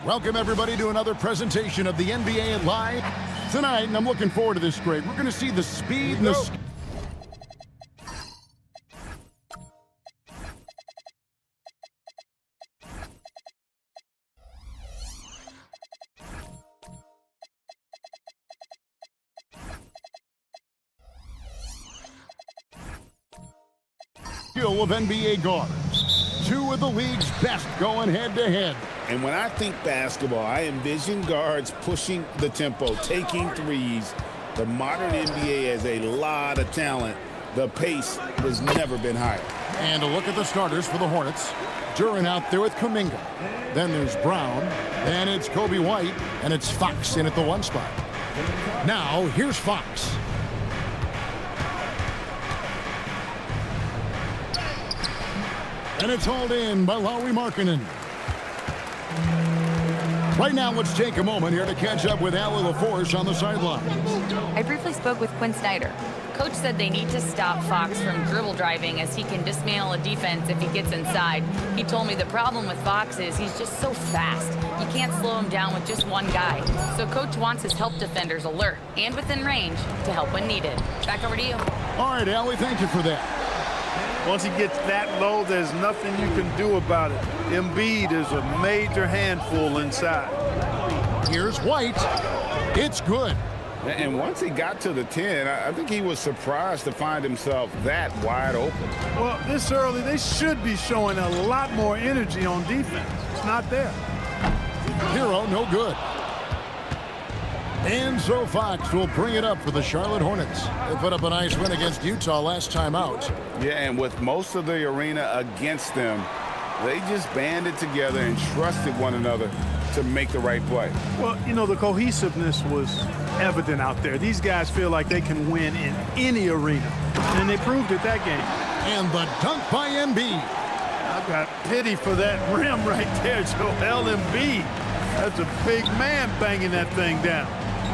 Welcome, everybody, to another presentation of the NBA Live. Tonight, and I'm looking forward to this great, we're going to see the speed and the skill of NBA guards. Two of the league's best going head-to-head. And when I think basketball, I envision guards pushing the tempo, taking threes. The modern NBA has a lot of talent. The pace has never been higher. And a look at the starters for the Hornets. Duren out there with Kuminga. Then there's Brown. Then it's Kobe White. And it's Fox in at the one spot. Now, here's Fox. And it's hauled in by Lauri Markkanen. Right now, let's take a moment here to catch up with Allie LaForce on the sideline. I briefly spoke with Quinn Snyder. Coach said they need to stop Fox from dribble driving as he can dismantle a defense if he gets inside. He told me the problem with Fox is he's just so fast. You can't slow him down with just one guy. So Coach wants his help defenders alert and within range to help when needed. Back over to you. All right, Allie, thank you for that. Once he gets that low, there's nothing you can do about it. Embiid is a major handful inside. Here's White. It's good. And once he got to the 10, I think he was surprised to find himself that wide open. Well, this early, they should be showing a lot more energy on defense. It's not there. Hero, no good. And so Fox will bring it up for the Charlotte Hornets. They put up a nice win against Utah last time out. Yeah, and with most of the arena against them, they just banded together and trusted one another to make the right play. Well, you know, the cohesiveness was evident out there. These guys feel like they can win in any arena, and they proved it that game. And the dunk by Embiid. I've got pity for that rim right there, Joel Embiid. That's a big man banging that thing down.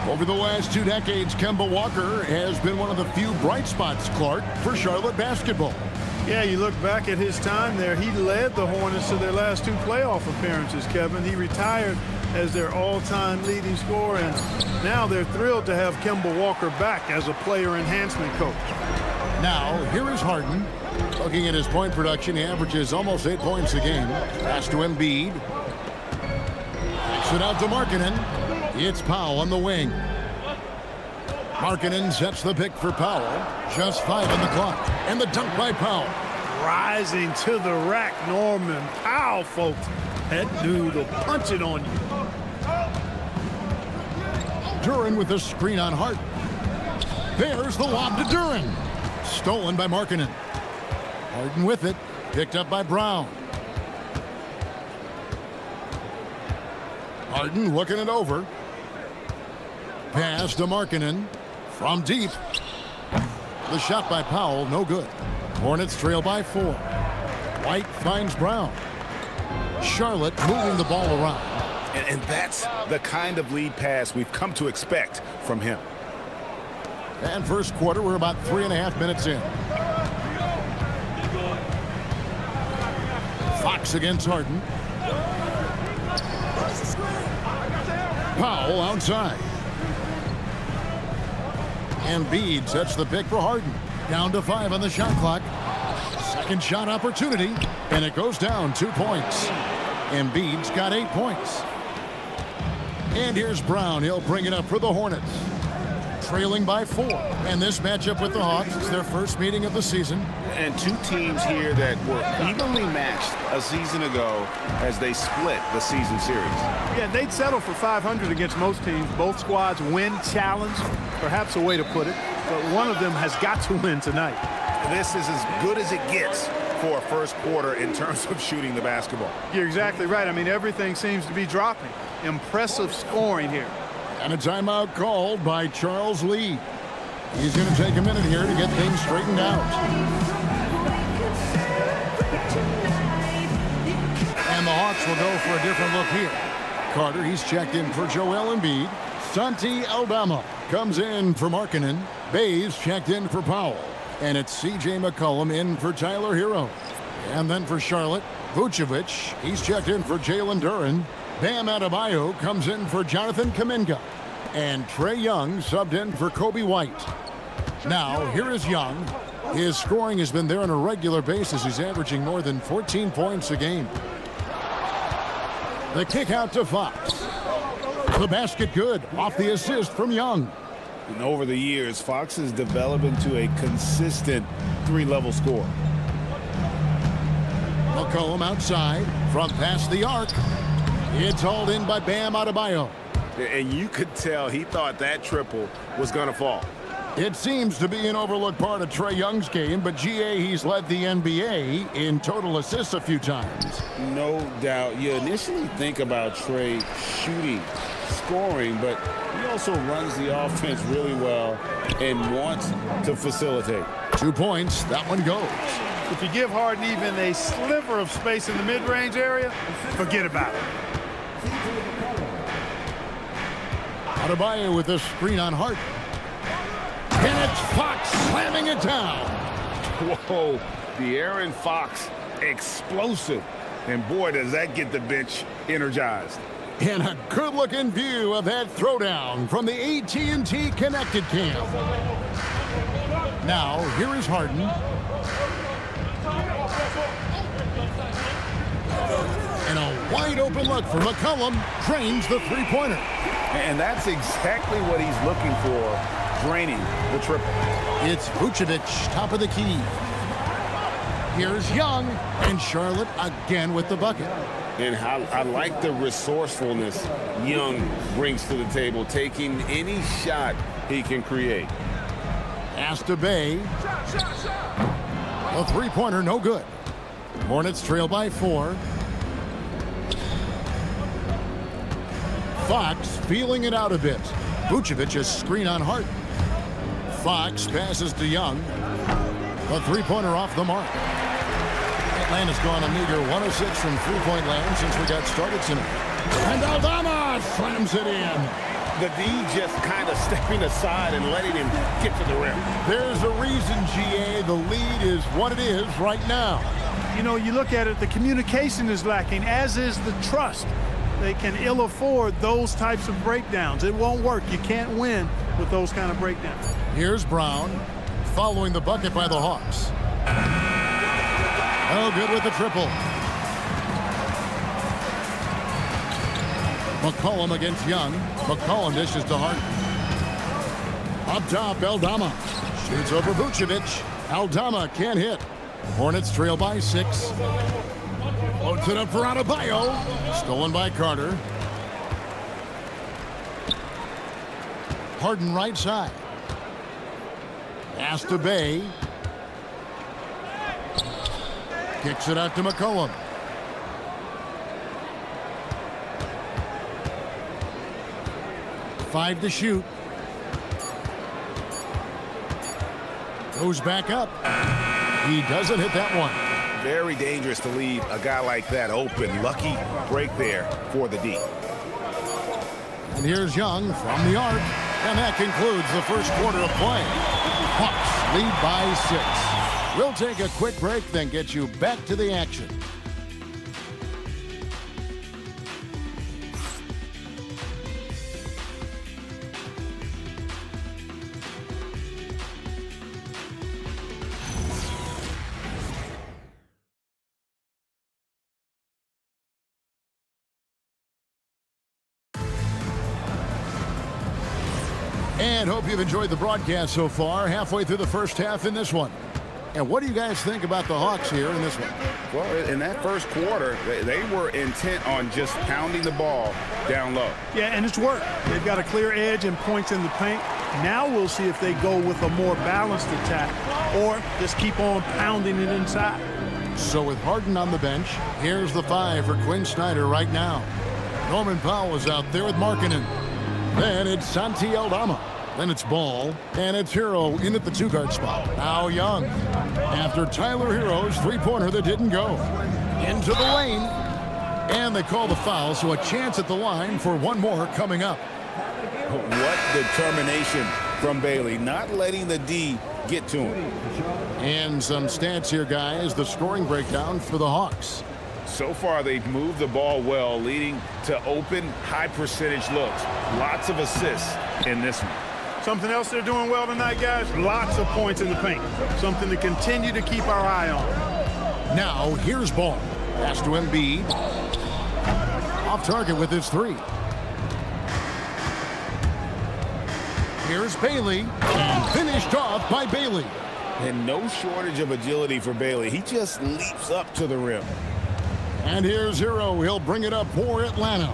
Over the last 2 decades, Kemba Walker has been one of the few bright spots, Clark, for Charlotte basketball. Yeah, you look back at his time there, he led the Hornets to their last 2 playoff appearances, Kevin. He retired as their all-time leading scorer, and now they're thrilled to have Kemba Walker back as a player enhancement coach. Now, here is Harden. Looking at his point production, he averages almost 8 points a game. Pass to Embiid. Kicks it out to Markkanen. It's Powell on the wing. Markkanen sets the pick for Powell. Just 5 on the clock. And the dunk by Powell. Rising to the rack, Norman Powell, folks. That dude will punch it on you. Duren with the screen on Harden. There's the lob to Duren. Stolen by Markkanen. Harden with it. Picked up by Brown. Harden looking it over. Pass to Markkanen from deep. The shot by Powell, no good. Hornets trail by 4. White finds Brown. Charlotte moving the ball around. And that's the kind of lead pass we've come to expect from him. And first quarter, we're about 3.5 minutes in. Fox against Harden. Powell outside. Embiid sets the pick for Harden. Down to 5 on the shot clock. Second shot opportunity, and it goes down 2 points. Embiid's got 8 points. And here's Brown. He'll bring it up for the Hornets. Trailing by 4. And this matchup with the Hawks is their first meeting of the season. And 2 teams here that were evenly matched a season ago as they split the season series. Yeah, they'd settle for 500 against most teams. Both squads win challenge, perhaps a way to put it. But one of them has got to win tonight. This is as good as it gets for a first quarter in terms of shooting the basketball. You're exactly right. I mean, everything seems to be dropping. Impressive scoring here. And a timeout called by Charles Lee. He's going to take a minute here to get things straightened out. And the Hawks will go for a different look here. Carter, he's checked in for Joel Embiid. Santi Aldama comes in for Markkanen. Bays checked in for Powell. And it's C.J. McCollum in for Tyler Hero. And then for Charlotte, Vucevic, he's checked in for Jalen Duren. Bam Adebayo comes in for Jonathan Kuminga. And Trae Young subbed in for Kobe White. Now, here is Young. His scoring has been there on a regular basis. He's averaging more than 14 points a game. The kick out to Fox. The basket good off the assist from Young. And over the years, Fox has developed into a consistent three-level scorer. McCollum outside from past the arc. It's hauled in by Bam Adebayo. And you could tell he thought that triple was going to fall. It seems to be an overlooked part of Trae Young's game, but GA, he's led the NBA in total assists a few times. No doubt. You initially think about Trae shooting, scoring, but he also runs the offense really well and wants to facilitate. 2 points. That one goes. If you give Harden even a sliver of space in the mid-range area, forget about it. Adebayo with a screen on Harden. And it's Fox slamming it down. Whoa, De'Aaron Fox, explosive. And boy, does that get the bench energized. And a good-looking view of that throwdown from the AT&T Connected Cam. Now, here is Harden. And a wide-open look for McCollum. Drains the three-pointer. And that's exactly what he's looking for, draining the triple. It's Vucevic, top of the key. Here's Young, and Charlotte again with the bucket. And I like the resourcefulness Young brings to the table, taking any shot he can create. Pass to Bay. A three-pointer, no good. Hornets trail by 4. Fox feeling it out a bit. Vucevic a screen on Harden. Fox passes to Young. A three-pointer off the mark. Atlanta's gone a meager 106 from three-point land since we got started tonight. And Aldama slams it in. The D just kind of stepping aside and letting him get to the rim. There's a reason, GA, the lead is what it is right now. You know, you look at it, the communication is lacking, as is the trust. They can ill afford those types of breakdowns. It won't work. You can't win with those kind of breakdowns. Here's Brown following the bucket by the Hawks. Oh, good with the triple. McCollum against Young. McCollum dishes to Harden. Up top, Aldama. Shoots over Vucevic. Aldama can't hit. Hornets trail by 6. Floats it up for Adebayo. Stolen by Carter. Harden right side. Pass to Bay. Kicks it out to McCollum. Five to shoot. Goes back up. He doesn't hit that one. Very dangerous to leave a guy like that open. Lucky break there for the D. And here's Young from the arc. And that concludes the first quarter of play. Hawks lead by 6. We'll take a quick break, then get you back to the action. And hope you've enjoyed the broadcast so far. Halfway through the first half in this one. And what do you guys think about the Hawks here in this one? Well, in that first quarter, they were intent on just pounding the ball down low. Yeah, and it's worked. They've got a clear edge and points in the paint. Now we'll see if they go with a more balanced attack or just keep on pounding it inside. So with Harden on the bench, here's the 5 for Quinn Snyder right now. Norman Powell is out there with Markkanen. Then it's Santi Aldama. Then it's Ball, and it's Hero in at the 2-guard spot. Now Young, after Tyler Hero's three-pointer that didn't go. Into the lane, and they call the foul, so a chance at the line for one more coming up. What determination from Bailey, not letting the D get to him. And some stats here, guys. The scoring breakdown for the Hawks. So far, they've moved the ball well, leading to open, high-percentage looks. Lots of assists in this one. Something else they're doing well tonight, guys, lots of points in the paint. Something to continue to keep our eye on. Now, here's Ball. Pass to Embiid. Off target with his three. Here's Bailey. And finished off by Bailey. And no shortage of agility for Bailey. He just leaps up to the rim. And here's Hero. He'll bring it up for Atlanta.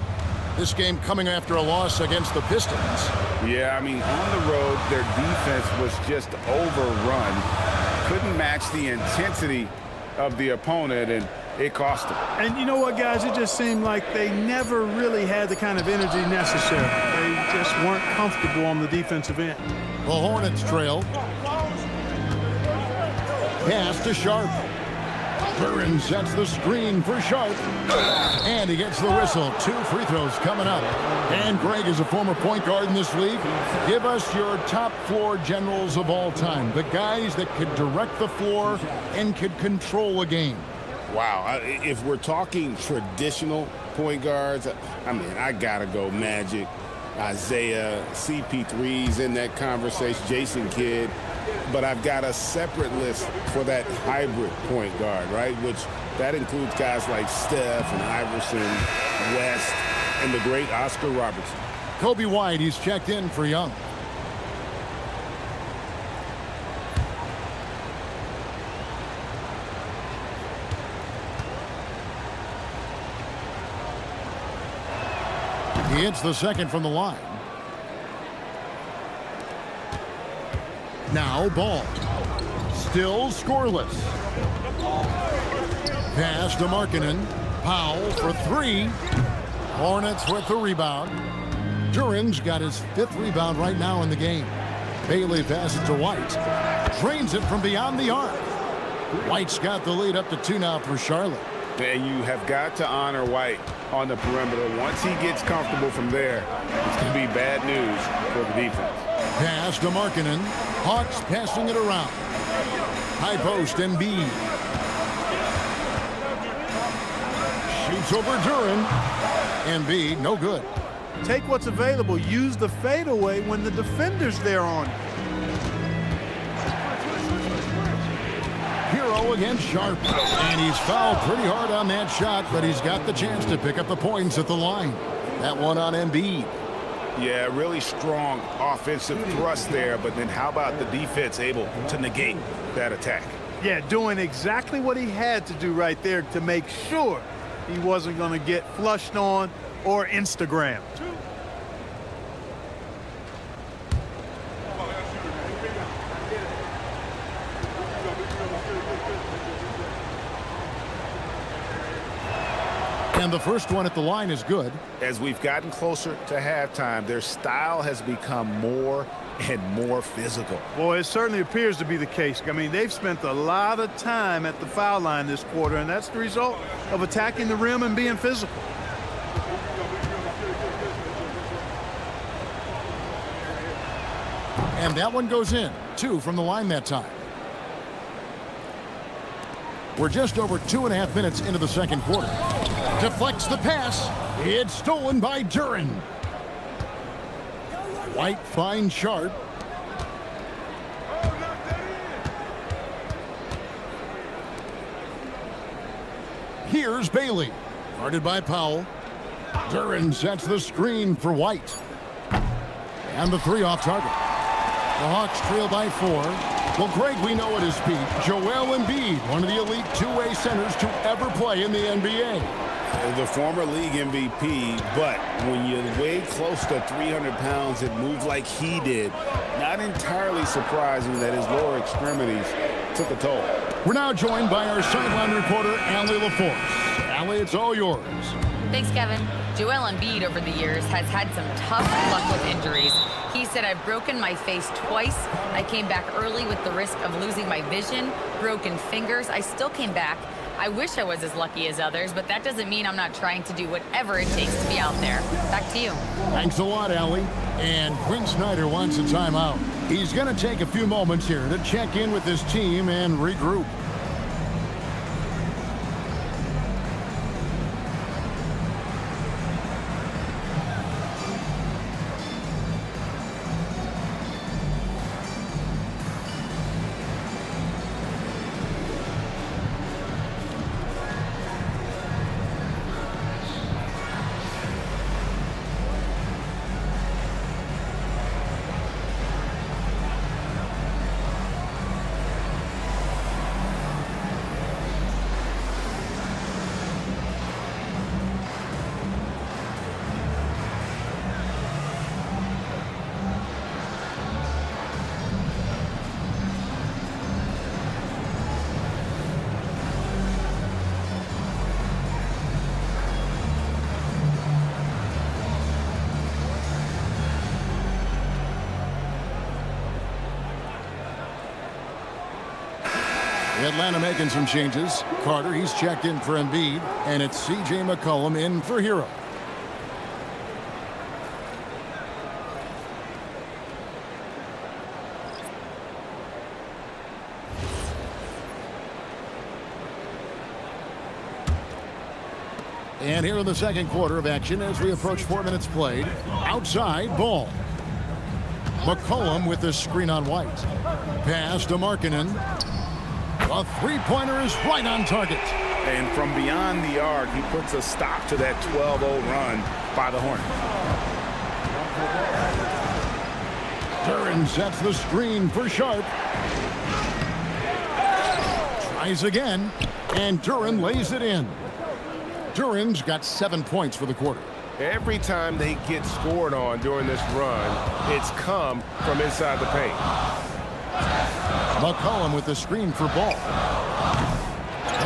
This game coming after a loss against the Pistons. Yeah, I mean, on the road, their defense was just overrun. Couldn't match the intensity of the opponent, and it cost them. And you know what, guys? It just seemed like they never really had the kind of energy necessary. They just weren't comfortable on the defensive end. The Hornets trail. Pass to Sharp. Duren sets the screen for Sharp. And he gets the whistle. 2 free throws coming up. And Greg is a former point guard in this league. Give us your top floor generals of all time. The guys that could direct the floor and could control a game. Wow, if we're talking traditional point guards, I mean, I gotta go Magic, Isaiah, CP3's in that conversation, Jason Kidd. But I've got a separate list for that hybrid point guard, right? Which that includes guys like Steph and Iverson, West, and the great Oscar Robertson. Kobe White, he's checked in for Young. He hits the second from the line. Now Ball. Still scoreless. Pass to Markkanen. Powell for 3. Hornets with the rebound. Duren's got his 5th rebound right now in the game. Bailey passes to White. Drains it from beyond the arc. White's got the lead up to 2 now for Charlotte. And you have got to honor White on the perimeter. Once he gets comfortable from there, it's going to be bad news for the defense. Pass to Markkanen. Hawks passing it around. High post, Embiid. Shoots over Duren. Embiid, no good. Take what's available. Use the fadeaway when the defender's there on you. Hero against Sharp. And he's fouled pretty hard on that shot, but he's got the chance to pick up the points at the line. That one on Embiid. Yeah, really strong offensive thrust there, but then how about the defense able to negate that attack? Yeah, doing exactly what he had to do right there to make sure he wasn't going to get flushed on or Instagrammed. And the first one at the line is good. As we've gotten closer to halftime, their style has become more and more physical. Boy, it certainly appears to be the case. I mean, they've spent a lot of time at the foul line this quarter, and that's the result of attacking the rim and being physical. And that one goes in. 2 from the line that time. We're just over 2.5 minutes into the second quarter. Deflects the pass. It's stolen by Duren. White finds Sharp. Here's Bailey. Guarded by Powell. Duren sets the screen for White. And the 3 off target. The Hawks trail by 4. Well, Greg, we know at his peak, Joel Embiid, one of the elite two-way centers to ever play in the NBA. The former league MVP, but when you weigh close to 300 pounds and move like he did, not entirely surprising that his lower extremities took a toll. We're now joined by our sideline reporter, Allie LaForce. Allie, it's all yours. Thanks, Kevin. Joel Embiid over the years has had some tough luck with injuries. He said, I've broken my face twice. I came back early with the risk of losing my vision, broken fingers. I still came back. I wish I was as lucky as others, but that doesn't mean I'm not trying to do whatever it takes to be out there. Back to you. Thanks a lot, Allie. And Quinn Snyder wants a timeout. He's going to take a few moments here to check in with his team and regroup. Atlanta making some changes. Carter, he's checked in for Embiid, and it's C.J. McCollum in for Hero. And here in the second quarter of action as we approach 4 minutes played. Outside, Ball. McCollum with the screen on White. Pass to Markkanen. A three-pointer is right on target. And from beyond the arc, he puts a stop to that 12-0 run by the Hornets. Duren sets the screen for Sharp. Tries again, and Duren lays it in. Duren's got 7 points for the quarter. Every time they get scored on during this run, it's come from inside the paint. McCollum with the screen for Ball.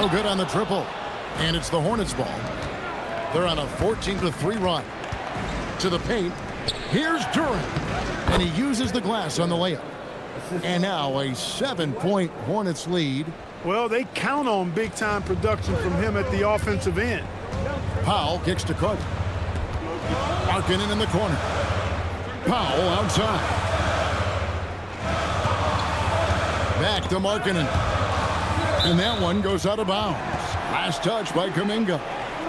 No good on the triple. And it's the Hornets ball. They're on a 14-3 run. To the paint. Here's Duren. And he uses the glass on the layup. And now a 7-point Hornets lead. Well, they count on big-time production from him at the offensive end. Powell kicks to Carter. Markkanen in the corner. Powell outside. Back to Markkanen. And that one goes out of bounds. Last touch by Kuminga.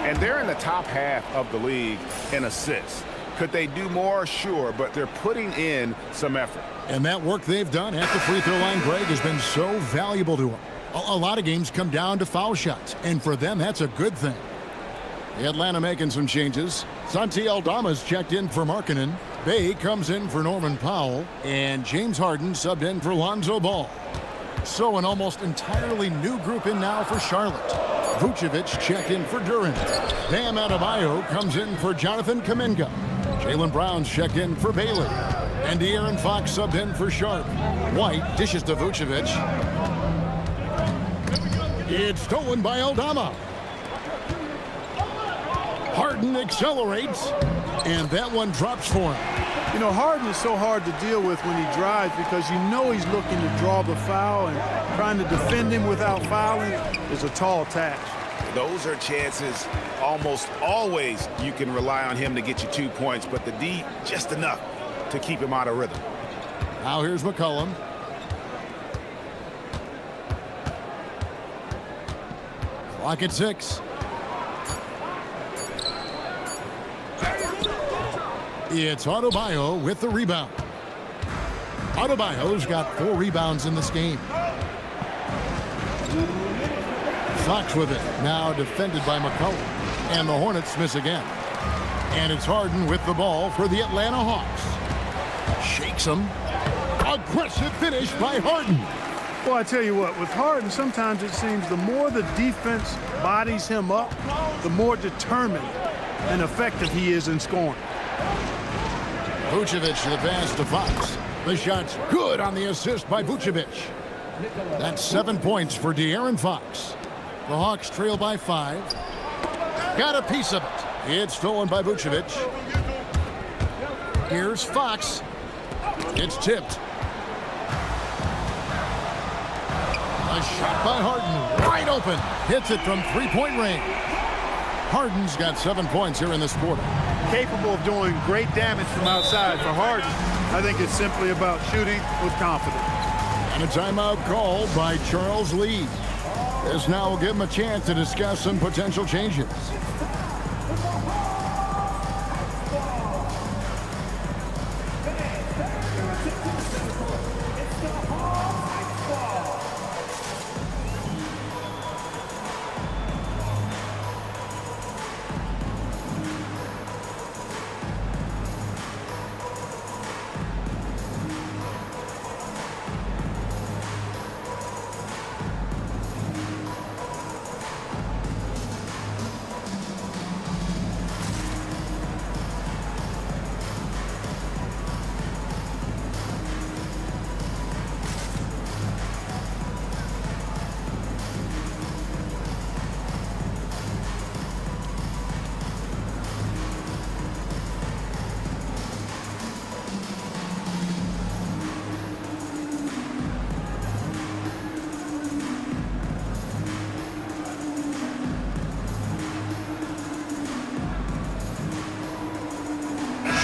And they're in the top half of the league in assists. Could they do more? Sure, but they're putting in some effort. And that work they've done at the free throw line, Greg, has been so valuable to them. A lot of games come down to foul shots, and for them, that's a good thing. Atlanta making some changes. Santi Aldama's checked in for Markkanen. Bay comes in for Norman Powell, and James Harden subbed in for Lonzo Ball. So an almost entirely new group in now for Charlotte. Vucevic checked in for Duren. Bam Adebayo comes in for Jonathan Kuminga. Jaylen Brown's checked in for Bailey. And De'Aaron Fox subbed in for Sharp. White dishes to Vucevic. It's stolen by Aldama. Harden accelerates, and that one drops for him. You know, Harden is so hard to deal with when he drives because you know he's looking to draw the foul, and trying to defend him without fouling is a tall task. Those are chances almost always you can rely on him to get you 2 points, but the D just enough to keep him out of rhythm. Now here's McCollum. Clock at 6. It's Adebayo with the rebound. Adebayo's got 4 rebounds in this game. Fox with it. Now defended by McCollum. And the Hornets miss again. And it's Harden with the ball for the Atlanta Hawks. Shakes him. Aggressive finish by Harden. Well, I tell you what, with Harden, sometimes it seems the more the defense bodies him up, the more determined and effective he is in scoring. Vucevic to the pass to Fox. The shot's good on the assist by Vucevic. That's 7 points for De'Aaron Fox. The Hawks trail by 5. Got a piece of it. It's stolen by Vucevic. Here's Fox. It's tipped. A shot by Harden. Wide open. Hits it from three-point range. Harden's got 7 points here in this quarter. Capable of doing great damage from outside. For Harden, I think it's simply about shooting with confidence. And a timeout called by Charles Lee. This now will give him a chance to discuss some potential changes.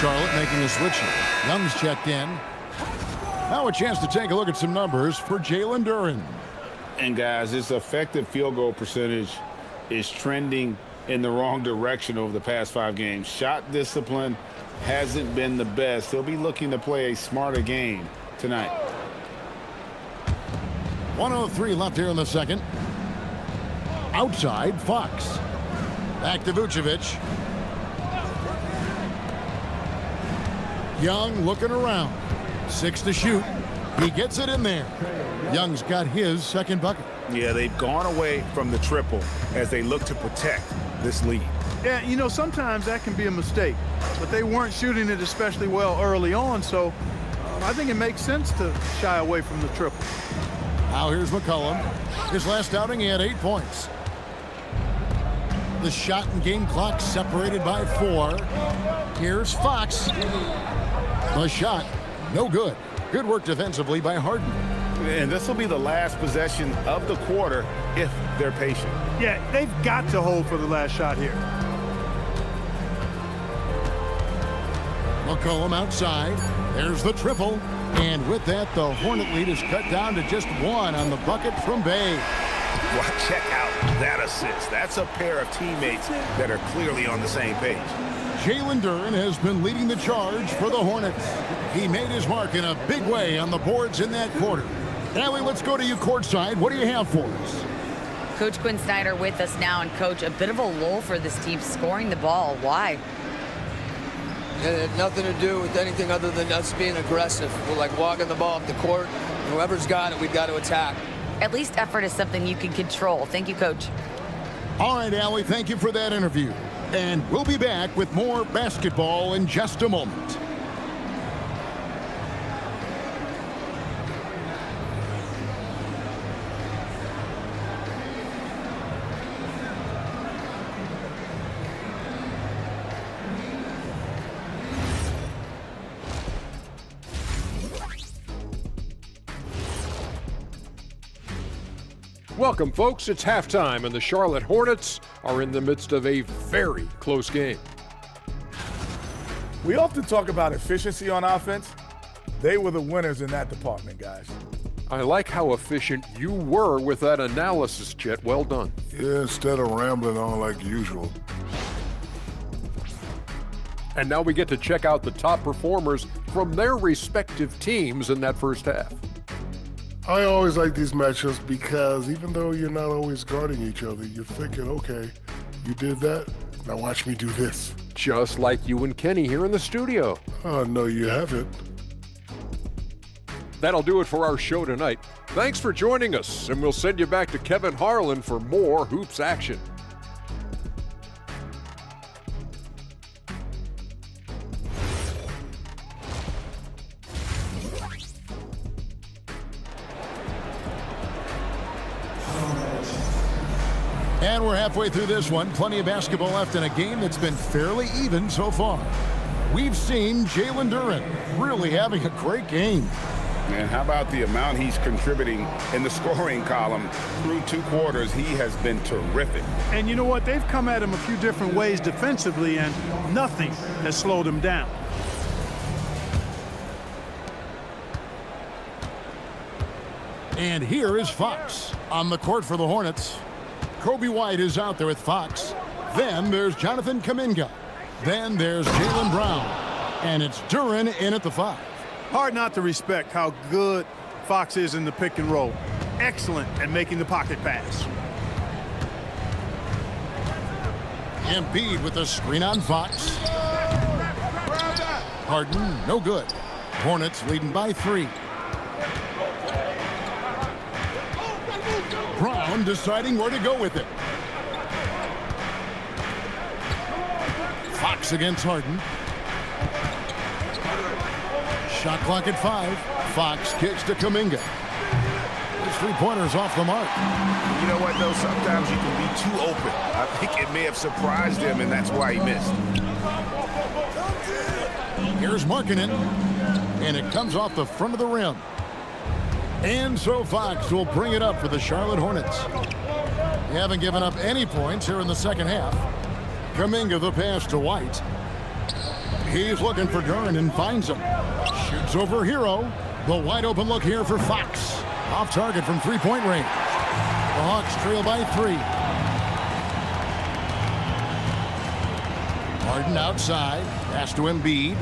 Charlotte making a switch here. Young's checked in. Now a chance to take a look at some numbers for Jalen Duren. And guys, his effective field goal percentage is trending in the wrong direction over the past 5 games. Shot discipline hasn't been the best. He'll be looking to play a smarter game tonight. 1:03 left here in the second. Outside, Fox. Back to Vucevic. Young looking around. 6 to shoot. He gets it in there. Young's got his second bucket. Yeah, they've gone away from the triple as they look to protect this lead. Yeah, you know, sometimes that can be a mistake, but they weren't shooting it especially well early on, so I think it makes sense to shy away from the triple. Now here's McCollum. His last outing, he had 8 points. The shot and game clock separated by 4. Here's Fox. The shot, no good. Good work defensively by Harden. And this will be the last possession of the quarter if they're patient. Yeah, they've got to hold for the last shot here. McCollum outside. There's the triple. And with that, the Hornet lead is cut down to just 1 on the bucket from Bay. Well, check out that assist. That's a pair of teammates that are clearly on the same page. Jalen Duren has been leading the charge for the Hornets. He made his mark in a big way on the boards in that quarter. Allie, let's go to you courtside. What do you have for us? Coach Quinn Snyder with us now, and Coach, a bit of a lull for this team scoring the ball. Why? It had nothing to do with anything other than us being aggressive. We're like walking the ball up the court. Whoever's got it, we've got to attack. At least effort is something you can control. Thank you, Coach. All right, Allie, thank you for that interview. And we'll be back with more basketball in just a moment. Welcome, folks. It's halftime, and the Charlotte Hornets are in the midst of a very close game. We often talk about efficiency on offense. They were the winners in that department, guys. I like how efficient you were with that analysis, Chet. Well done. Yeah, instead of rambling on like usual. And now we get to check out the top performers from their respective teams in that first half. I always like these matchups because even though you're not always guarding each other, you're thinking, okay, you did that, now watch me do this. Just like you and Kenny here in the studio. Oh, no, you haven't. That'll do it for our show tonight. Thanks for joining us, and we'll send you back to Kevin Harlan for more Hoops action. And we're halfway through this one. Plenty of basketball left in a game that's been fairly even so far. We've seen Jalen Duren really having a great game. Man, how about the amount he's contributing in the scoring column through 2 quarters? He has been terrific. And you know what? They've come at him a few different ways defensively, and nothing has slowed him down. And here is Fox on the court for the Hornets. Kobe White is out there with Fox. Then there's Jonathan Kuminga. Then there's Jaylen Brown. And it's Duren in at the 5. Hard not to respect how good Fox is in the pick and roll. Excellent at making the pocket pass. Embiid with a screen on Fox. Harden, no good. Hornets leading by 3. Brown deciding where to go with it. Fox against Harden. Shot clock at 5. Fox kicks to Kuminga. His 3-pointer's off the mark. You know what, though? Sometimes you can be too open. I think it may have surprised him, and that's why he missed. Here's Markkanen. And it comes off the front of the rim. And so Fox will bring it up for the Charlotte Hornets. They haven't given up any points here in the second half. Kuminga the pass to White. He's looking for Duren and finds him. Shoots over Hero. The wide open look here for Fox. Off target from three-point range. The Hawks trail by 3. Harden outside. Pass to Embiid.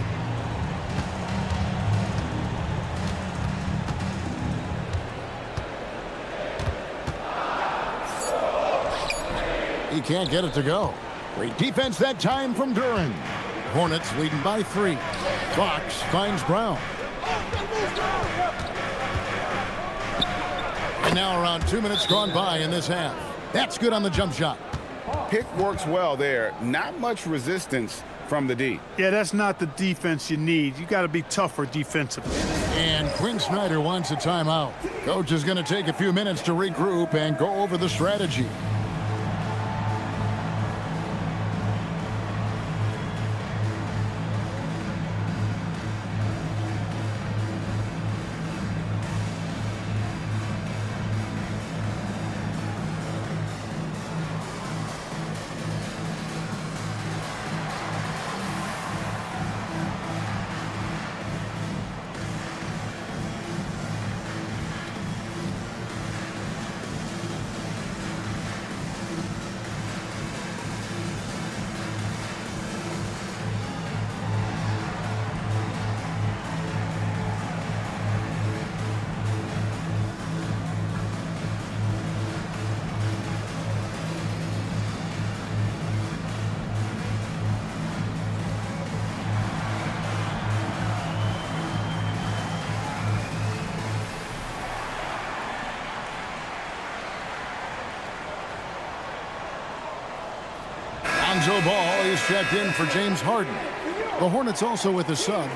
He can't get it to go. Great defense that time from Duren. Hornets leading by 3. Fox finds Brown. And now around 2 minutes gone by in this half. That's good on the jump shot. Pick works well there. Not much resistance from the D. Yeah, that's not the defense you need. You got to be tougher defensively. And Quinn Snyder wants a timeout. Coach is going to take a few minutes to regroup and go over the strategy. Lonzo Ball is checked in for James Harden. The Hornets also with a sub.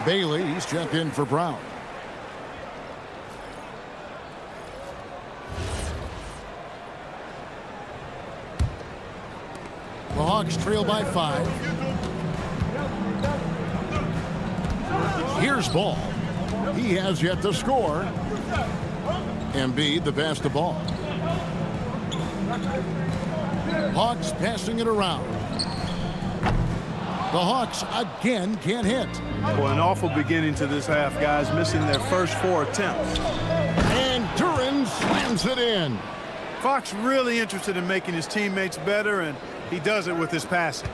Bailey, he's checked in for Brown. The Hawks trail by 5. Here's Ball. He has yet to score. Embiid the pass to Ball. Hawks passing it around. The Hawks again can't hit. Well, an awful beginning to this half, guys, missing their first 4 attempts. And Duren slams it in. Fox really interested in making his teammates better, and he does it with his passing.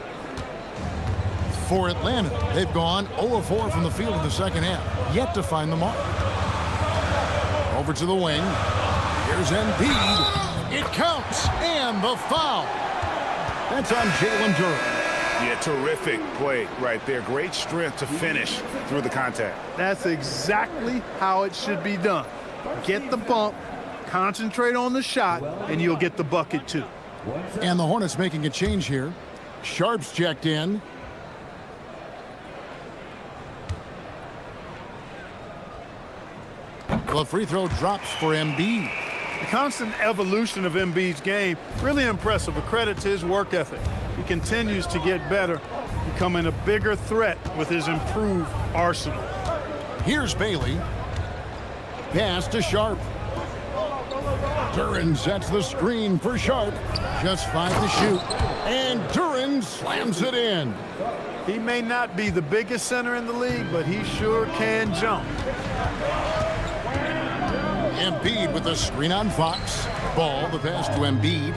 For Atlanta, they've gone 0 of 4 from the field in the second half, yet to find the mark. Over to the wing. Here's Embiid. It counts, and the foul. That's on Jalen Duren. Yeah, terrific play right there. Great strength to finish through the contact. That's exactly how it should be done. Get the bump, concentrate on the shot, and you'll get the bucket too. And the Hornets making a change here. Sharp's checked in. The free throw drops for Embiid. The constant evolution of Embiid's game, really impressive. A credit to his work ethic. He continues to get better, becoming a bigger threat with his improved arsenal. Here's Bailey. Pass to Sharp. Duren sets the screen for Sharp. Just 5 to shoot. And Duren slams it in. He may not be the biggest center in the league, but he sure can jump. Embiid with the screen on Fox. Ball, the pass to Embiid.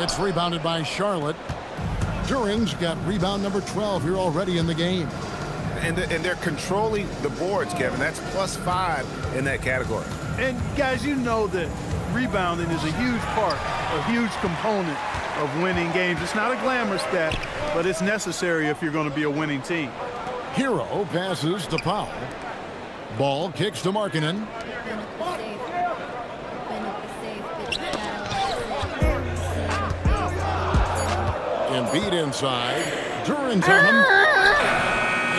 It's rebounded by Charlotte. Duren's got rebound number 12 here already in the game. And they're controlling the boards, Kevin. That's +5 in that category. And guys, you know that rebounding is a huge part, a huge component of winning games. It's not a glamorous stat, but it's necessary if you're going to be a winning team. Hero passes to Powell. Ball kicks to Markkanen. Embiid inside. Duren's on him.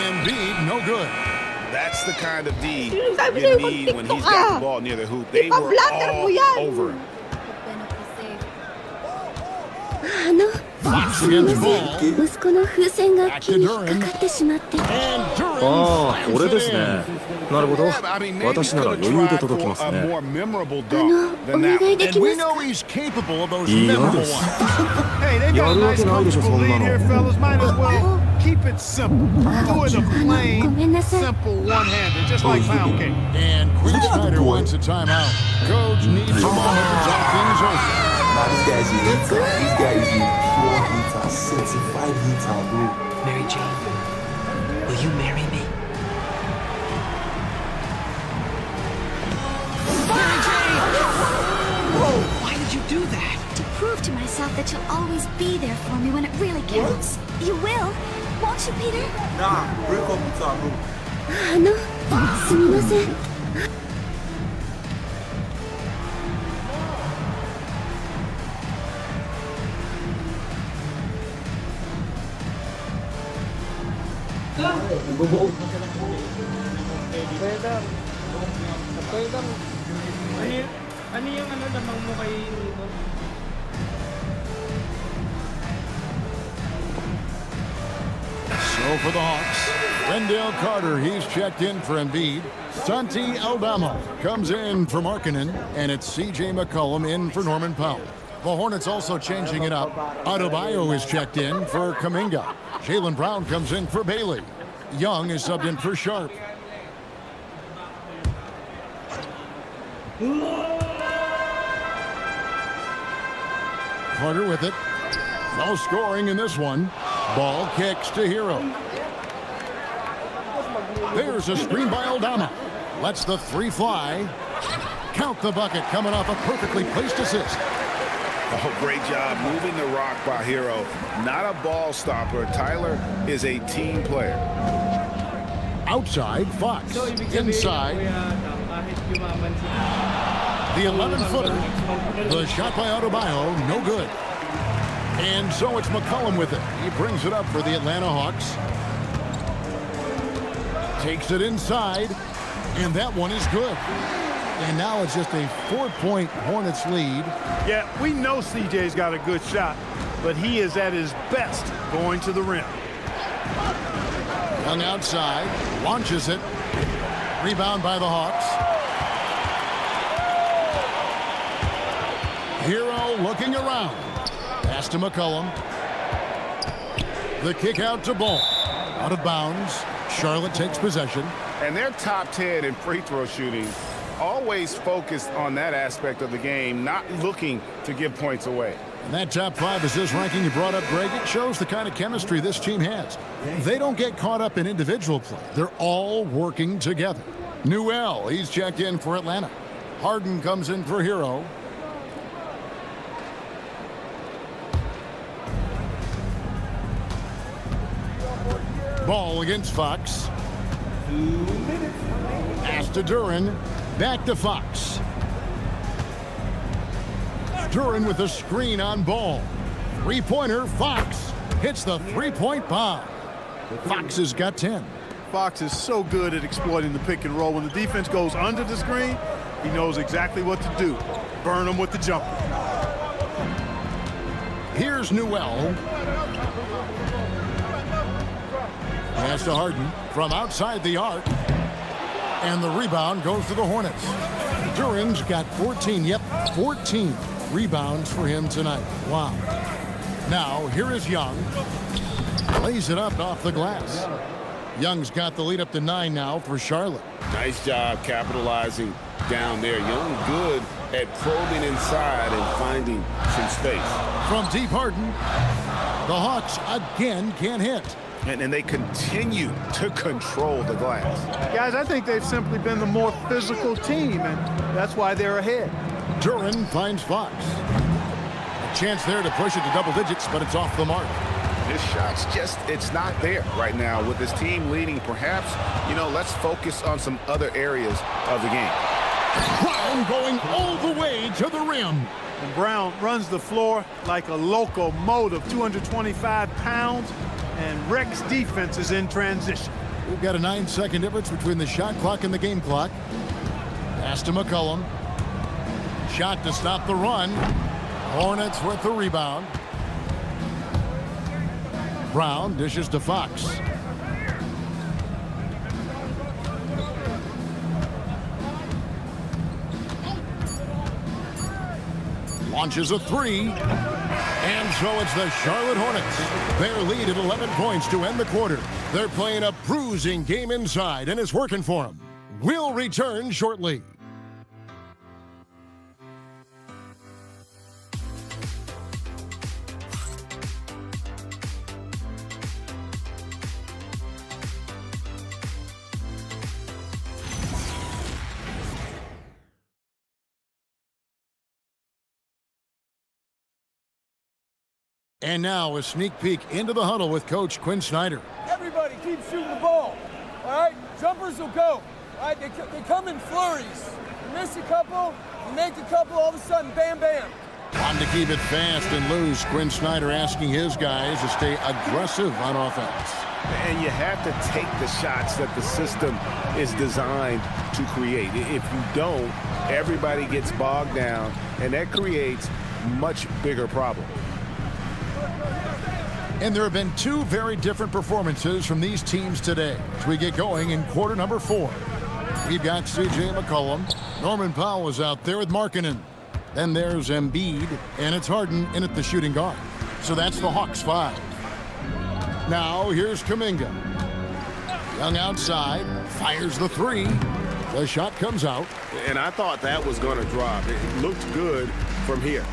Embiid, no good. That's the kind of D you need when he's got the ball near the hoop. They were all over him. Fox against Ball. Back to Duren. And Duren slams it in. なるほど。 Yeah, I mean, maybe 私なら could 余裕 have で tried 届き for ます a ね。 more memorable お dunk than that 願い one. で And きま we すか know he's capable of those いいよ memorable です ones. Hey, they got a やるわ nice けないでしょ、 comfortable そんな lead の。 here, fellas. Might as well keep it simple. Do it a ごめ plain, んなさい simple one-hander, just like pound cake. And Quinn Snyder wants a timeout. Coach needs a moment to talk things over. Nah, this guy's a heater. This guy is a pure heater, certified heater, bro. Mary Jane, will you marry me? Mary Jane! Whoa, why did you do that? To prove to myself that you'll always be there for me when it really counts. You will, won't you, Peter? Nah, break up with her, bro. すみません。So for the Hawks, Wendell Carter, he's checked in for Embiid. Santi Aldama comes in for Markkanen, and it's C.J. McCollum in for Norman Powell. The Hornets also changing it up. Adebayo is checked in for Kuminga. Jaylen Brown comes in for Bailey. Young is subbed in for Sharp. Carter with it. No scoring in this one. Ball kicks to Hero. There's a screen by Aldama. Lets the three fly. Count the bucket coming off a perfectly placed assist. Oh, great job moving the rock by Hero. Not a ball stopper. Tyler is a team player. Outside, Fox. Inside. The 11-footer. The shot by Adebayo, no good. And so it's McCollum with it. He brings it up for the Atlanta Hawks. Takes it inside, and that one is good. And now it's just a 4-point Hornets lead. Yeah, we know CJ's got a good shot, but he is at his best going to the rim. Young outside, launches it. Rebound by the Hawks. Hero looking around. Pass to McCollum. The kick out to Ball. Out of bounds. Charlotte takes possession. And they're top 10 in free throw shooting. Always focused on that aspect of the game, not looking to give points away. And that top 5 is this ranking you brought up, Greg. It shows the kind of chemistry this team has. They don't get caught up in individual play. They're all working together. Newell, he's checked in for Atlanta. Harden comes in for Hero. Ball against Fox. Pass to Duren. Back to Fox. Duren with a screen on Ball. Three-pointer, Fox hits the three-point bomb. Fox has got 10. Fox is so good at exploiting the pick and roll. When the defense goes under the screen, he knows exactly what to do. Burn them with the jumper. Here's Newell. Pass to Harden from outside the arc. And the rebound goes to the Hornets. Duren's got 14, 14 rebounds for him tonight. Wow. Now, here is Young. Lays it up off the glass. Young's got the lead up to 9 now for Charlotte. Nice job capitalizing down there. Young good at probing inside and finding some space. From deep Harden, the Hawks again can't hit. And they continue to control the glass. Guys, I think they've simply been the more physical team, and that's why they're ahead. Duren finds Fox. A chance there to push it to double digits, but it's off the mark. His shot's just, it's not there right now with his team leading. Perhaps, let's focus on some other areas of the game. Brown going all the way to the rim. And Brown runs the floor like a locomotive, 225 pounds, and wrecks defenses in transition. We've got a 9-second difference between the shot clock and the game clock. Pass to McCollum. Shot to stop the run. Hornets with the rebound. Brown dishes to Fox. launches a three. And so it's the Charlotte Hornets. Their lead at 11 points to end the quarter. They're playing a bruising game inside, and it's working for them. We'll return shortly. And now a sneak peek into the huddle with Coach Quinn Snyder. Everybody keep shooting the ball. All right? Jumpers will go. All right? They come in flurries. You miss a couple, you make a couple, all of a sudden, bam, bam. On to keep it fast and loose, Quinn Snyder asking his guys to stay aggressive on offense. And you have to take the shots that the system is designed to create. If you don't, everybody gets bogged down, and that creates much bigger problems. And there have been two very different performances from these teams today as we get going in quarter number 4. We've got C.J. McCollum. Norman Powell is out there with Markkanen. Then there's Embiid, and it's Harden in at the shooting guard. So that's the Hawks 5. Now here's Kuminga. Young outside, fires the three. The shot comes out. And I thought that was going to drop. It looked good from here.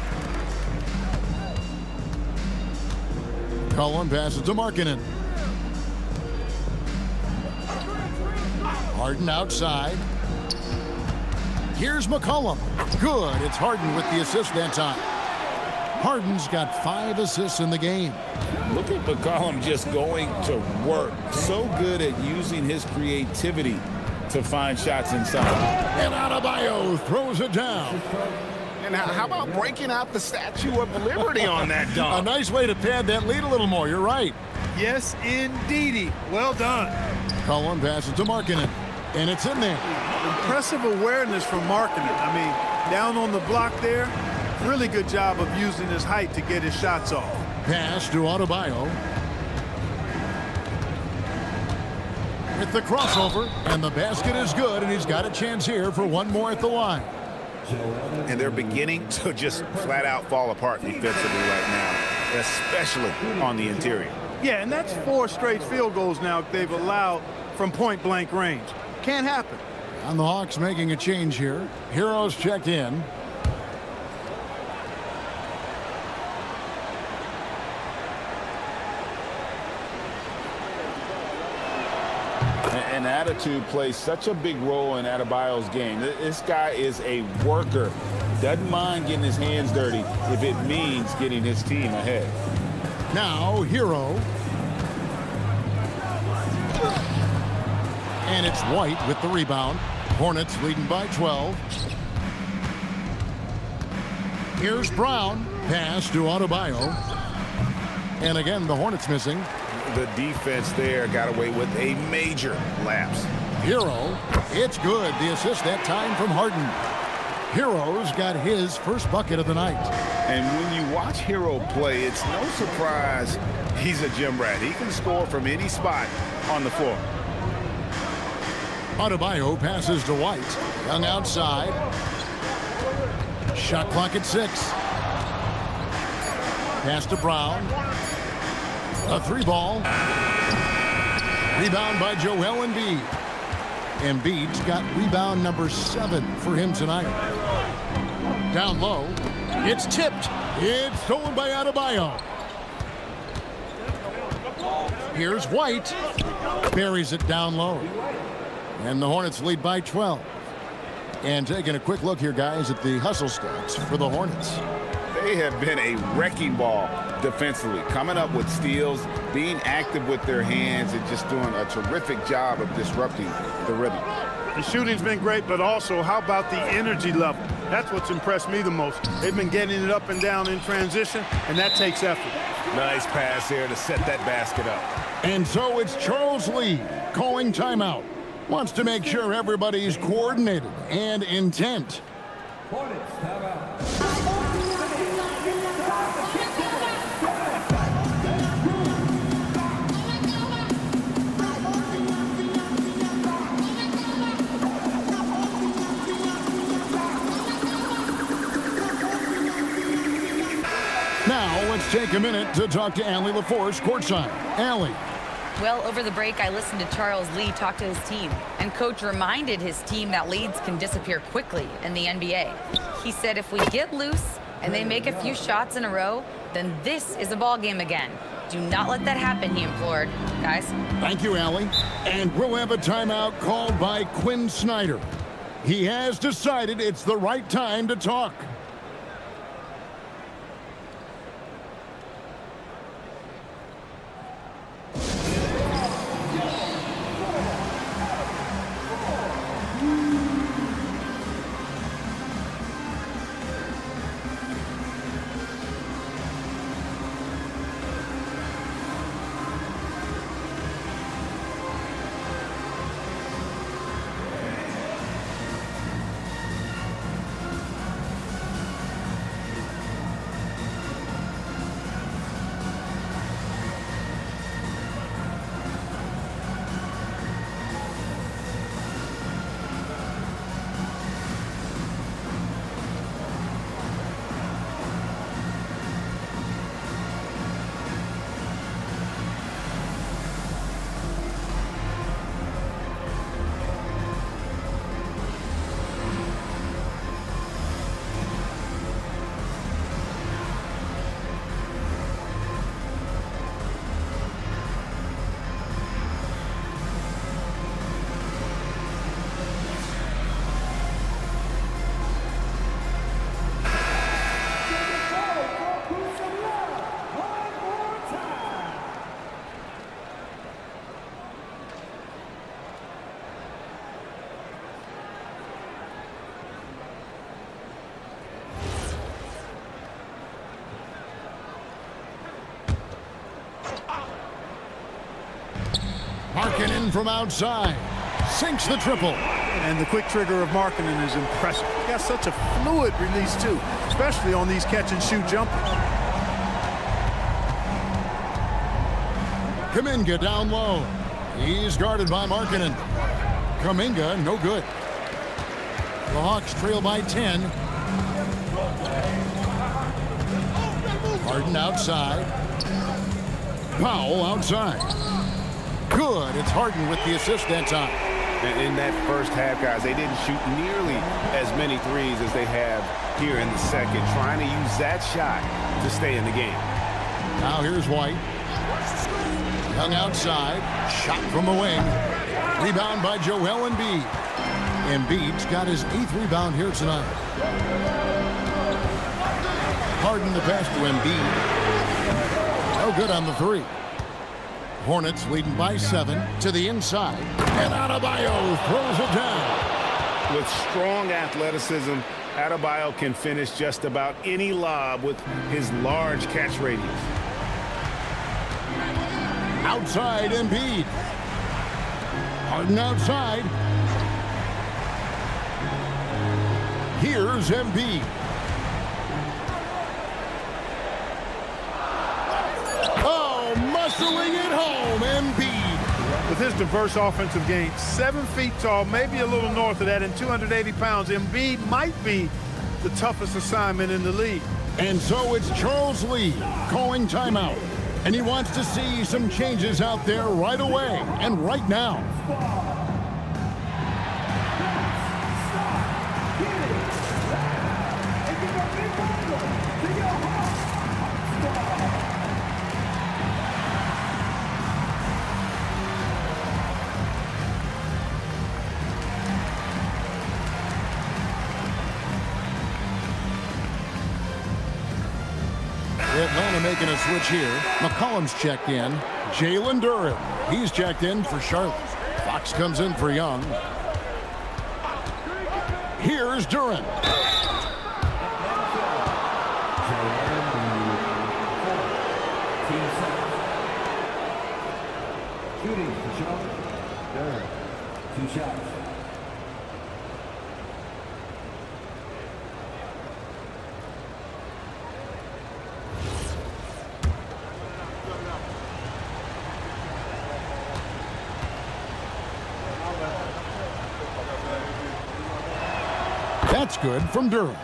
Cullen passes to Markkanen. Harden outside. Here's McCollum. Good. It's Harden with the assist that time. Harden's got 5 assists in the game. Look at McCollum just going to work. So good at using his creativity to find shots inside. And Adebayo throws it down. And how about breaking out the Statue of Liberty on that dunk? A nice way to pad that lead a little more. You're right. Yes, indeedy. Well done. Cullen passes to Markkanen, and it's in there. Impressive awareness from Markkanen. I mean, down on the block there, really good job of using his height to get his shots off. Pass to Adebayo. With the crossover, and the basket is good, and he's got a chance here for one more at the line. And they're beginning to just flat out fall apart defensively right now, especially on the interior. Yeah, and that's 4 straight field goals now they've allowed from point-blank range. Can't happen. And the Hawks making a change here. Heroes checked in. And attitude plays such a big role in Adebayo's game. This guy is a worker. Doesn't mind getting his hands dirty if it means getting his team ahead. Now, Hero. And it's White with the rebound. Hornets leading by 12. Here's Brown. Pass to Adebayo. And again, the Hornets missing. The defense there got away with a major lapse. Hero, it's good. The assist that time from Harden. Hero's got his first bucket of the night. And when you watch Hero play, it's no surprise he's a gym rat. He can score from any spot on the floor. Adebayo passes to White. Young outside. Shot clock at 6. Pass to Brown. A 3-ball. Rebound by Joel Embiid. Embiid's got rebound number 7 for him tonight. Down low. It's tipped. It's stolen by Adebayo. Here's White. Buries it down low. And the Hornets lead by 12. And taking a quick look here, guys, at the hustle stats for the Hornets. They have been a wrecking ball defensively, coming up with steals, being active with their hands, and just doing a terrific job of disrupting the rhythm. The shooting's been great, but also how about the energy level? That's what's impressed me the most. They've been getting it up and down in transition, and that takes effort. Nice pass here to set that basket up. And so it's Charles Lee calling timeout. Wants to make sure everybody's coordinated and intent. Hornets timeout. Let's take a minute to talk to Allie LaForce courtside. Allie. Well, over the break, I listened to Charles Lee talk to his team, and Coach reminded his team that leads can disappear quickly in the NBA. He said if we get loose and they make a few shots in a row, then this is a ball game again. Do not let that happen, he implored. Guys? Thank you, Allie. And we'll have a timeout called by Quinn Snyder. He has decided it's the right time to talk. Markkanen from outside. Sinks the triple. And the quick trigger of Markkanen is impressive. He's got such a fluid release, too, especially on these catch-and-shoot jumpers. Kuminga down low. He's guarded by Markkanen. Kuminga, no good. The Hawks trail by 10. Harden outside. Powell outside. Good. It's Harden with the assist that time. In that first half, guys, they didn't shoot nearly as many threes as they have here in the second, trying to use that shot to stay in the game. Now here's White. Young outside. Shot from the wing. Rebound by Joel Embiid. Embiid's got his 8th rebound here tonight. Harden the pass to Embiid. No good on the three. Hornets leading by 7 to the inside. And Adebayo throws it down. With strong athleticism, Adebayo can finish just about any lob with his large catch radius. Outside Embiid. Harden outside. Here's Embiid. Oh, muscling it home, Embiid. With his diverse offensive game, 7 feet tall, maybe a little north of that, and 280 pounds, Embiid might be the toughest assignment in the league. And so it's Charles Lee calling timeout. And he wants to see some changes out there right away and right now. Atlanta making a switch here. McCollum's checked in. Jalen Duren. He's checked in for Charlotte. Fox comes in for Young. Here's Duren. Shooting for Charlotte. Duren. 2 shots. That's good from Duren.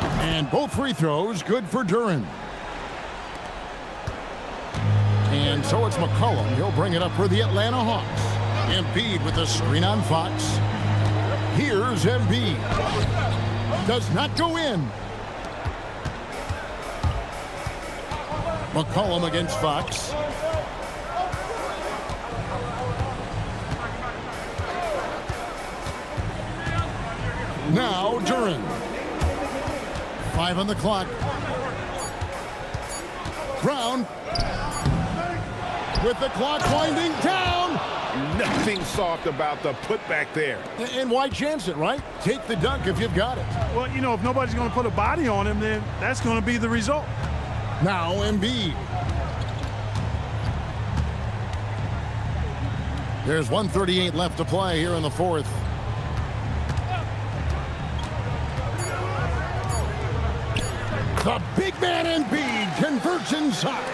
And both free throws good for Duren. And so it's McCollum. He'll bring it up for the Atlanta Hawks. Embiid with the screen on Fox. Here's Embiid. Does not go in. McCollum against Fox. Now Duren. 5 on the clock. Brown with the clock winding down. Nothing soft about the putback there. And why chance it, right? Take the dunk if you've got it. Well, you know, if nobody's going to put a body on him, then that's going to be the result. Now Embiid. There's 1:38 left to play here in the fourth. The big man Embiid converts inside.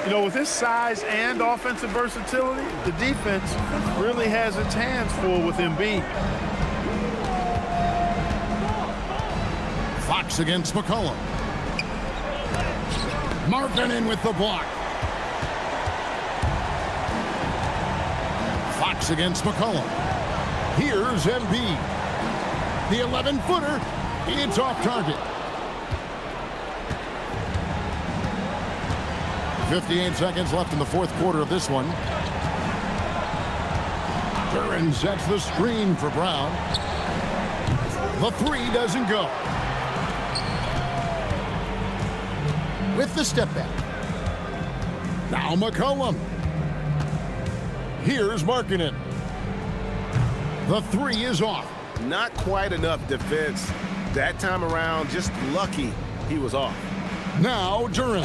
You know, with his size and offensive versatility, the defense really has its hands full with Embiid. Fox against McCollum. Markkanen with the block. Fox against McCollum. Here's Embiid. The 11-footer. It's off target. 58 seconds left in the fourth quarter of this one. Duren sets the screen for Brown. The three doesn't go. With the step back. Now McCollum. Here's Markkanen. The three is off. Not quite enough defense. That time around, just lucky he was off. Now Duren.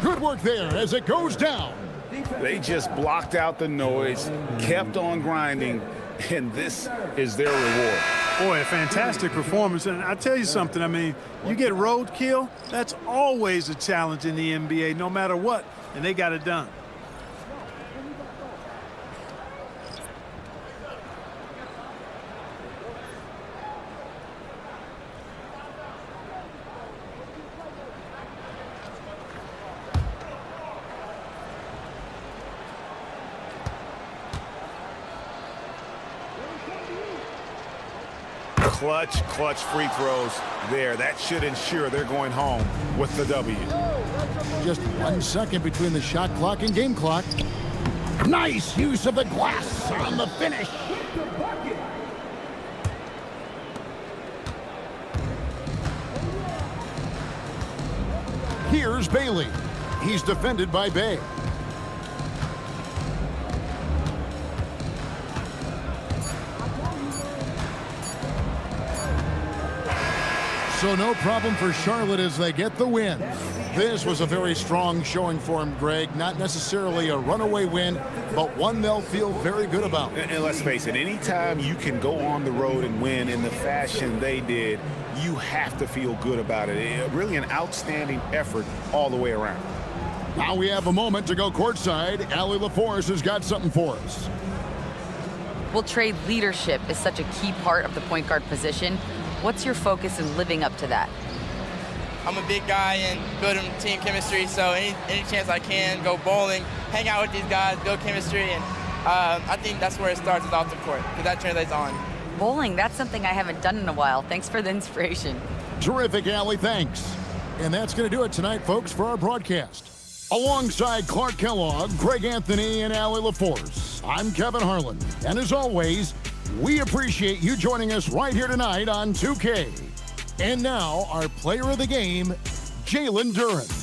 Good work there as it goes down. They just blocked out the noise, kept on grinding, and this is their reward. Boy, a fantastic performance. And I tell you something, I mean, you get roadkill, that's always a challenge in the NBA, no matter what, and they got it done. Clutch free throws there. That should ensure they're going home with the W. Just 1 second between the shot clock and game clock. Nice use of the glass on the finish. Here's Bailey. He's defended by Bay. So no problem for Charlotte as they get the win. This was a very strong showing for him, Greg. Not necessarily a runaway win, but one they'll feel very good about. And let's face it, anytime you can go on the road and win in the fashion they did, you have to feel good about it. Really an outstanding effort all the way around. Now we have a moment to go courtside. Allie LaForce has got something for us. Well, Trey, leadership is such a key part of the point guard position. What's your focus in living up to that? I'm a big guy and building team chemistry, so any chance I can, go bowling, hang out with these guys, build chemistry, and I think that's where it starts is off the court, because that translates on. Bowling, that's something I haven't done in a while. Thanks for the inspiration. Terrific, Allie, thanks. And that's going to do it tonight, folks, for our broadcast. Alongside Clark Kellogg, Greg Anthony, and Allie LaForce, I'm Kevin Harlan. And as always, we appreciate you joining us right here tonight on 2K. And now, our player of the game, Jalen Duren.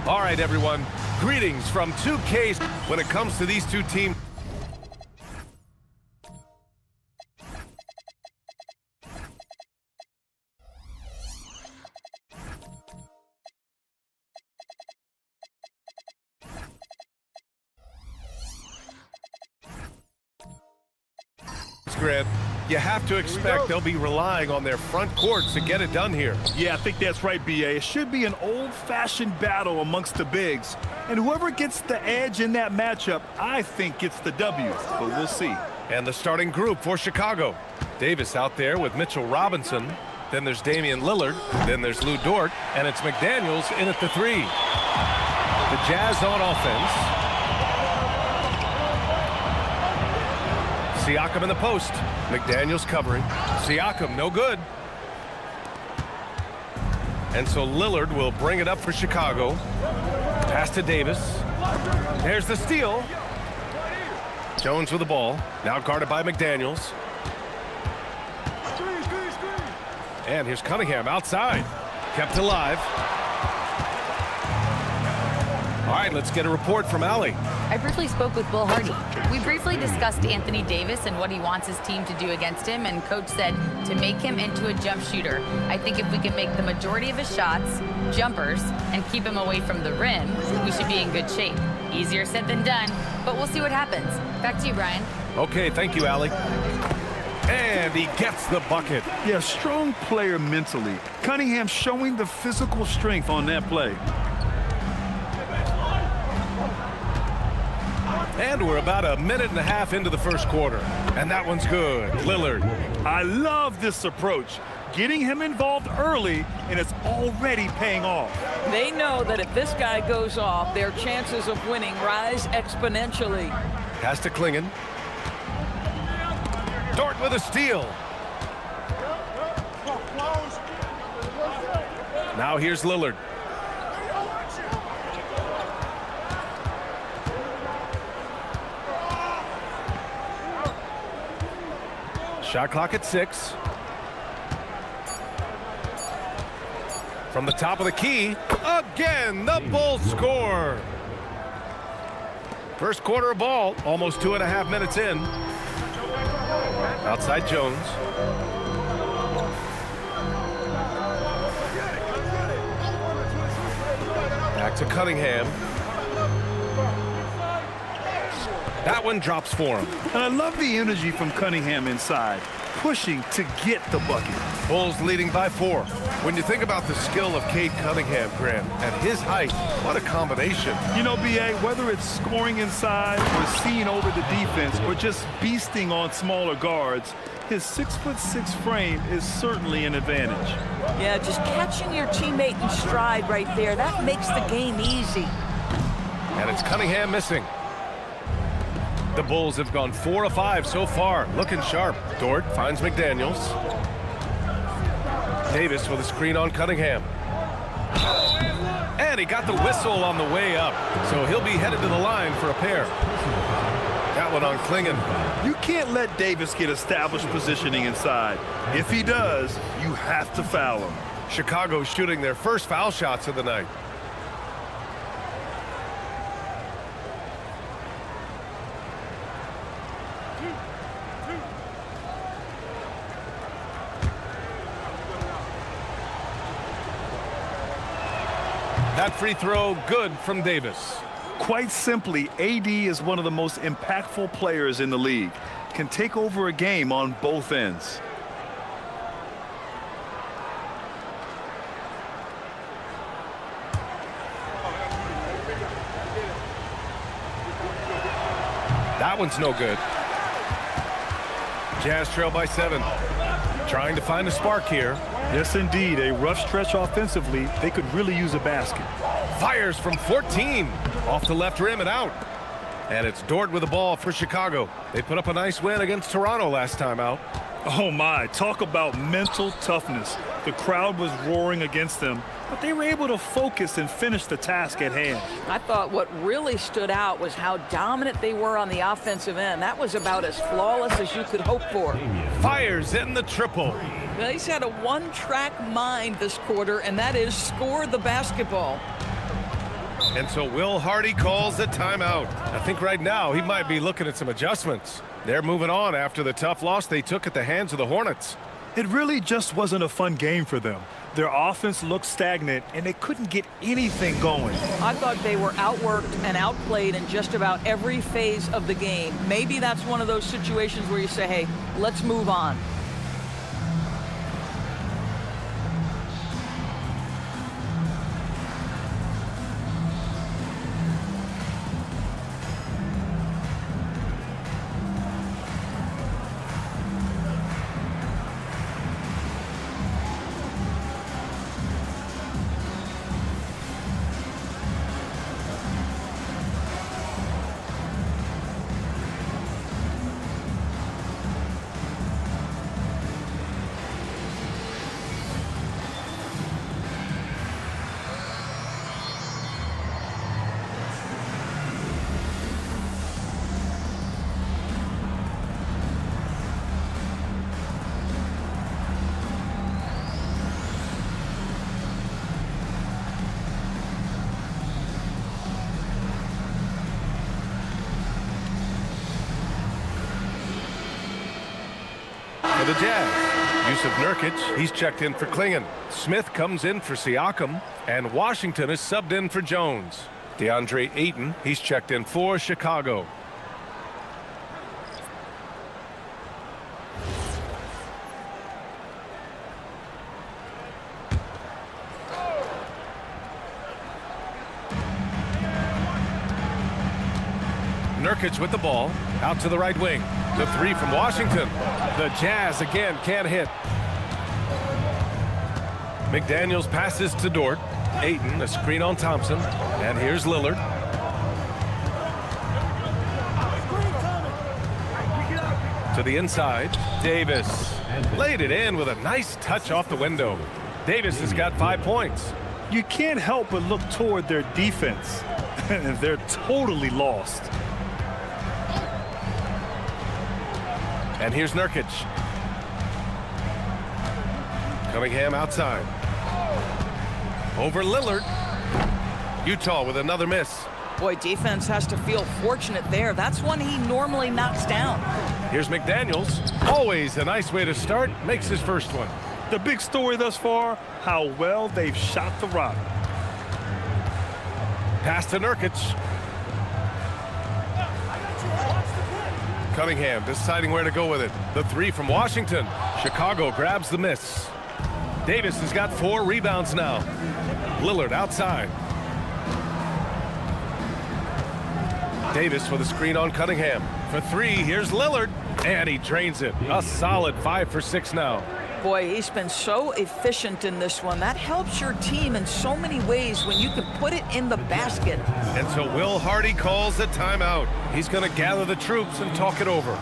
All right, everyone. Greetings from 2K. When it comes to these two teams, you have to expect they'll be relying on their front courts to get it done here. Yeah, I think that's right, B.A. It should be an old-fashioned battle amongst the bigs. And whoever gets the edge in that matchup, I think gets the W. But we'll see. And the starting group for Chicago. Davis out there with Mitchell Robinson. Then there's Damian Lillard. Then there's Lou Dort. And it's McDaniels in at the 3. The Jazz on offense. Siakam in the post. McDaniels covering. Siakam, no good. And so Lillard will bring it up for Chicago. Pass to Davis. There's the steal. Jones with the ball. Now guarded by McDaniels. And here's Cunningham outside. Kept alive. All right, let's get a report from Allie. I briefly spoke with Will Hardy. We briefly discussed Anthony Davis and what he wants his team to do against him, and Coach said to make him into a jump shooter. I think if we can make the majority of his shots jumpers and keep him away from the rim, we should be in good shape. Easier said than done, but we'll see what happens. Back to you, Brian. Okay, thank you, Allie. And he gets the bucket. Yeah, strong player mentally. Cunningham showing the physical strength on that play. And we're about a minute and a half into the first quarter. And that one's good. Lillard. I love this approach. Getting him involved early, and it's already paying off. They know that if this guy goes off, their chances of winning rise exponentially. Pass to Klingon. Dort with a steal. Now here's Lillard. Shot clock at 6. From the top of the key, again, the Bulls score. First quarter of ball, almost 2.5 minutes in. Outside Jones. Back to Cunningham. That one drops for him. And I love the energy from Cunningham inside, pushing to get the bucket. Bulls leading by 4. When you think about the skill of Cade Cunningham, Graham, and his height, what a combination. You know, B.A., whether it's scoring inside or seeing over the defense or just beasting on smaller guards, his 6'6" frame is certainly an advantage. Yeah, just catching your teammate in stride right there, that makes the game easy. And it's Cunningham missing. The Bulls have gone 4 of 5 so far, looking sharp. Dort finds McDaniels. Davis with a screen on Cunningham. And he got the whistle on the way up, so he'll be headed to the line for a pair. That one on Klingon. You can't let Davis get established positioning inside. If he does, you have to foul him. Chicago shooting their first foul shots of the night. That free throw good from Davis. Quite simply, AD is one of the most impactful players in the league. Can take over a game on both ends. That one's no good. Jazz trail by 7. Trying to find a spark here. Yes, indeed. A rough stretch offensively. They could really use a basket. Fires from 14. Off the left rim and out. And it's Dort with the ball for Chicago. They put up a nice win against Toronto last time out. Oh, my. Talk about mental toughness. The crowd was roaring against them, but they were able to focus and finish the task at hand. I thought what really stood out was how dominant they were on the offensive end. That was about as flawless as you could hope for. Fires in the triple. Well, he's had a one-track mind this quarter, and that is score the basketball. And so Will Hardy calls the timeout. I think right now he might be looking at some adjustments. They're moving on after the tough loss they took at the hands of the Hornets. It really just wasn't a fun game for them. Their offense looked stagnant, and they couldn't get anything going. I thought they were outworked and outplayed in just about every phase of the game. Maybe that's one of those situations where you say, hey, let's move on. For the Jazz, Yusuf Nurkic, he's checked in for Klingon. Smith comes in for Siakam, and Washington is subbed in for Jones. DeAndre Ayton, he's checked in for Chicago. Nurkic with the ball, out to the right wing. The three from Washington. The Jazz again can't hit. McDaniels passes to Dort. Ayton, a screen on Thompson. And here's Lillard. To the inside, Davis. Laid it in with a nice touch off the window. Davis has got 5 points. You can't help but look toward their defense. They're totally lost. And here's Nurkic. Cunningham outside. Over Lillard. Utah with another miss. Boy, defense has to feel fortunate there. That's one he normally knocks down. Here's McDaniels. Always a nice way to start. Makes his first one. The big story thus far, how well they've shot the rock. Pass to Nurkic. Cunningham deciding where to go with it. The three from Washington. Chicago grabs the miss. Davis has got 4 rebounds now. Lillard outside. Davis with a screen on Cunningham. For 3, here's Lillard. And he drains it. A solid 5 for 6 now. Boy, he's been so efficient in this one. That helps your team in so many ways when you can put it in the basket. And so Will Hardy calls the timeout. He's going to gather the troops and talk it over.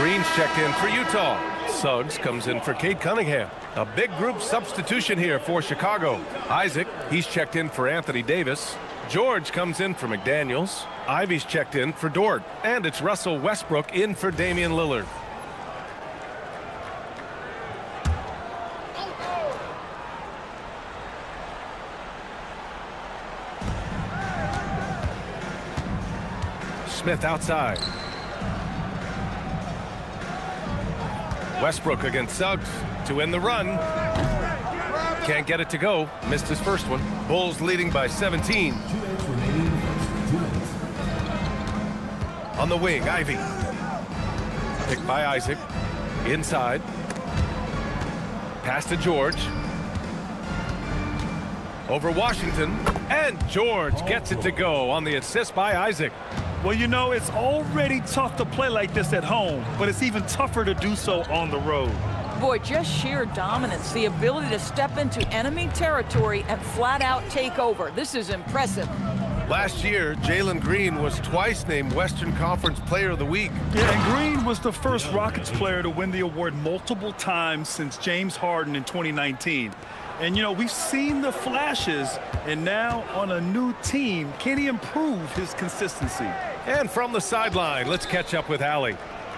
Green's checked in for Utah. Suggs comes in for Cade Cunningham. A big group substitution here for Chicago. Isaac, he's checked in for Anthony Davis. George comes in for McDaniels. Ivy's checked in for Dort. And it's Russell Westbrook in for Damian Lillard. Smith outside. Westbrook against Suggs to end the run. Can't get it to go. Missed his first one. Bulls leading by 17. On the wing, Ivy. Picked by Isaac. Inside. Pass to George. Over Washington. And George gets it to go on the assist by Isaac. Well, you know, it's already tough to play like this at home, but it's even tougher to do so on the road. Boy, just sheer dominance, the ability to step into enemy territory and flat out take over. This is impressive. Last year, Jalen Green was twice named Western Conference Player of the Week. Yeah, and Green was the first Rockets player to win the award multiple times since James Harden in 2019. And, you know, we've seen the flashes, and now on a new team, can he improve his consistency? And from the sideline, let's catch up with Allie.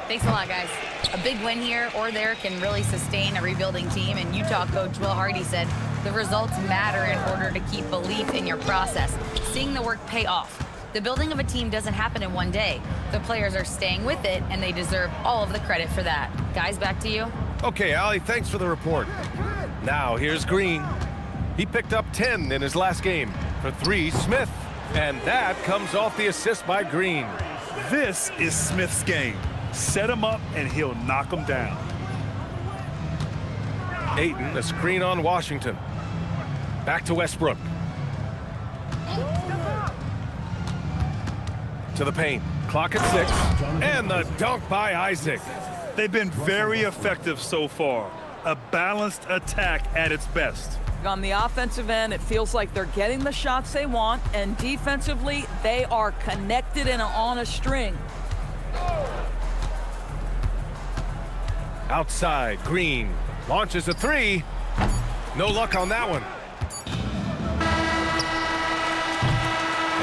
Thanks a lot, guys. A big win here or there can really sustain a rebuilding team, and Utah coach Will Hardy said the results matter in order to keep belief in your process, seeing the work pay off. The building of a team doesn't happen in one day. The players are staying with it, and they deserve all of the credit for that. Guys, back to you. Okay, Allie, thanks for the report. Now here's Green. He picked up 10 in his last game. For 3, Smith. And that comes off the assist by Green. This is Smith's game. Set him up, and he'll knock him down. Ayton, a screen on Washington. Back to Westbrook. To the paint. Clock at 6. And the dunk by Isaac. They've been very effective so far. A balanced attack at its best. On the offensive end, it feels like they're getting the shots they want, and defensively, they are connected and on a string. Outside, Green launches a 3. No luck on that one.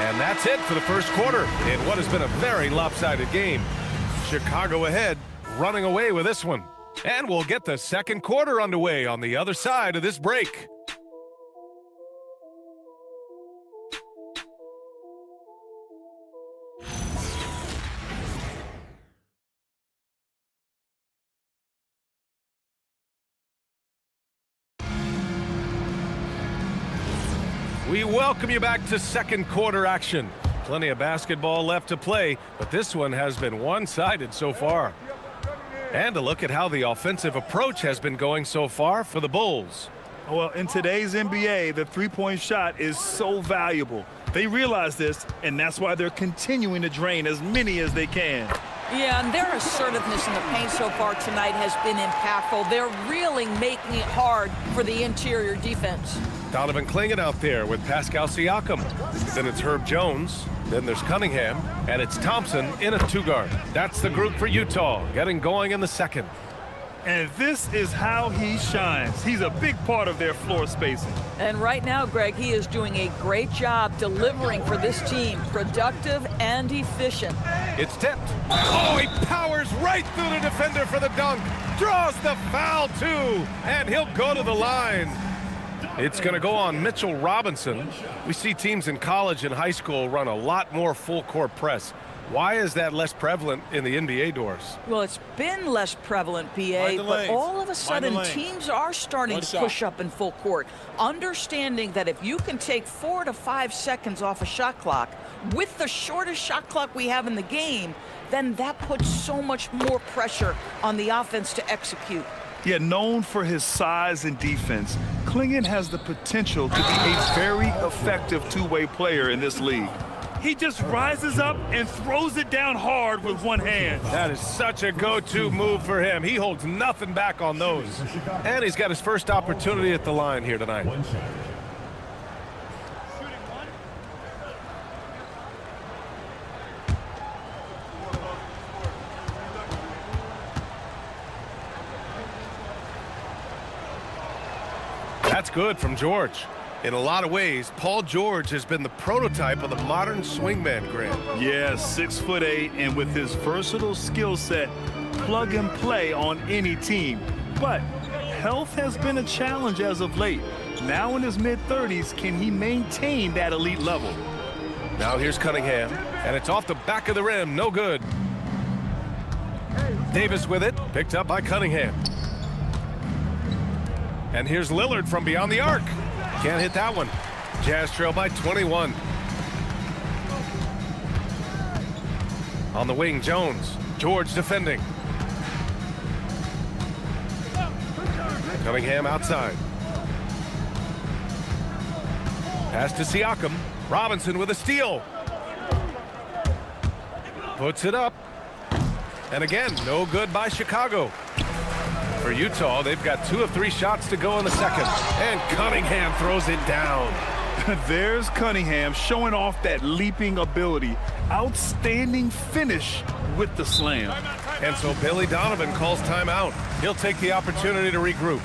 And that's it for the first quarter in what has been a very lopsided game. Chicago ahead, running away with this one. And we'll get the second quarter underway on the other side of this break. We welcome you back to second quarter action. Plenty of basketball left to play, but this one has been one-sided so far. And a look at how the offensive approach has been going so far for the Bulls. Well, in today's NBA, the three-point shot is so valuable. They realize this, and that's why they're continuing to drain as many as they can. Yeah, and their assertiveness in the paint so far tonight has been impactful. They're really making it hard for the interior defense. Donovan Clingan out there with Pascal Siakam. Then it's Herb Jones. Then there's Cunningham. And it's Thompson in a 2-guard. That's the group for Utah, getting going in the second. And this is how he shines. He's a big part of their floor spacing. And right now, Greg, he is doing a great job delivering for this team, productive and efficient. It's tipped. Oh, he powers right through the defender for the dunk. Draws the foul, too. And he'll go to the line. It's going to go on Mitchell Robinson. We see teams in college and high school run a lot more full-court press. Why is that less prevalent in the NBA doors? Well, it's been less prevalent, BA, but all of a sudden teams are starting to push up in full court, understanding that if you can take 4 to 5 seconds off a shot clock with the shortest shot clock we have in the game, then that puts so much more pressure on the offense to execute. Yet known for his size and defense, Clingan has the potential to be a very effective two-way player in this league. He just rises up and throws it down hard with one hand. That is such a go-to move for him. He holds nothing back on those. And he's got his first opportunity at the line here tonight. That's good from George. In a lot of ways, Paul George has been the prototype of the modern swingman, Grant. Yeah, 6'8", and with his versatile skill set, plug and play on any team. But health has been a challenge as of late. Now in his mid-30s, can he maintain that elite level? Now here's Cunningham, and it's off the back of the rim. No good. Davis with it, picked up by Cunningham. And here's Lillard from beyond the arc. Can't hit that one. Jazz trail by 21. On the wing, Jones. George defending. Cunningham outside. Pass to Siakam. Robinson with a steal. Puts it up. And again, no good by Chicago. For Utah, they've got 2 of 3 shots to go in the second. And Cunningham throws it down. There's Cunningham showing off that leaping ability. Outstanding finish with the slam. And so Billy Donovan calls timeout. He'll take the opportunity to regroup.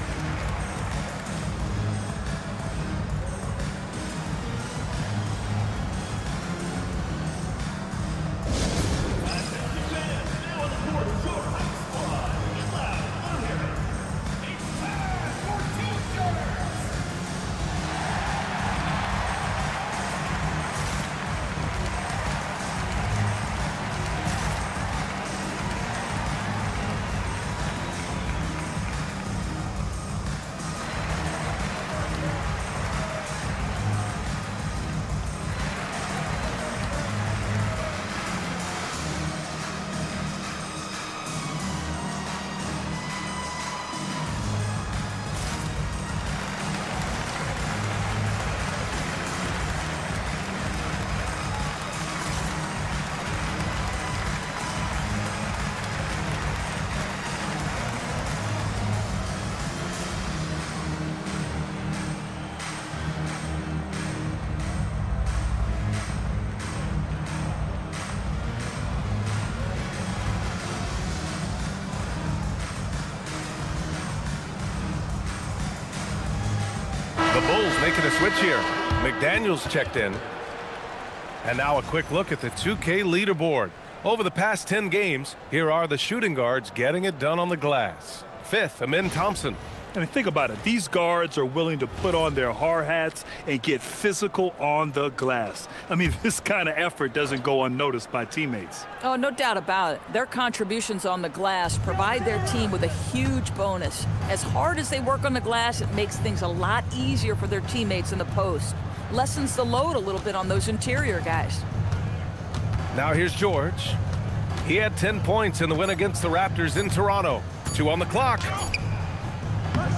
The Bulls making a switch here. McDaniels checked in. And now a quick look at the 2K leaderboard. Over the past 10 games, here are the shooting guards getting it done on the glass. 5th, Amin Thompson. And think about it. These guards are willing to put on their hard hats and get physical on the glass. I mean, this kind of effort doesn't go unnoticed by teammates. Oh, no doubt about it. Their contributions on the glass provide their team with a huge bonus. As hard as they work on the glass, it makes things a lot easier for their teammates in the post. Lessens the load a little bit on those interior guys. Now here's George. He had 10 points in the win against the Raptors in Toronto. 2 on the clock.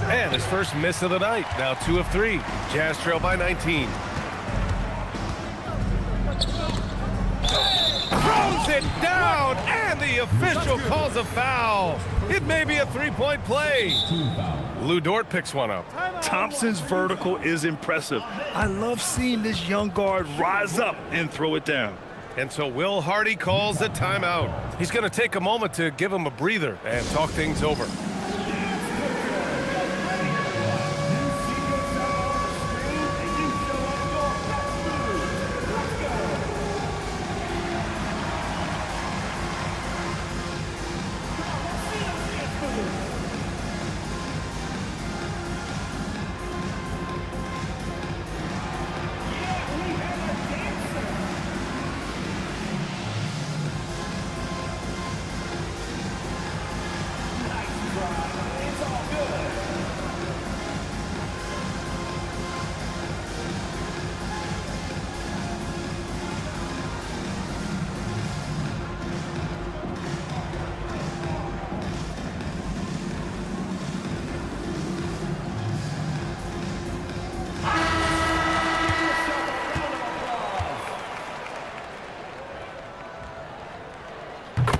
And his first miss of the night. Now 2 of 3. Jazz trail by 19. Throws it down, and the official calls a foul. It may be a 3-point play. Lou Dort picks one up. Thompson's vertical is impressive. I love seeing this young guard rise up and throw it down. And so Will Hardy calls the timeout. He's going to take a moment to give him a breather and talk things over.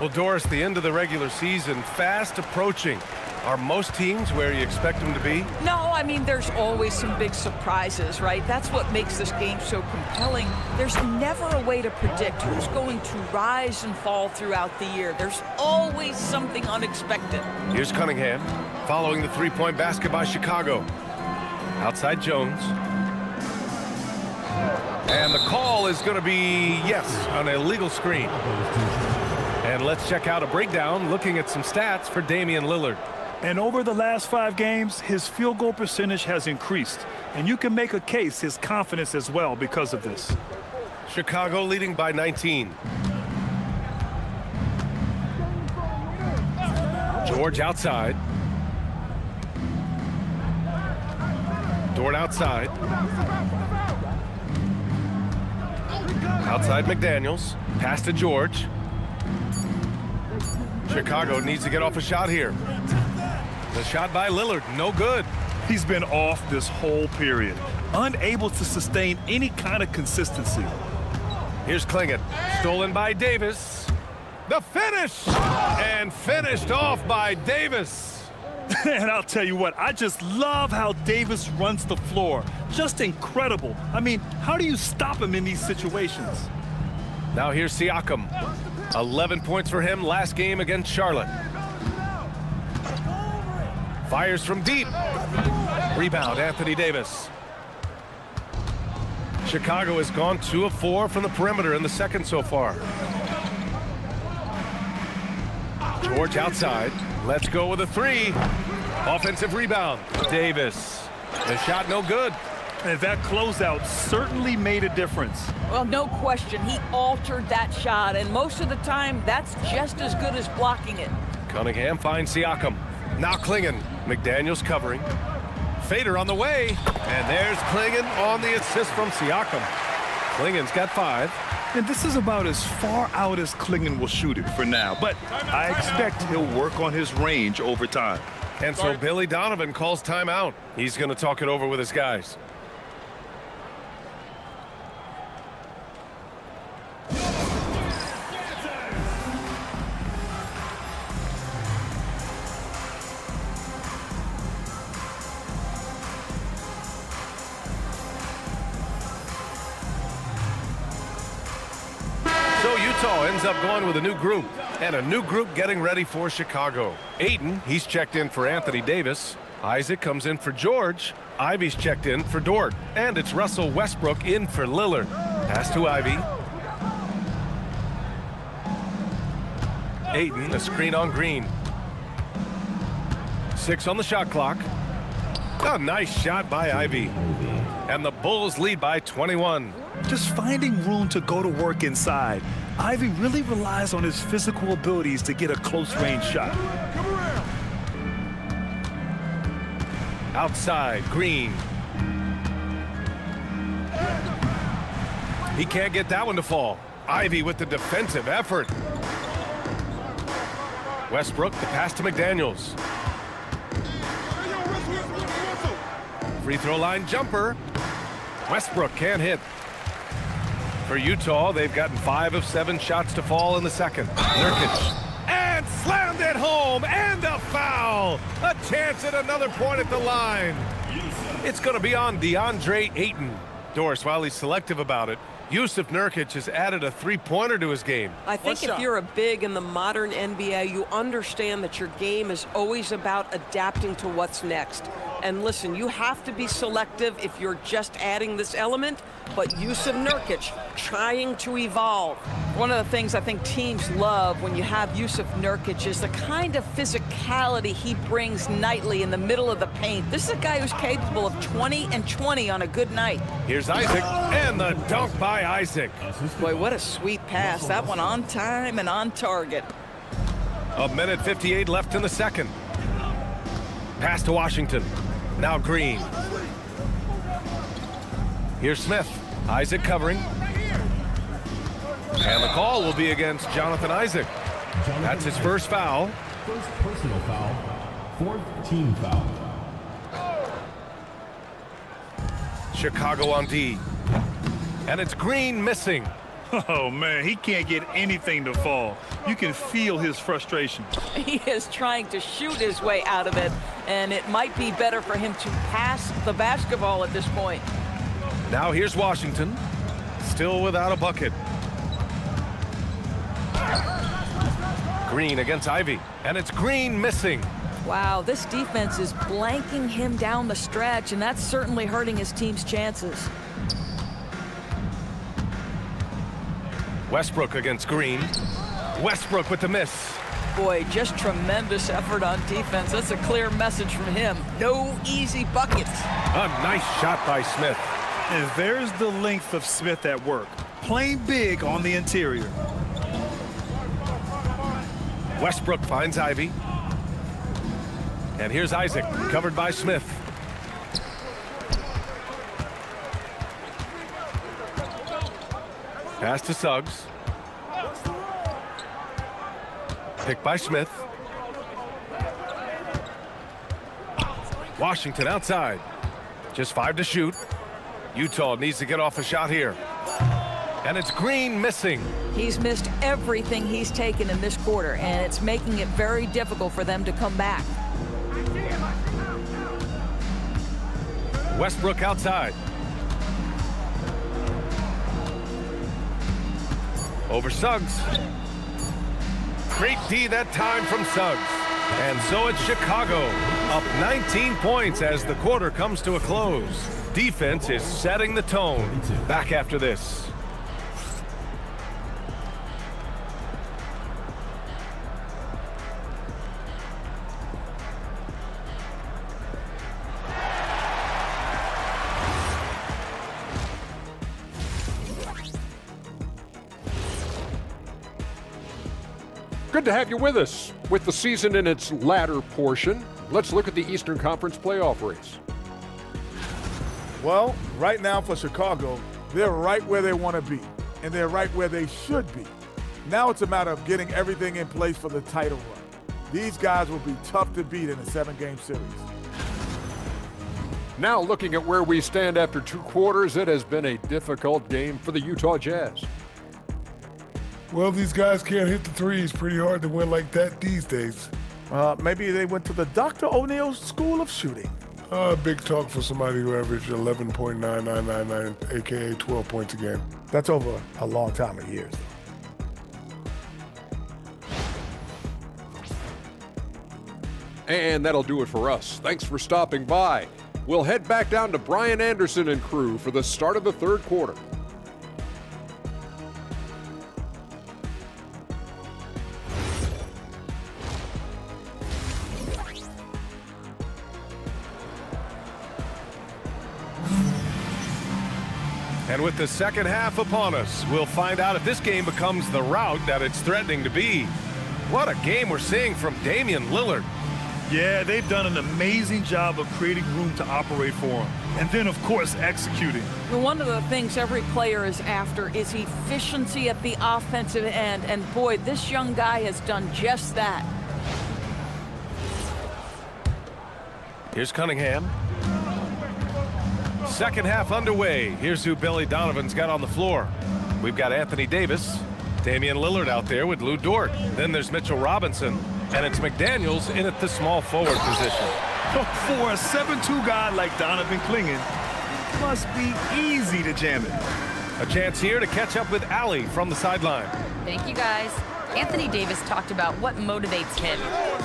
Well, Doris, the end of the regular season fast approaching. Are most teams where you expect them to be? No, I mean, there's always some big surprises, right? That's what makes this game so compelling. There's never a way to predict who's going to rise and fall throughout the year. There's always something unexpected. Here's Cunningham following the 3-point basket by Chicago. Outside Jones. And the call is going to be, yes, an illegal screen. And let's check out a breakdown looking at some stats for Damian Lillard. And over the last 5 games, his field goal percentage has increased. And you can make a case his confidence as well because of this. Chicago leading by 19. George outside. Dort outside. Outside McDaniels. Pass to George. Chicago needs to get off a shot here. The shot by Lillard, no good. He's been off this whole period, unable to sustain any kind of consistency. Here's Clingan, stolen by Davis. The finish! And finished off by Davis. And I'll tell you what, I just love how Davis runs the floor. Just incredible. I mean, how do you stop him in these situations? Now here's Siakam. 11 points for him last game against Charlotte. Fires from deep. Rebound, Anthony Davis. Chicago has gone 2 of 4 from the perimeter in the second so far. George outside. Let's go with a 3. Offensive rebound. Davis. The shot no good. And that closeout certainly made a difference. Well, no question. He altered that shot, and most of the time, that's just as good as blocking it. Cunningham finds Siakam. Now Clingan. McDaniels covering. Fader on the way. And there's Clingan on the assist from Siakam. Clingan's got 5. And this is about as far out as Clingan will shoot it for now. But I expect he'll work on his range over time. And so Billy Donovan calls timeout. He's going to talk it over with his guys. So Utah ends up going with a new group, and a new group getting ready for Chicago. Ayton, he's checked in for Anthony Davis. Isaac comes in for George. Ivy's checked in for Dort. And it's Russell Westbrook in for Lillard. Pass to Ivy. Ayton, a screen on Green. 6 on the shot clock. A nice shot by Ivy. And the Bulls lead by 21. Just finding room to go to work inside. Ivy really relies on his physical abilities to get a close-range shot. Outside, Green. He can't get that one to fall. Ivy with the defensive effort. Westbrook, the pass to McDaniels. Free throw line jumper. Westbrook can't hit. For Utah, they've gotten 5 of 7 shots to fall in the second. Nurkic. And slammed it home, and a foul. A chance at another point at the line. It's going to be on DeAndre Ayton. Doris, while he's selective about it, Yusuf Nurkic has added a 3-pointer to his game. I think if you're a big in the modern NBA, you understand that your game is always about adapting to what's next. And listen, you have to be selective if you're just adding this element, but Yusuf Nurkic trying to evolve. One of the things I think teams love when you have Yusuf Nurkic is the kind of physicality he brings nightly in the middle of the paint. This is a guy who's capable of 20 and 20 on a good night. Here's Isaac, and the dunk by Isaac. Boy, what a sweet pass. That one on time and on target. 1:58 left in the second. Pass to Washington. Now Green. Here's Smith. Isaac covering. And the call will be against Jonathan Isaac. That's his first foul. First personal foul. 4th team foul. Chicago on D. And it's Green missing. Oh, man, he can't get anything to fall. You can feel his frustration. He is trying to shoot his way out of it, and it might be better for him to pass the basketball at this point. Now here's Washington, still without a bucket. Green against Ivy, and it's Green missing. Wow, this defense is blanking him down the stretch, and that's certainly hurting his team's chances. Westbrook against Green. Westbrook with the miss. Boy, just tremendous effort on defense. That's a clear message from him. No easy buckets. A nice shot by Smith. And there's the length of Smith at work. playing big on the interior. Westbrook finds Ivy. And here's Isaac, covered by Smith. Pass to Suggs. Picked by Smith. Washington outside. Just 5 to shoot. Utah needs to get off a shot here. And it's Green missing. He's missed everything he's taken in this quarter, and it's making it very difficult for them to come back. Westbrook outside. Over Suggs. Great D that time from Suggs. And so it's Chicago, up 19 points as the quarter comes to a close. Defense is setting the tone. Back after this. Good to have you with us. With the season in its latter portion, let's look at the Eastern Conference playoff race. Well, right now for Chicago, they're right where they want to be, and they're right where they should be. Now it's a matter of getting everything in place for the title run. These guys will be tough to beat in a 7-game series. Now looking at where we stand after 2 quarters, it has been a difficult game for the Utah Jazz. Well, these guys can't hit the threes. Pretty hard to win like that these days. Maybe they went to the Dr. O'Neal School of Shooting. Big talk for somebody who averaged 11.9999, a.k.a. 12 points a game. That's over a long time of years. And that'll do it for us. Thanks for stopping by. We'll head back down to Brian Anderson and crew for the start of the 3rd quarter. And with the second half upon us, we'll find out if this game becomes the rout that it's threatening to be. What a game we're seeing from Damian Lillard. Yeah, they've done an amazing job of creating room to operate for him. And then, of course, executing. One of the things every player is after is efficiency at the offensive end. And boy, this young guy has done just that. Here's Cunningham. Second half underway. Here's who Billy Donovan's got on the floor. We've got Anthony Davis, Damian Lillard out there with Lou Dort. Then there's Mitchell Robinson, and it's McDaniels in at the small forward position. For a 7'2" guy like Donovan Clingan, it must be easy to jam it. A chance here to catch up with Allie from the sideline. Thank you, guys. Anthony Davis talked about what motivates him.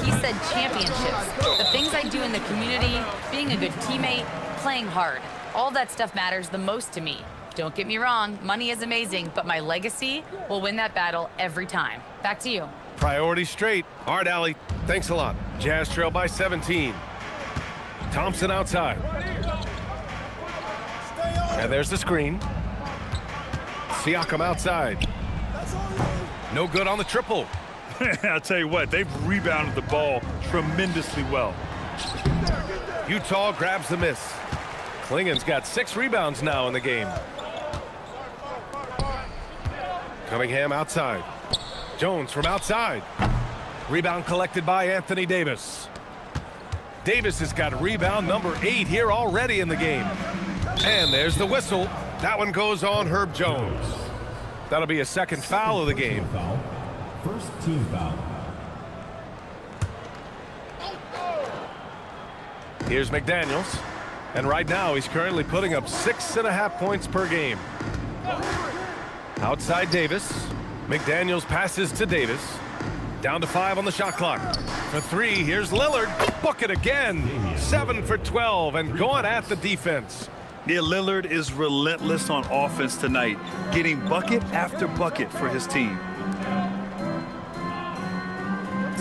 He said championships, the things I do in the community, being a good teammate, playing hard. All that stuff matters the most to me. Don't get me wrong, money is amazing, but my legacy will win that battle every time. Back to you. Priority straight. All right, Allie, thanks a lot. Jazz trail by 17. Thompson outside. And there's the screen. Siakam outside. No good on the triple. I'll tell you what, they've rebounded the ball tremendously well. Utah grabs the miss. Clingan's got 6 rebounds now in the game. Cunningham outside. Jones from outside. Rebound collected by Anthony Davis. Davis has got rebound number 8 here already in the game. And there's the whistle. That one goes on Herb Jones. That'll be a second foul of the game. First team foul. Here's McDaniels. And right now, he's currently putting up 6.5 points per game. Outside Davis. McDaniels passes to Davis. Down to 5 on the shot clock. For 3, here's Lillard. Book it again. 7 for 12 and going at the defense. Yeah, Lillard is relentless on offense tonight, getting bucket after bucket for his team.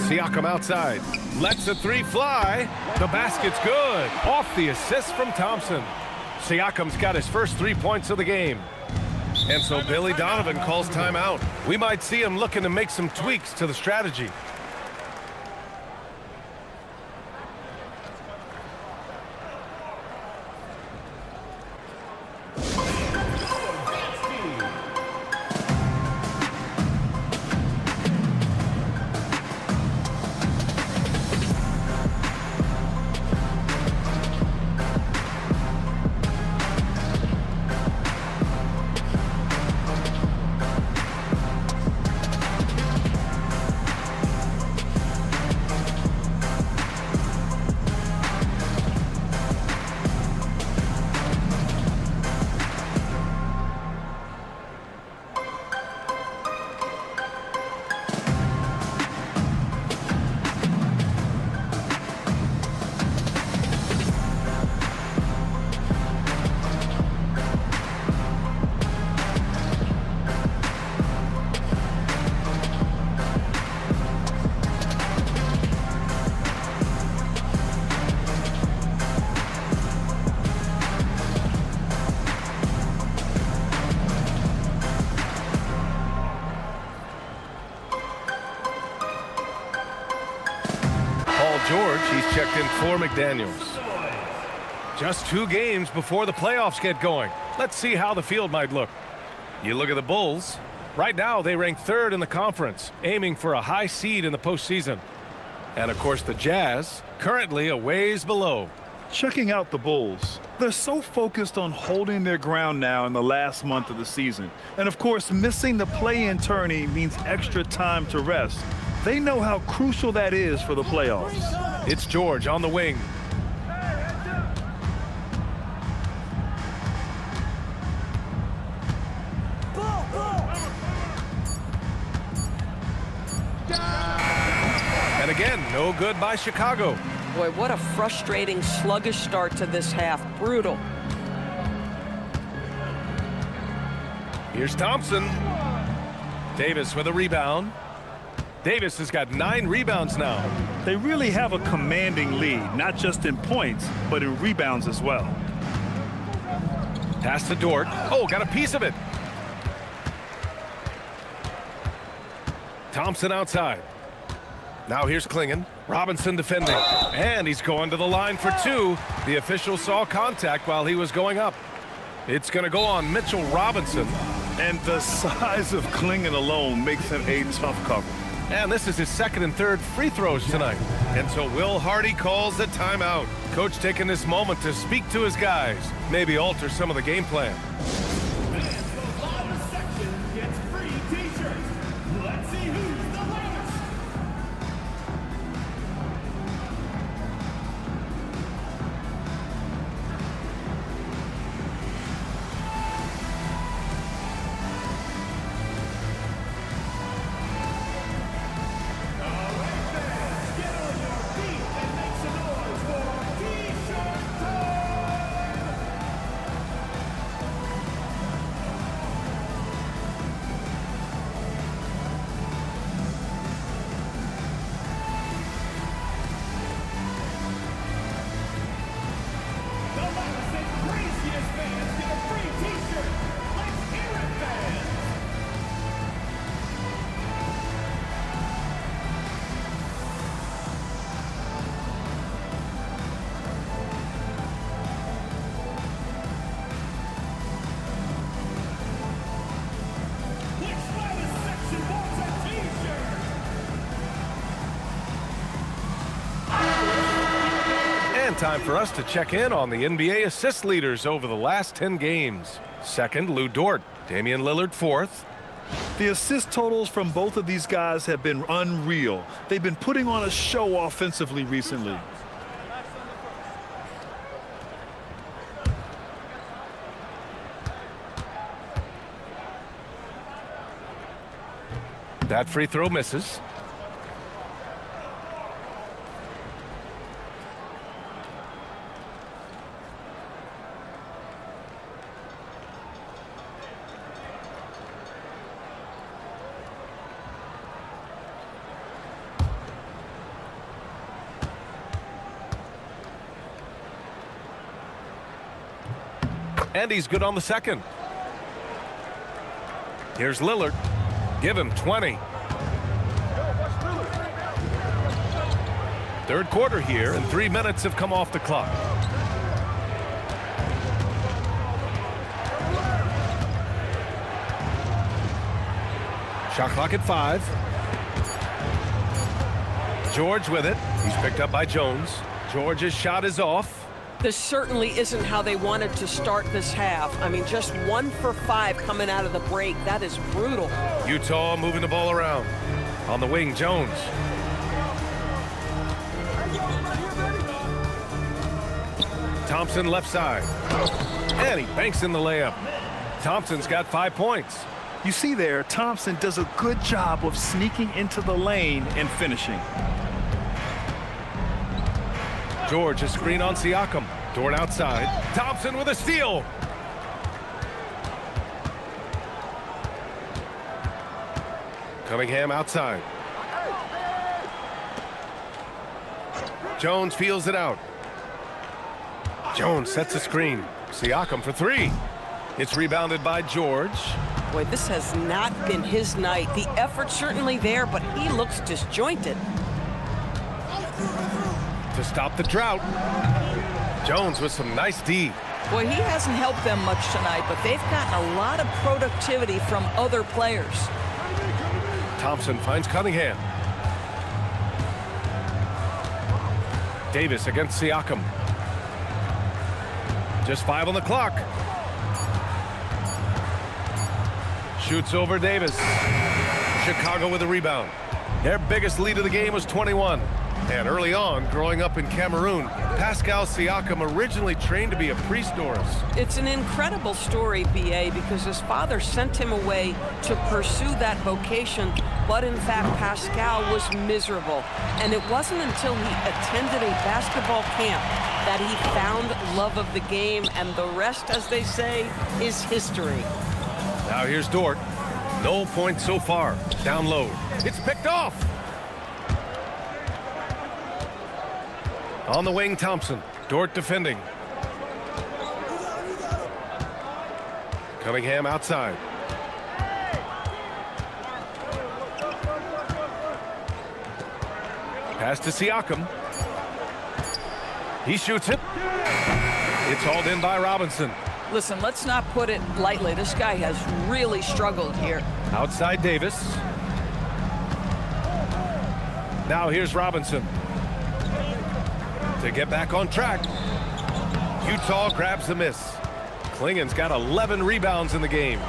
Siakam outside. Lets the 3 fly. The basket's good. Off the assist from Thompson. Siakam's got his first 3 points of the game. And so Billy Donovan calls timeout. We might see him looking to make some tweaks to the strategy. George, he's checked in for McDaniels. Just 2 games before the playoffs get going. Let's see how the field might look. You look at the Bulls. Right now, they rank 3rd in the conference, aiming for a high seed in the postseason. And, of course, the Jazz, currently a ways below. Checking out the Bulls. They're so focused on holding their ground now in the last month of the season. And, of course, missing the play-in tourney means extra time to rest. They know how crucial that is for the playoffs. It's George on the wing. And again, no good by Chicago. Boy, what a frustrating, sluggish start to this half. Brutal. Here's Thompson. Davis with a rebound. Davis has got 9 rebounds now. They really have a commanding lead, not just in points, but in rebounds as well. Pass to Dort. Oh, got a piece of it. Thompson outside. Now here's Klingon. Robinson defending. And he's going to the line for 2. The official saw contact while he was going up. It's going to go on Mitchell Robinson. And the size of Klingon alone makes him a tough cover. And this is his 2nd and 3rd free throws tonight. And so Will Hardy calls the timeout. Coach taking this moment to speak to his guys, maybe alter some of the game plan. Time for us to check in on the NBA assist leaders over the last 10 games. 2nd, Lou Dort. Damian Lillard 4th. The assist totals from both of these guys have been unreal. They've been putting on a show offensively recently. That free throw misses. And he's good on the 2nd. Here's Lillard. Give him 20. Third quarter here, and 3 minutes have come off the clock. Shot clock at 5. George with it. He's picked up by Jones. George's shot is off. This certainly isn't how they wanted to start this half. I mean, just 1 for 5 coming out of the break. That is brutal. Utah moving the ball around. On the wing, Jones. Thompson left side. And he banks in the layup. Thompson's got 5 points. You see there, Thompson does a good job of sneaking into the lane and finishing. George, a screen on Siakam. Dort outside. Thompson with a steal. Cunningham outside. Jones feels it out. Jones sets a screen. Siakam for 3. It's rebounded by George. Boy, this has not been his night. The effort's certainly there, but he looks disjointed. To stop the drought. Jones with some nice D. Boy, he hasn't helped them much tonight, but they've gotten a lot of productivity from other players. Thompson finds Cunningham. Davis against Siakam. Just 5 on the clock. Shoots over Davis. Chicago with a rebound. Their biggest lead of the game was 21. And early on, growing up in Cameroon, Pascal Siakam originally trained to be a priest, Doris. It's an incredible story, B.A., because his father sent him away to pursue that vocation, but in fact, Pascal was miserable. And it wasn't until he attended a basketball camp that he found love of the game, and the rest, as they say, is history. Now here's Dort. No points so far. Down low. It's picked off. On the wing, Thompson. Dort defending. Cunningham outside. Pass to Siakam. He shoots it. It's hauled in by Robinson. Listen, let's not put it lightly. This guy has really struggled here. Outside Davis. Now here's Robinson. To get back on track. Utah grabs the miss. Klingen's got 11 rebounds in the game.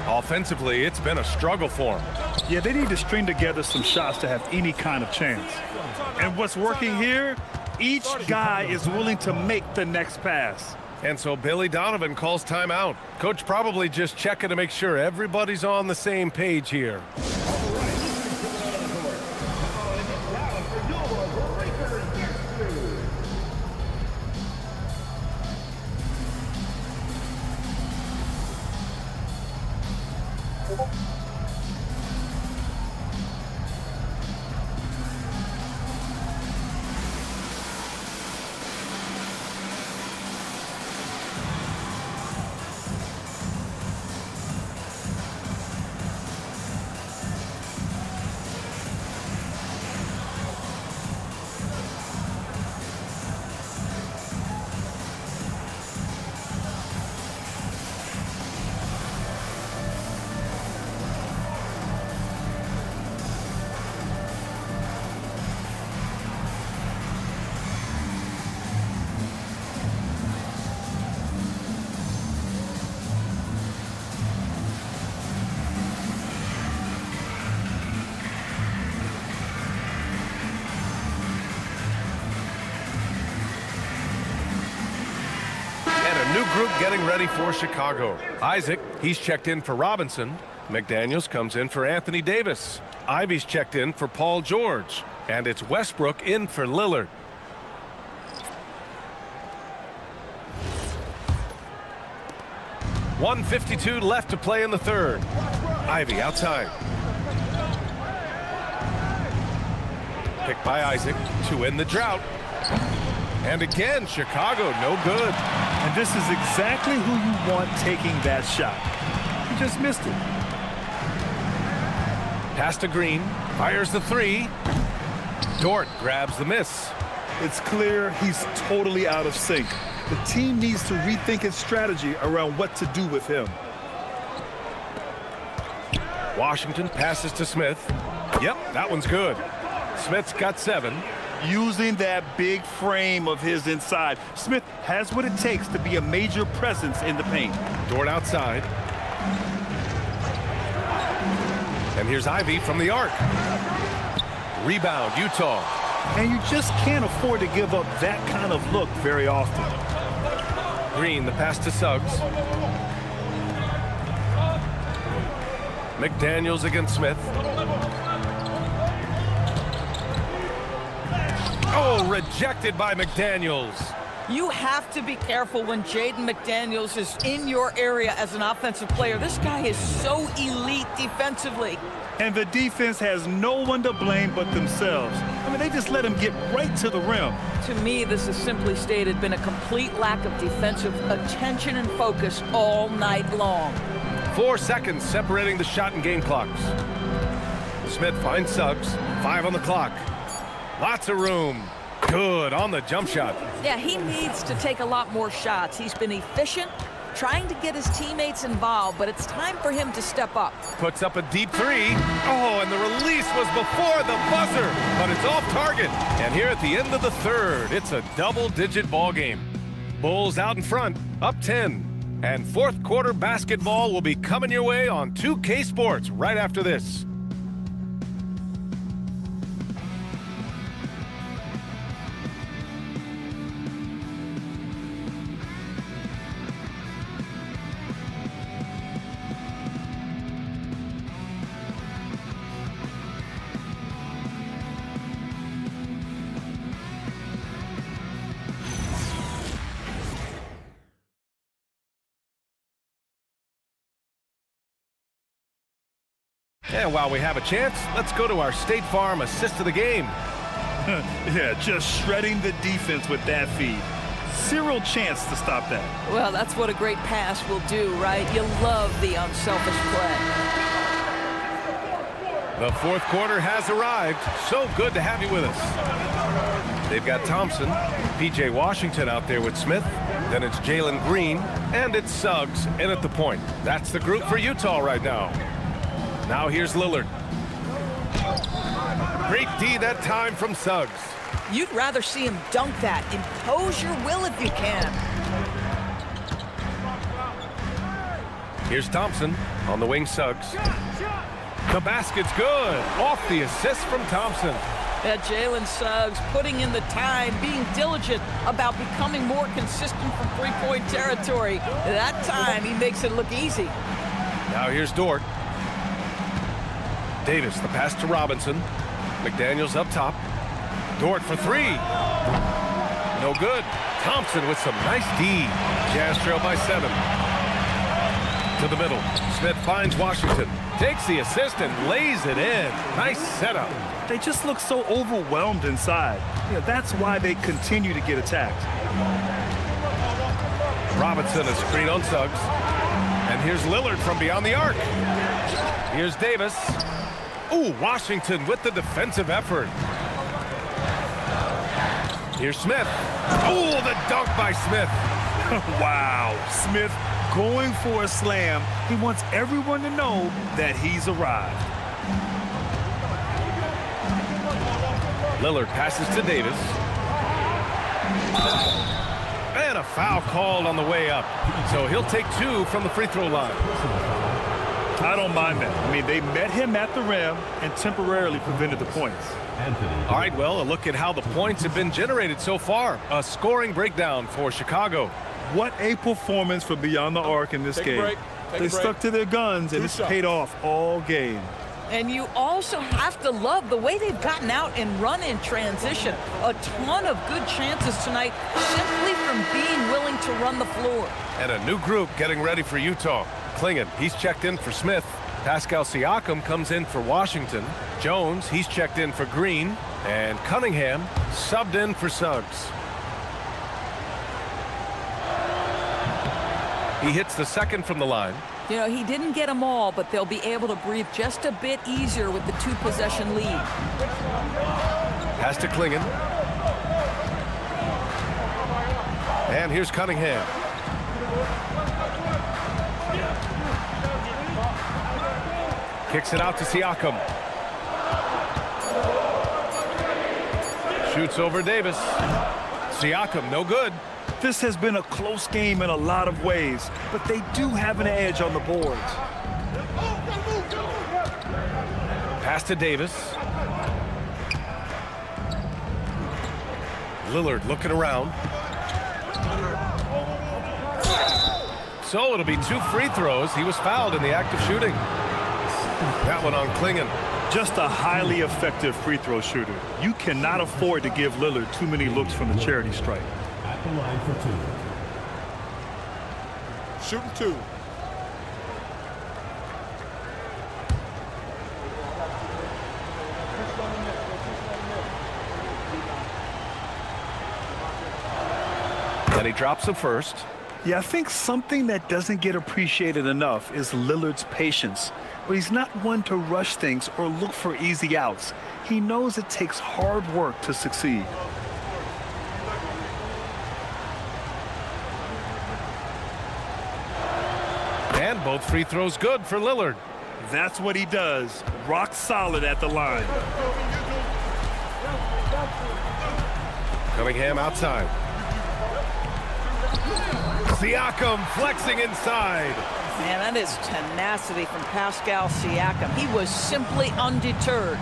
Offensively, it's been a struggle for him. Yeah, they need to string together some shots to have any kind of chance. And what's working here, each guy is willing to make the next pass. And so Billy Donovan calls timeout. Coach probably just checking to make sure everybody's on the same page here. New group getting ready for Chicago. Isaac, he's checked in for Robinson. McDaniels comes in for Anthony Davis. Ivy's checked in for Paul George. And it's Westbrook in for Lillard. .152 left to play in the third. Ivy outside. Picked by Isaac to end the drought. And again, Chicago, no good. And this is exactly who you want taking that shot. He just missed it. Pass to Green. Fires the three. Dort grabs the miss. It's clear he's totally out of sync. The team needs to rethink its strategy around what to do with him. Washington passes to Smith. Yep, that one's good. Smith's got 7. Using that big frame of his inside, Smith has what it takes to be a major presence in the paint. Dort outside. And here's Ivy from the arc. Rebound, Utah. And you just can't afford to give up that kind of look very often. Green, the pass to Suggs. McDaniels against Smith. Oh, rejected by McDaniels. You have to be careful when Jaden McDaniels is in your area as an offensive player. This guy is so elite defensively. And the defense has no one to blame but themselves. I mean, they just let him get right to the rim. To me, this has simply stated been a complete lack of defensive attention and focus all night long. 4 seconds separating the shot and game clocks. Smith finds Suggs. 5 on the clock. Lots of room. Good on the jump shot. Yeah, he needs to take a lot more shots. He's been efficient, trying to get his teammates involved, but it's time for him to step up. Puts up a deep 3. Oh, and the release was before the buzzer, but it's off target. And here at the end of the third, it's a double-digit ball game. Bulls out in front, up 10. And fourth quarter basketball will be coming your way on 2K Sports right after this. And while we have a chance, let's go to our State Farm assist of the game. Yeah, just shredding the defense with that feed. Zero chance to stop that. Well, that's what a great pass will do, right? You love the unselfish play. The fourth quarter has arrived. So good to have you with us. They've got Thompson, P.J. Washington out there with Smith. Then it's Jalen Green, and it's Suggs in at the point. That's the group for Utah right now. Now here's Lillard. Great D that time from Suggs. You'd rather see him dunk that. Impose your will if you can. Here's Thompson on the wing. Suggs. The basket's good. Off the assist from Thompson. Yeah, Jalen Suggs putting in the time, being diligent about becoming more consistent from three-point territory. That time, he makes it look easy. Now here's Dort. Davis, the pass to Robinson. McDaniels up top. Dort for 3. No good. Thompson with some nice D. Jazz trail by 7. To the middle. Smith finds Washington. Takes the assist and lays it in. Nice setup. They just look so overwhelmed inside. Yeah, that's why they continue to get attacked. Robinson a screen on Suggs. And here's Lillard from beyond the arc. Here's Davis. Ooh, Washington with the defensive effort. Here's Smith. Ooh, the dunk by Smith. Wow, Smith going for a slam. He wants everyone to know that he's arrived. Lillard passes to Davis. And a foul called on the way up. So he'll take 2 from the free throw line. I don't mind that. I mean, they met him at the rim and temporarily prevented the points. All right, well, a look at how the points have been generated so far. A scoring breakdown for Chicago. What a performance for Beyond the Arc in this game. They stuck to their guns, and it's paid off all game. And you also have to love the way they've gotten out and run in transition. A ton of good chances tonight simply from being willing to run the floor. And a new group getting ready for Utah. Klingon, he's checked in for Smith. Pascal Siakam comes in for Washington. Jones, he's checked in for Green. And Cunningham subbed in for Suggs. He hits the second from the line. You know, he didn't get them all, but they'll be able to breathe just a bit easier with the 2-possession lead. Pass to Klingon. And here's Cunningham. Kicks it out to Siakam. Shoots over Davis. Siakam, no good. This has been a close game in a lot of ways, but they do have an edge on the boards. Pass to Davis. Lillard looking around. So it'll be 2 free throws. He was fouled in the act of shooting. That one on Klingon. Just a highly effective free throw shooter. You cannot afford to give Lillard too many looks from the charity stripe. At the line for 2. Shooting 2. And he drops the first. Yeah, I think something that doesn't get appreciated enough is Lillard's patience. But he's not one to rush things or look for easy outs. He knows it takes hard work to succeed. And both free throws good for Lillard. That's what he does. Rock solid at the line. Cunningham outside. Siakam flexing inside. Man, that is tenacity from Pascal Siakam. He was simply undeterred.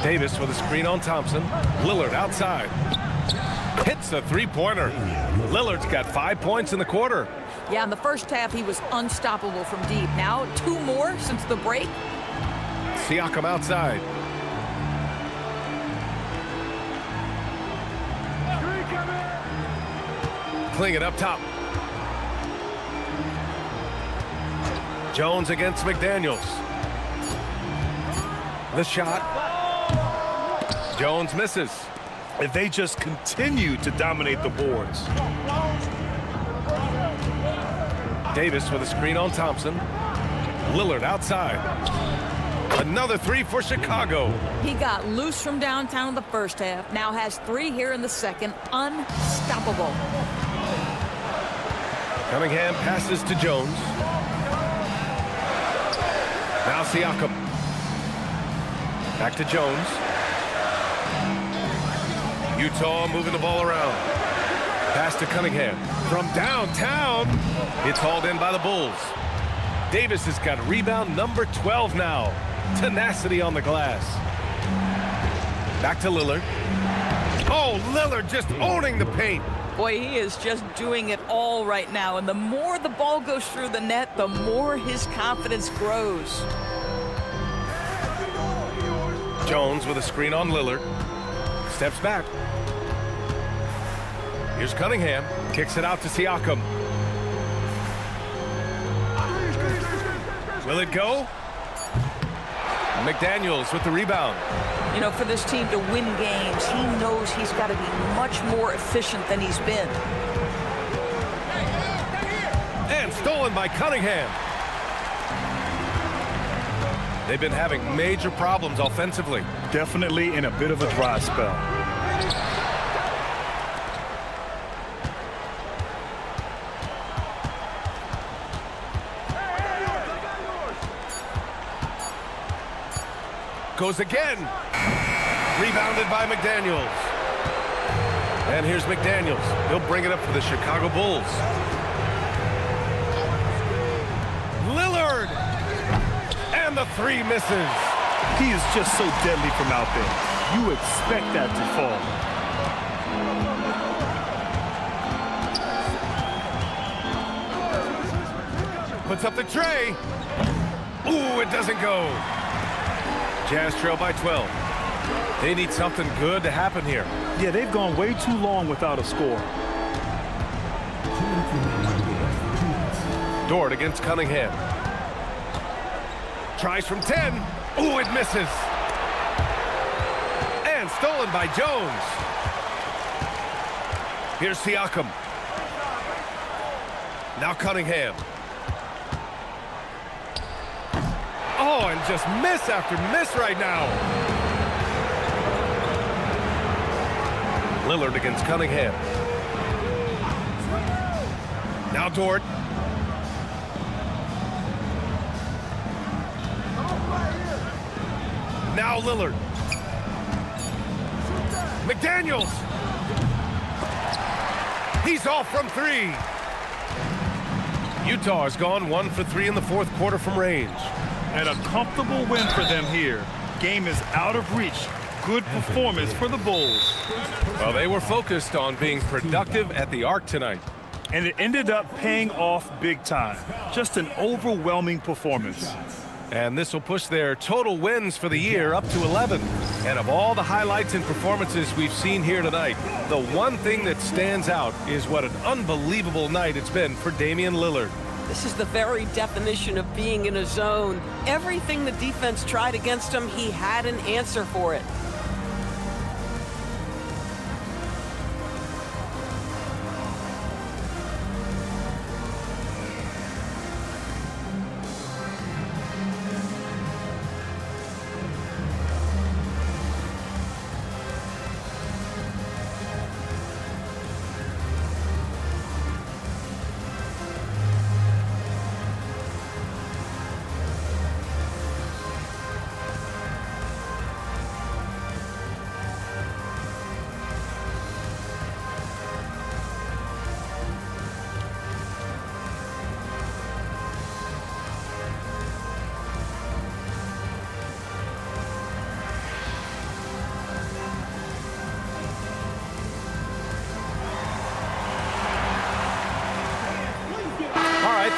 Davis with a screen on Thompson. Lillard outside. Hits the three-pointer. Lillard's got 5 points in the quarter. Yeah, in the first half, he was unstoppable from deep. Now, 2 more since the break. Siakam outside. Klingon up top. Jones against McDaniels. The shot. Jones misses. If they just continue to dominate the boards. Davis with a screen on Thompson. Lillard outside. Another 3 for Chicago. He got loose from downtown in the first half. Now has 3 here in the second. Unstoppable. Cunningham passes to Jones. Now Siakam. Back to Jones. Utah moving the ball around. Pass to Cunningham. From downtown. It's hauled in by the Bulls. Davis has got rebound number 12 now. Tenacity on the glass. Back to Lillard. Oh, Lillard just owning the paint. Boy, he is just doing it all right now. And the more the ball goes through the net, the more his confidence grows. Jones with a screen on Lillard. Steps back. Here's Cunningham. Kicks it out to Siakam. Will it go? McDaniels with the rebound. You know, for this team to win games, he knows he's got to be much more efficient than he's been. And stolen by Cunningham. They've been having major problems offensively. Definitely in a bit of a dry spell. Goes again. Rebounded by McDaniels. And here's McDaniels. He'll bring it up for the Chicago Bulls. Lillard. And the 3 misses. He is just so deadly from out there. You expect that to fall. Puts up the tray. Ooh, it doesn't go. Jazz trail by 12. They need something good to happen here. Yeah, they've gone way too long without a score. Dort against Cunningham. Tries from 10. Ooh, it misses. And stolen by Jones. Here's Siakam. Now Cunningham. Oh, and just miss after miss right now. Lillard against Cunningham. Now Dort. Now Lillard. McDaniels. He's off from 3. Utah has gone 1 for 3 in the fourth quarter from range. And a comfortable win for them here. Game is out of reach. Good performance for the Bulls. Well, they were focused on being productive at the arc tonight. And it ended up paying off big time. Just an overwhelming performance. And this will push their total wins for the year up to 11. And of all the highlights and performances we've seen here tonight, the one thing that stands out is what an unbelievable night it's been for Damian Lillard. This is the very definition of being in a zone. Everything the defense tried against him, he had an answer for it.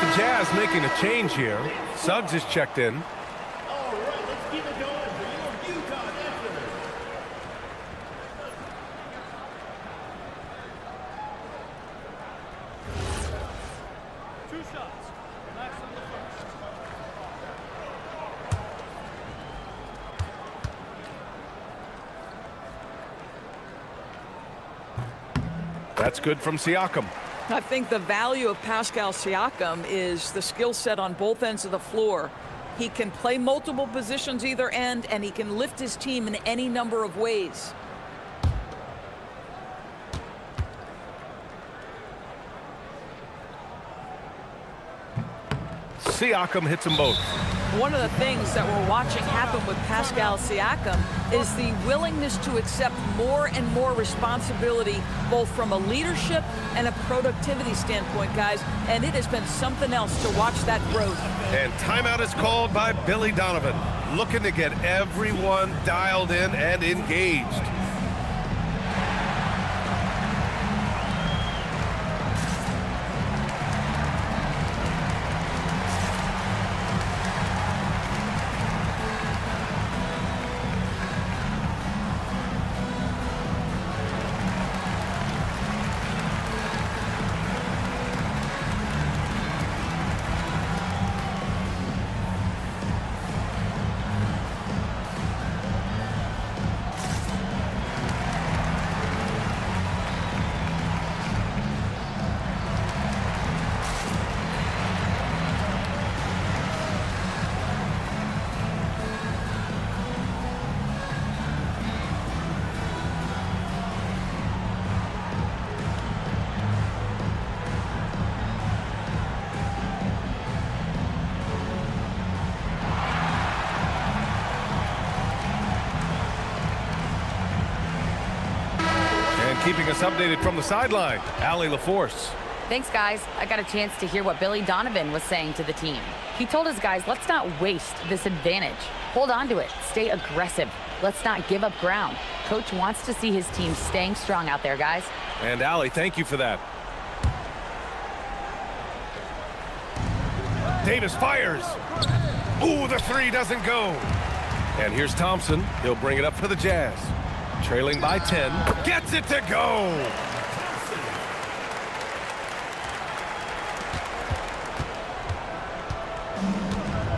The Jazz making a change here. Suggs is checked in. That's good from Siakam. I think the value of Pascal Siakam is the skill set on both ends of the floor. He can play multiple positions either end, and he can lift his team in any number of ways. Siakam hits them both. One of the things that we're watching happen with Pascal Siakam is the willingness to accept more and more responsibility, both from a leadership and a productivity standpoint, guys. And it has been something else to watch that growth. And timeout is called by Billy Donovan, looking to get everyone dialed in and engaged. Keeping us updated from the sideline, Allie LaForce. Thanks, guys. I got a chance to hear what Billy Donovan was saying to the team. He told his guys, let's not waste this advantage. Hold on to it. Stay aggressive. Let's not give up ground. Coach wants to see his team staying strong out there, guys. And Allie, thank you for that. Davis fires. Ooh, the three doesn't go. And here's Thompson. He'll bring it up for the Jazz. Trailing by 10. Gets it to go.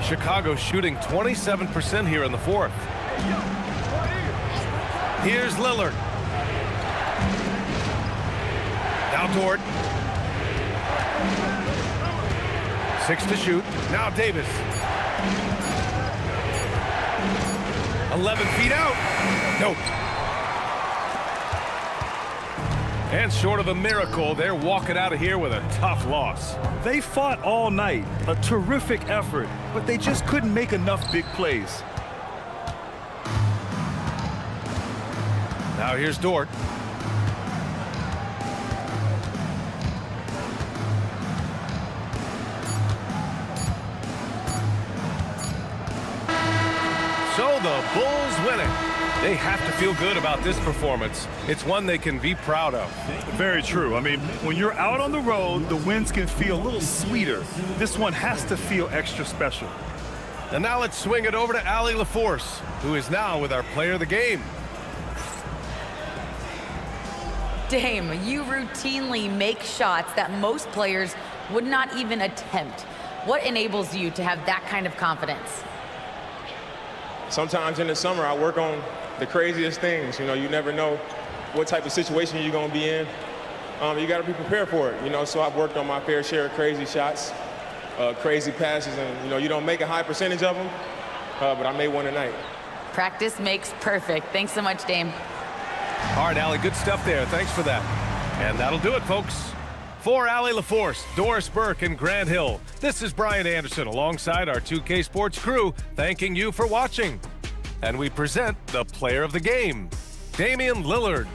Chicago shooting 27% here in the fourth. Here's Lillard. Now Dort. 6 to shoot. Now Davis. 11 feet out. Nope. And short of a miracle, they're walking out of here with a tough loss. They fought all night. A terrific effort, but they just couldn't make enough big plays. Now here's Dort. So the Bulls win it. They have to feel good about this performance. It's one they can be proud of. Very true. I mean, when you're out on the road, the wins can feel a little sweeter. This one has to feel extra special. And now let's swing it over to Allie LaForce, who is now with our player of the game. Dame, you routinely make shots that most players would not even attempt. What enables you to have that kind of confidence? Sometimes in the summer, I work on the craziest things. You know, you never know what type of situation you're going to be in. You got to be prepared for it, you know, so I've worked on my fair share of crazy shots, crazy passes, and, you know, you don't make a high percentage of them, but I made one tonight. Practice makes perfect. Thanks so much, Dame. All right, Allie, good stuff there. Thanks for that. And that'll do it, folks. For Allie LaForce, Doris Burke, and Grant Hill, this is Brian Anderson alongside our 2K Sports crew, thanking you for watching. And we present the player of the game, Damian Lillard.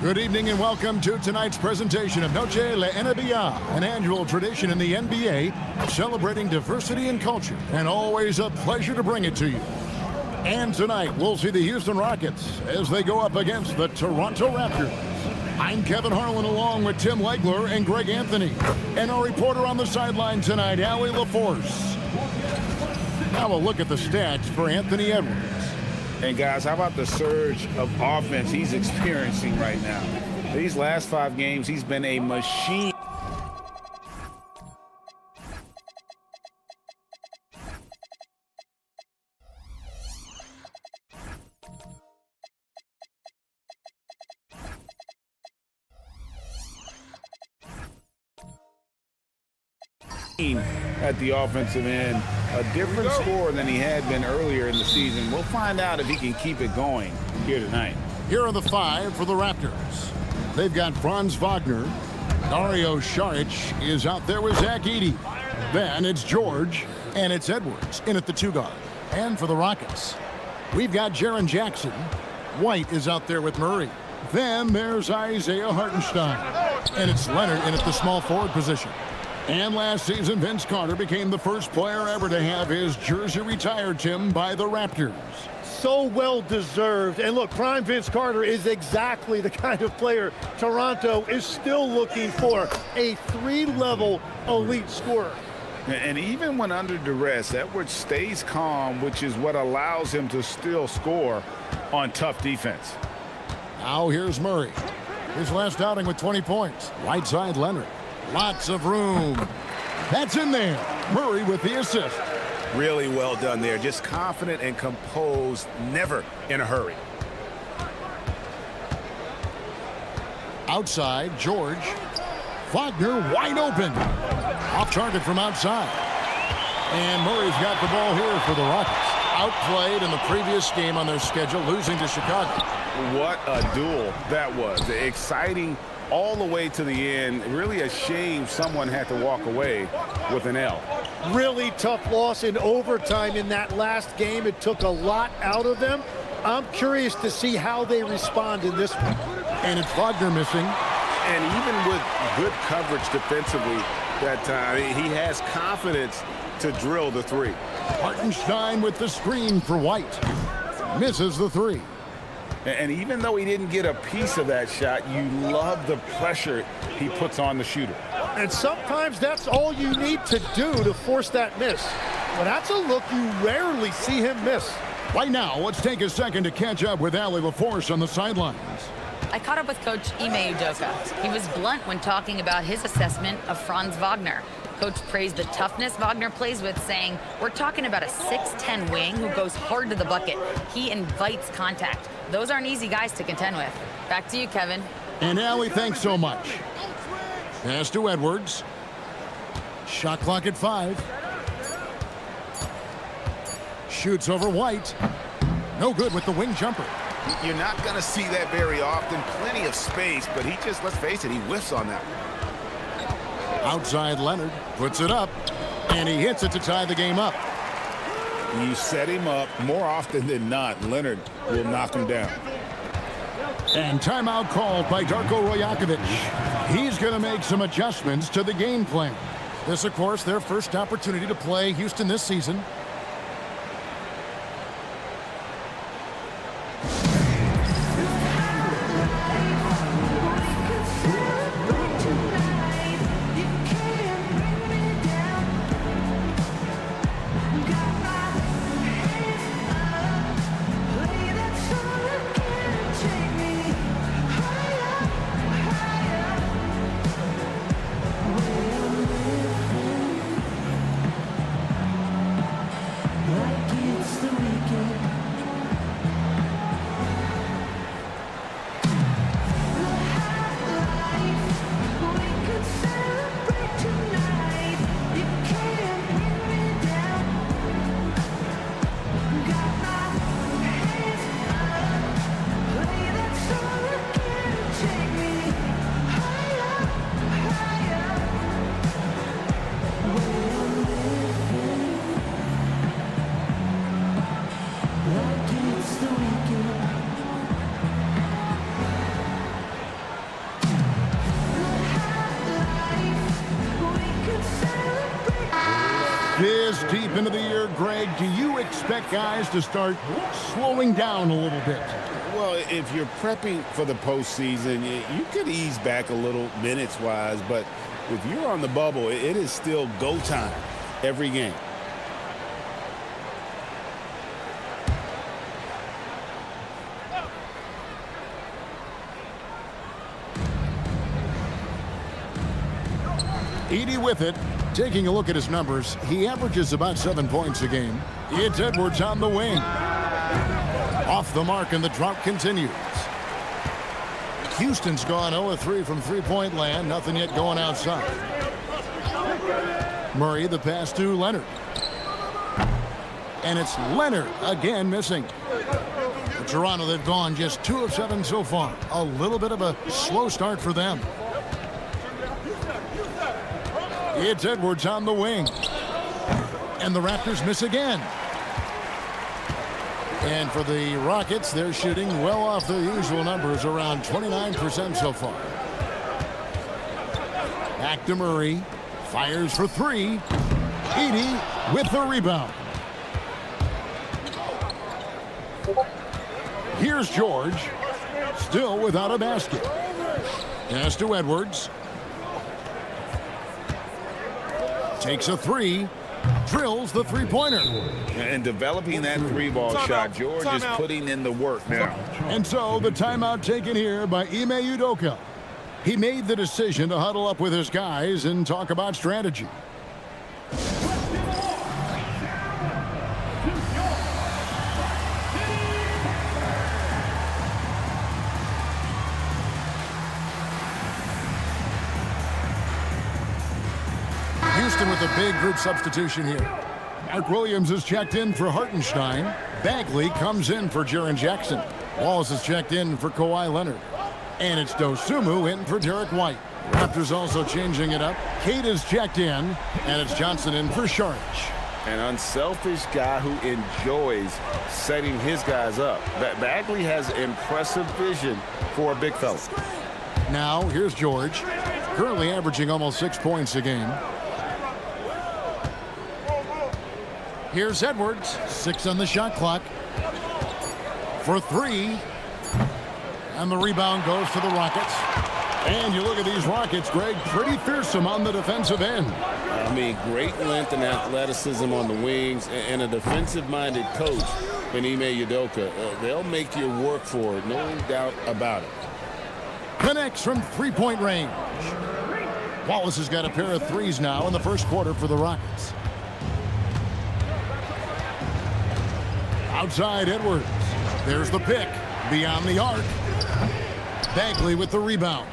Good evening and welcome to tonight's presentation of Noche La NBA, an annual tradition in the NBA celebrating diversity and culture, and always a pleasure to bring it to you. And tonight we'll see the Houston Rockets as they go up against the Toronto Raptors. I'm Kevin Harlan along with Tim Legler and Greg Anthony, and our reporter on the sideline tonight, Allie LaForce. Now we'll look at the stats for Anthony Edwards. And guys, how about the surge of offense he's experiencing right now? These last 5 games, he's been a machine. At the offensive end, a different score than he had been earlier in the season. We'll find out if he can keep it going here tonight. Here are the 5 for the Raptors. They've got Franz Wagner. Dario Saric is out there with Zach Edey. Then it's George, and it's Edwards in at the 2 guard. And for the Rockets, we've got Jaren Jackson. White is out there with Murray. Then there's Isaiah Hartenstein. And it's Leonard in at the small forward position. And last season, Vince Carter became the first player ever to have his jersey retired, Tim, by the Raptors. So well deserved. And look, prime Vince Carter is exactly the kind of player Toronto is still looking for, a 3-level elite scorer. And even when under duress, Edwards stays calm, which is what allows him to still score on tough defense. Now here's Murray. His last outing with 20 points. Right side Leonard. Lots of room. That's in there. Murray with the assist. Really well done there. Just confident and composed, never in a hurry. Outside, George. Wagner wide open. Off target from outside. And Murray's got the ball here for the Rockets. Outplayed in the previous game on their schedule, losing to Chicago. What a duel that was. Exciting all the way to the end. Really a shame someone had to walk away with an L. Really tough loss in overtime in that last game. It took a lot out of them. I'm curious to see how they respond in this one. And it's Wagner missing. And even with good coverage defensively that time, he has confidence to drill the 3. Hartenstein with the screen for White. Misses the 3. And even though he didn't get a piece of that shot, you love the pressure he puts on the shooter. And sometimes that's all you need to do to force that miss. But that's a look you rarely see him miss. Right now, let's take a second to catch up with Allie LaForce on the sidelines. I caught up with Coach Ime Udoka. He was blunt when talking about his assessment of Franz Wagner. Coach praised the toughness Wagner plays with, saying, "We're talking about a 6'10" wing who goes hard to the bucket. He invites contact. Those aren't easy guys to contend with." Back to you, Kevin. And Allie, thanks so much. Pass to Edwards. Shot clock at 5. Shoots over White. No good with the wing jumper. You're not going to see that very often. Plenty of space, but he just, let's face it, he whiffs on that one. Outside Leonard puts it up, and he hits it to tie the game up. You set him up more often than not. Leonard will knock him down. And timeout called by Darko Rajakovic. He's going to make some adjustments to the game plan. This, of course, their first opportunity to play Houston this season. deep into the year, Greg, do you expect guys to start slowing down a little bit? Well, if you're prepping for the postseason, you could ease back a little minutes-wise, but if you're on the bubble, it is still go time every game. Edey with it. Taking a look at his numbers, he averages about 7 points a game. It's Edwards on the wing. Off the mark, and the drought continues. Houston's gone 0-3 from three-point land. Nothing yet going outside. Murray, the pass to Leonard. And it's Leonard again missing. For Toronto, they've gone just 2 of 7 so far. A little bit of a slow start for them. It's Edwards on the wing. And the Raptors miss again. And for the Rockets, they're shooting well off their usual numbers, around 29% so far. Back to Murray. Fires for 3. Edey with the rebound. Here's George. Still without a basket. Pass to Edwards. Takes a 3. Drills the three-pointer. And developing that three-ball shot, George is putting in the work now. And so the timeout taken here by Ime Udoka. He made the decision to huddle up with his guys and talk about strategy. Houston with a big group substitution here. Mark Williams is checked in for Hartenstein. Bagley comes in for Jaren Jackson. Walls is checked in for Kawhi Leonard. And it's Dosunmu in for Derek White. Raptors also changing it up. Cade is checked in, and it's Johnson in for Saric. An unselfish guy who enjoys setting his guys up. Bagley has impressive vision for a big fella. Now, here's George, currently averaging almost 6 points a game. Here's Edwards, 6 on the shot clock. For 3. And the rebound goes to the Rockets. And you look at these Rockets, Greg, pretty fearsome on the defensive end. I mean, great length and athleticism on the wings, and a defensive-minded coach in Ime Udoka. They'll make you work for it, no doubt about it. Connects from three-point range. Wallace has got a pair of threes now in the first quarter for the Rockets. Outside Edwards. There's the pick. Beyond the arc. Bagley with the rebound.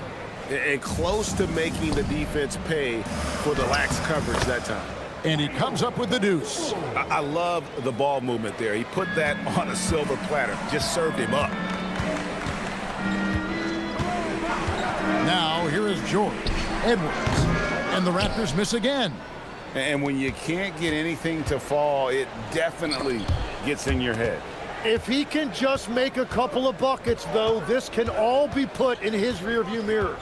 And close to making the defense pay for the lax coverage that time. And he comes up with the deuce. I love the ball movement there. He put that on a silver platter. Just served him up. Now here is George. Edwards. And the Raptors miss again. And when you can't get anything to fall, it definitely gets in your head. If he can just make a couple of buckets, though, this can all be put in his rearview mirror.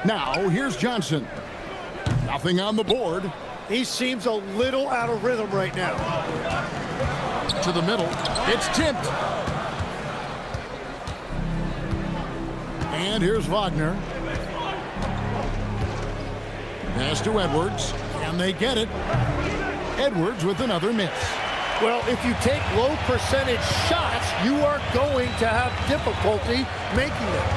Now, here's Johnson. Nothing on the board. He seems a little out of rhythm right now. To the middle. It's tipped. And here's Wagner. Pass to Edwards. And they get it. Edwards with another miss. Well, if you take low percentage shots, you are going to have difficulty making them.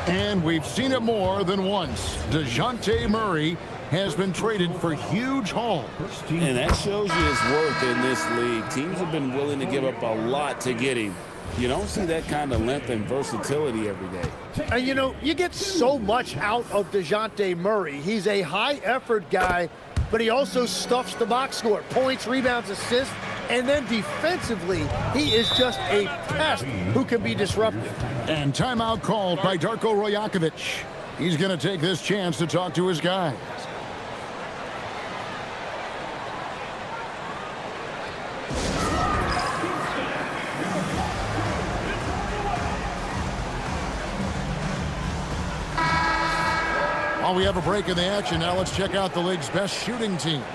And we've seen it more than once. DeJounte Murray has been traded for huge hauls. And that shows you his worth in this league. Teams have been willing to give up a lot to get him. You don't see that kind of length and versatility every day. And, you know, you get so much out of DeJounte Murray. He's a high-effort guy, but he also stuffs the box score. Points, rebounds, assists, and then defensively, he is just a pest who can be disruptive. And timeout called by Darko Rajakovic. He's going to take this chance to talk to his guys. While we have a break in the action, now let's check out the league's best shooting teams.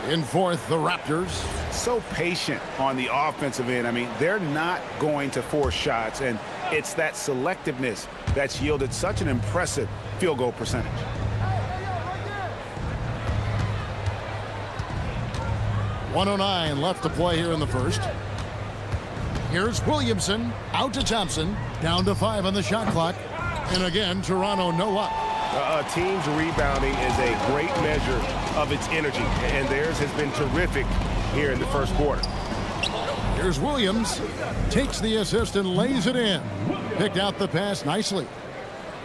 In fourth, the Raptors. So patient on the offensive end. I mean, they're not going to force shots, and it's that selectiveness that's yielded such an impressive field goal percentage. .109 left to play here in the first. Here's Williamson, out to Thompson, down to 5 on the shot clock. And again, Toronto no up. A team's rebounding is a great measure of its energy, and theirs has been terrific here in the first quarter. Here's Williams, takes the assist and lays it in. Picked out the pass nicely.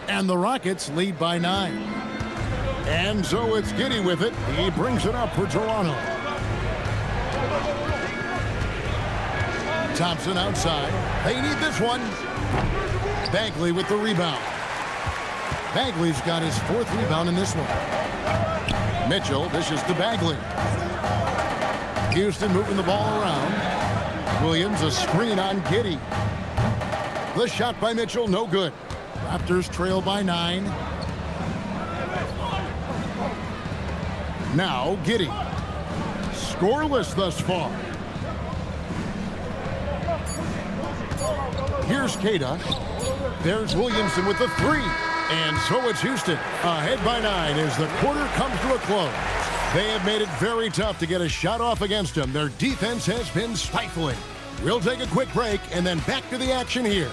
And the Rockets lead by 9. And so it's Giddey with it. He brings it up for Toronto. Thompson outside. They need this one. Bagley with the rebound. Bagley's got his 4th rebound in this one. Mitchell dishes to Bagley. Houston moving the ball around. Williams a screen on Giddey. The shot by Mitchell, no good. Raptors trail by 9. Now Giddey. Scoreless thus far. Here's Queta. There's Williamson with the 3. And so it's Houston ahead by 9 as the quarter comes to a close. They have made it very tough to get a shot off against them. Their defense has been stifling. We'll take a quick break and then back to the action here.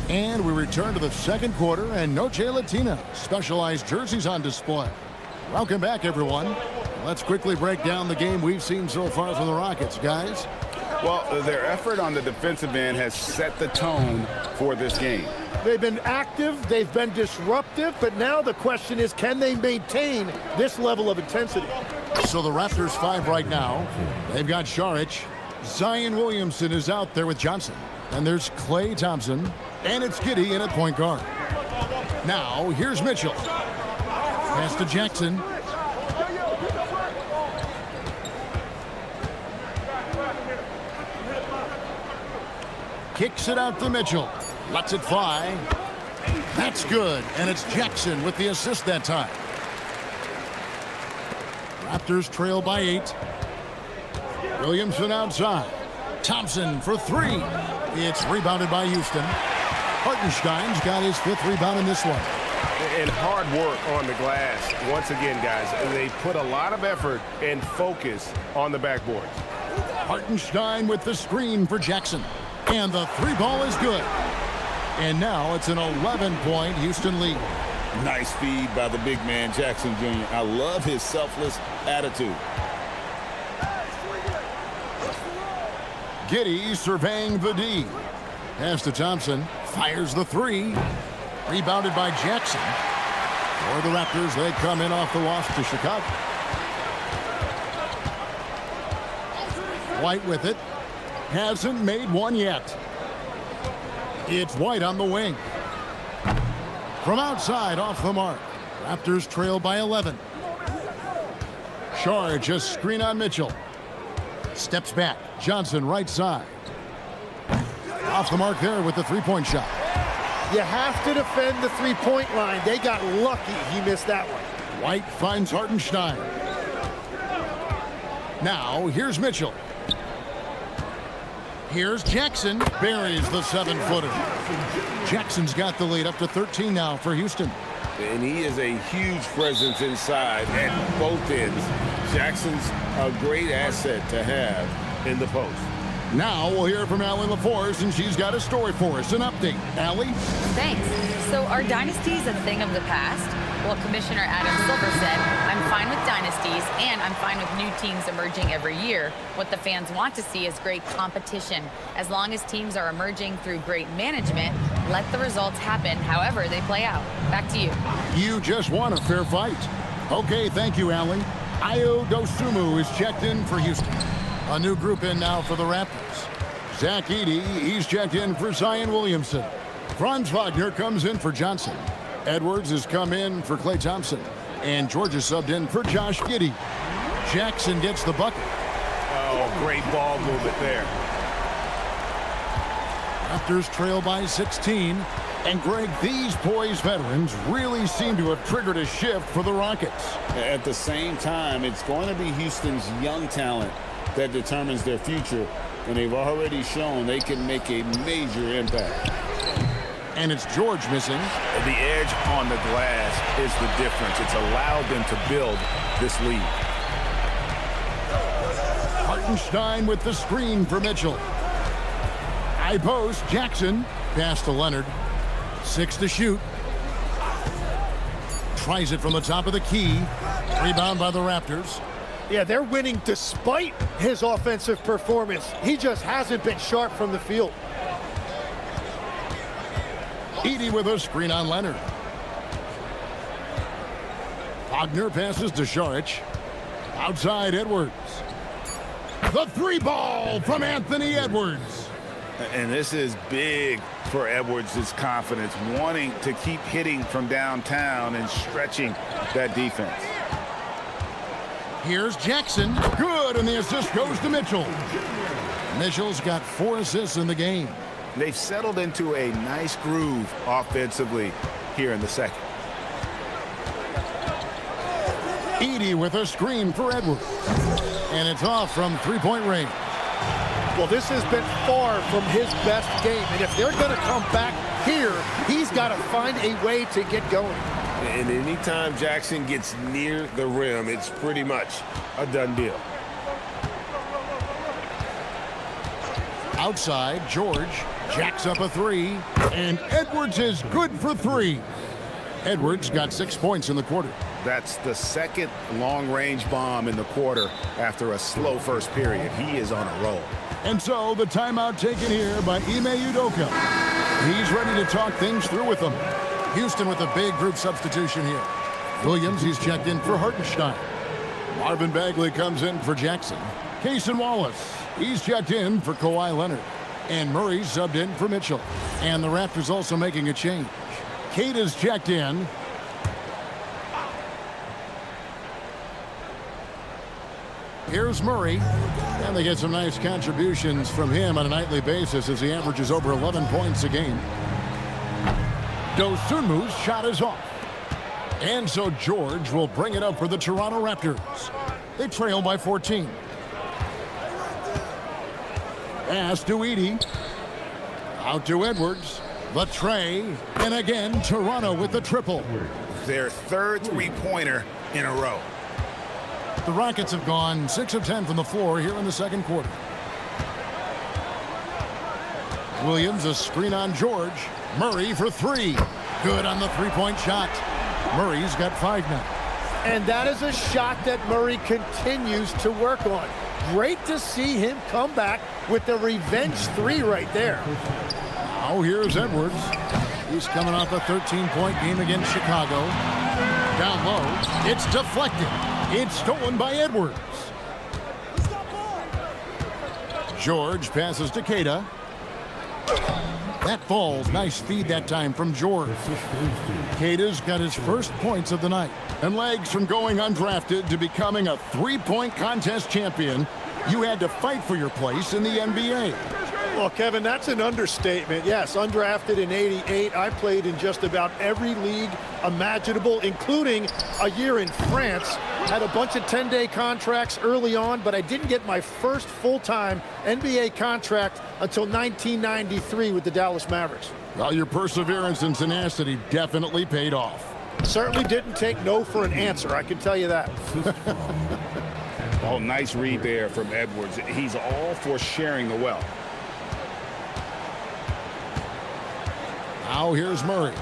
And we return to the second quarter, and Noche Latina specialized jerseys on display. Welcome back, everyone. Let's quickly break down the game we've seen so far from the Rockets, guys. Well, their effort on the defensive end has set the tone for this game. They've been active, they've been disruptive, but now the question is, can they maintain this level of intensity? So the Raptors 5 right now. They've got Šarić. Zion Williamson is out there with Johnson. And there's Klay Thompson. And it's Giddey in at point guard. Now, here's Mitchell. Pass to Jackson. Kicks it out to Mitchell. Lets it fly. That's good. And it's Jackson with the assist that time. Raptors trail by 8. Williamson outside. Thompson for 3. It's rebounded by Houston. Hartenstein's got his 5th rebound in this one. And hard work on the glass. Once again, guys, they put a lot of effort and focus on the backboard. Hartenstein with the screen for Jackson. And the 3 ball is good. And now it's an 11-point Houston lead. Nice feed by the big man, Jackson Jr. I love his selfless attitude. Giddey surveying the D. Pass to Thompson. Fires the 3. Rebounded by Jackson. For the Raptors, they come in off the loss to Chicago. White with it. Hasn't made one yet. It's White on the wing. From outside, off the mark. Raptors trail by 11. Šarić a screen on Mitchell. Steps back. Johnson right side. Off the mark there with the 3-point shot. You have to defend the 3-point line. They got lucky he missed that one. White finds Hartenstein. Now, here's Mitchell. Here's Jackson. Buries the 7-footer. Jackson's got the lead up to 13 now for Houston. And he is a huge presence inside at both ends. Jackson's a great asset to have in the post. Now we'll hear from Allie LaForce, and she's got a story for us. An update. Allie? Thanks. So are dynasties a thing of the past? Well, Commissioner Adam Silver said, I'm fine with dynasties, and I'm fine with new teams emerging every year. What the fans want to see is great competition. As long as teams are emerging through great management, let the results happen however they play out. Back to you. You just won a fair fight. Okay, thank you, Allie. Ayo Dosunmu is checked in for Houston. A new group in now for the Raptors. Zach Edey, he's checked in for Zion Williamson. Franz Wagner comes in for Johnson. Edwards has come in for Klay Thompson. And Georgia subbed in for Josh Giddey. Jackson gets the bucket. Oh, great ball movement there. Raptors trail by 16. And Greg, these poised veterans really seem to have triggered a shift for the Rockets. At the same time, it's going to be Houston's young talent that determines their future. And they've already shown they can make a major impact. And it's George missing. The edge on the glass is the difference. It's allowed them to build this lead. Hartenstein with the screen for Mitchell. High post, Jackson. Pass to Leonard. 6 to shoot. Tries it from the top of the key. Rebound by the Raptors. Yeah, they're winning despite his offensive performance. He just hasn't been sharp from the field. Edey with a screen on Leonard. Wagner passes to Šarić. Outside Edwards. The 3-ball from Anthony Edwards. And this is big for Edwards' confidence, wanting to keep hitting from downtown and stretching that defense. Here's Jackson. Good, and the assist goes to Mitchell. Mitchell's got 4 assists in the game. They've settled into a nice groove offensively here in the second. Edey with a screen for Edwards. And it's off from three-point range. Well, this has been far from his best game. And if they're going to come back here, he's got to find a way to get going. And anytime Jackson gets near the rim, it's pretty much a done deal. Outside, George jacks up a 3. And Edwards is good for 3. Edwards got 6 points in the quarter. That's the second long-range bomb in the quarter after a slow first period. He is on a roll. And so the timeout taken here by Ime Udoka. He's ready to talk things through with them. Houston with a big group substitution here. Williams, he's checked in for Hartenstein. Marvin Bagley comes in for Jackson. Cason Wallace, he's checked in for Kawhi Leonard. And Murray's subbed in for Mitchell. And the Raptors also making a change. Kate is checked in. Here's Murray, and they get some nice contributions from him on a nightly basis as he averages over 11 points a game. Dosunmu's shot is off. And so George will bring it up for the Toronto Raptors. They trail by 14. Pass to Edey. Out to Edwards. The tray, and again, Toronto with the triple. Their third three-pointer in a row. The Rockets have gone 6 of 10 from the floor here in the second quarter. Williams, a screen on George. Murray for 3. Good on the three-point shot. Murray's got 5 now. And that is a shot that Murray continues to work on. Great to see him come back with the revenge 3 right there. Now here's Edwards. He's coming off a 13-point game against Chicago. Down low, it's deflected. It's stolen by Edwards. George passes to Queta. That falls. Nice feed that time from George. Queta's got his first points of the night. And legs from going undrafted to becoming a three-point contest champion. You had to fight for your place in the NBA. Well, Kevin, that's an understatement. Yes, undrafted in '88. I played in just about every league imaginable, including a year in France. Had a bunch of 10-day contracts early on, but I didn't get my first full-time NBA contract until 1993 with the Dallas Mavericks. Well, your perseverance and tenacity definitely paid off. Certainly didn't take no for an answer, I can tell you that. Oh, nice read there from Edwards. He's all for sharing the wealth. Now here's Murray.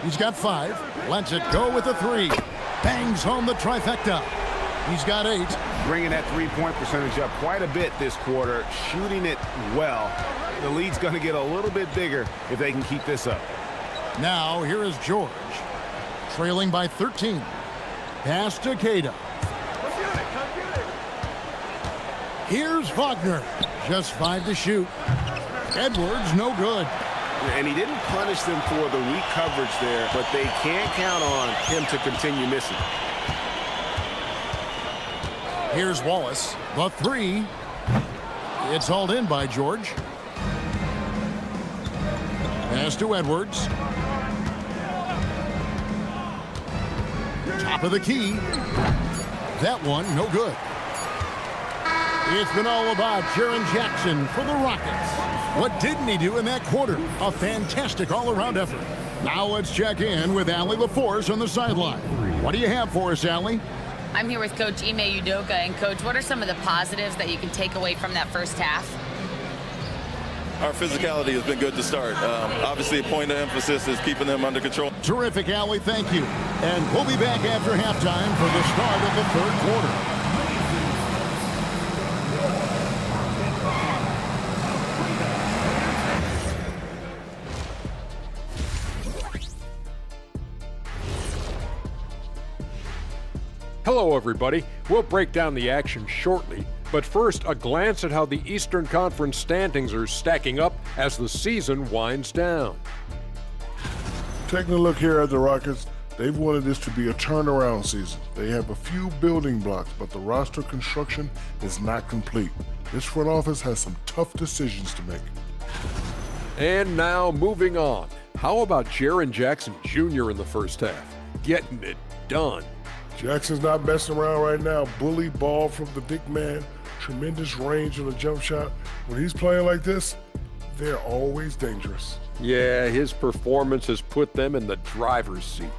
He's got 5. Lets it go with a 3. Bangs home the trifecta. He's got 8. Bringing that three-point percentage up quite a bit this quarter. Shooting it well. The lead's going to get a little bit bigger if they can keep this up. Now here is George. Trailing by 13. Pass to Queta. Here's Wagner. Just 5 to shoot. Edwards, no good. And he didn't punish them for the weak coverage there, but they can't count on him to continue missing. Here's Wallace. The three. It's hauled in by George. Pass to Edwards. Top of the key. That one, no good. It's been all about Jaren Jackson for the Rockets. What didn't he do in that quarter? A fantastic all-around effort. Now let's check in with Allie LaForce on the sideline. What do you have for us, Allie? I'm here with Coach Ime Udoka. And, Coach, what are some of the positives that you can take away from that first half? Our physicality has been good to start. Obviously, a point of emphasis is keeping them under control. Terrific, Allie. Thank you. And we'll be back after halftime for the start of the third quarter. Hello, everybody. We'll break down the action shortly, but first, a glance at how the Eastern Conference standings are stacking up as the season winds down. Taking a look here at the Rockets, they've wanted this to be a turnaround season. They have a few building blocks, but the roster construction is not complete. This front office has some tough decisions to make. And now, moving on. How about Jaren Jackson Jr. in the first half? Getting it done. Jackson's not messing around right now. Bully ball from the big man. Tremendous range on the jump shot. When he's playing like this, they're always dangerous. Yeah, his performance has put them in the driver's seat.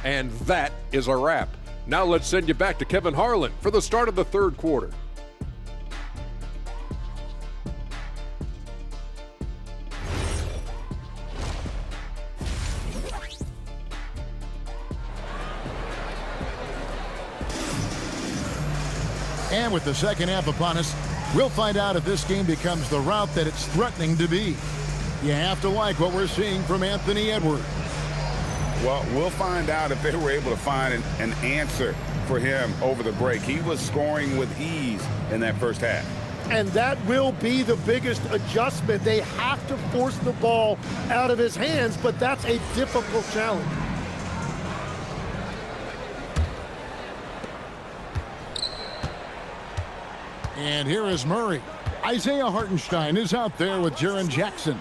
And that is a wrap. Now let's send you back to Kevin Harlan for the start of the third quarter. And with the second half upon us, we'll find out if this game becomes the route that it's threatening to be. You have to like what we're seeing from Anthony Edwards. Well, we'll find out if they were able to find an answer for him over the break. He was scoring with ease in that first half. And that will be the biggest adjustment. They have to force the ball out of his hands, but that's a difficult challenge. And here is Murray. Isaiah Hartenstein is out there with Jaren Jackson.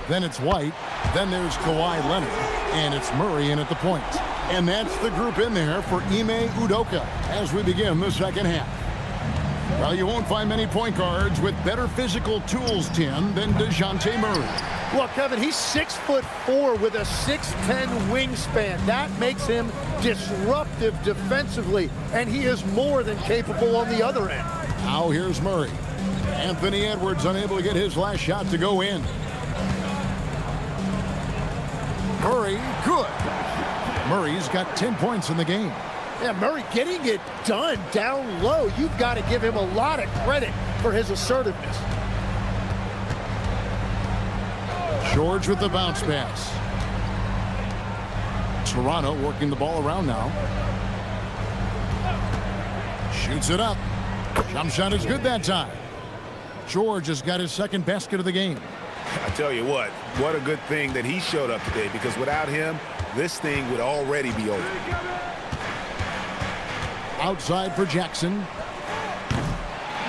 Then it's White. Then there's Kawhi Leonard. And it's Murray in at the point. And that's the group in there for Ime Udoka as we begin the second half. Well, you won't find many point guards with better physical tools, Tim, than DeJounte Murray. Well, Kevin, he's 6'4" with a 6'10" wingspan. That makes him disruptive defensively, and he is more than capable on the other end. Now here's Murray. Anthony Edwards unable to get his last shot to go in. Murray, good. Murray's got 10 points in the game. Yeah, Murray getting it done down low. You've got to give him a lot of credit for his assertiveness. George with the bounce pass. Toronto working the ball around now. Shoots it up. Jump shot is good that time. George has got his second basket of the game. I tell you what a good thing that he showed up today, because without him, this thing would already be over. Outside for Jackson.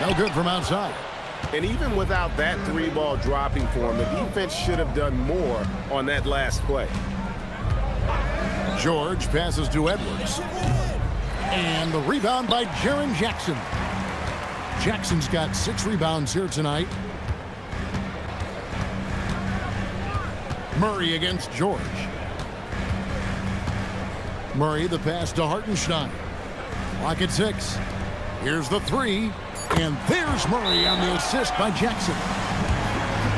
No good from outside. And even without that three-ball dropping for him, the defense should have done more on that last play. George passes to Edwards. And the rebound by Jaren Jackson. Jackson's got 6 rebounds here tonight. Murray against George. Murray the pass to Hartenstein. Clock at 6. Here's the 3. And there's Murray on the assist by Jackson.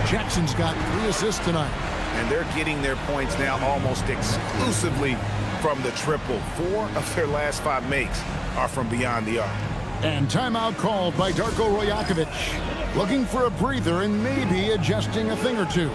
Jackson's got 3 assists tonight. And they're getting their points now almost exclusively from the triple. 4 of their last 5 makes are from beyond the arc. And timeout called by Darko Rajakovic. Looking for a breather and maybe adjusting a thing or two.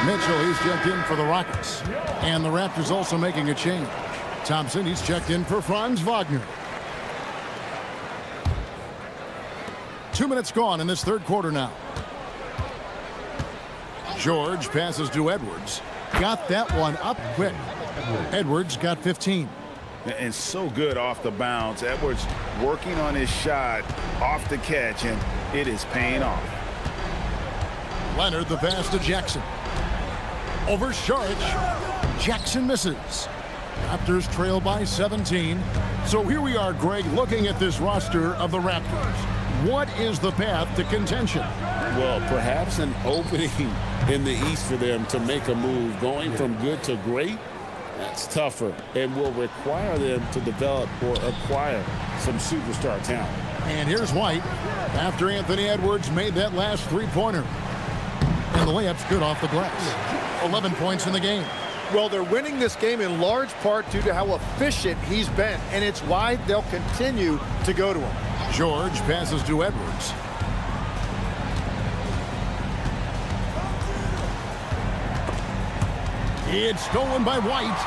Mitchell, he's checked in for the Rockets. And the Raptors also making a change. Thompson, he's checked in for Franz Wagner. 2 minutes gone in this third quarter now. George passes to Edwards. Got that one up quick. Edwards got 15. And so good off the bounce. Edwards working on his shot off the catch, and it is paying off. Leonard, the pass to Jackson. Over Saric. Jackson misses. Raptors trail by 17. So here we are, Greg, looking at this roster of the Raptors. What is the path to contention? Well, perhaps an opening in the East for them to make a move. Going from good to great, that's tougher and will require them to develop or acquire some superstar talent. And here's White after Anthony Edwards made that last three-pointer. And the layup's good off the glass. 11 points in the game. Well, they're winning this game in large part due to how efficient he's been, and it's why they'll continue to go to him. George passes to Edwards. It's stolen by White.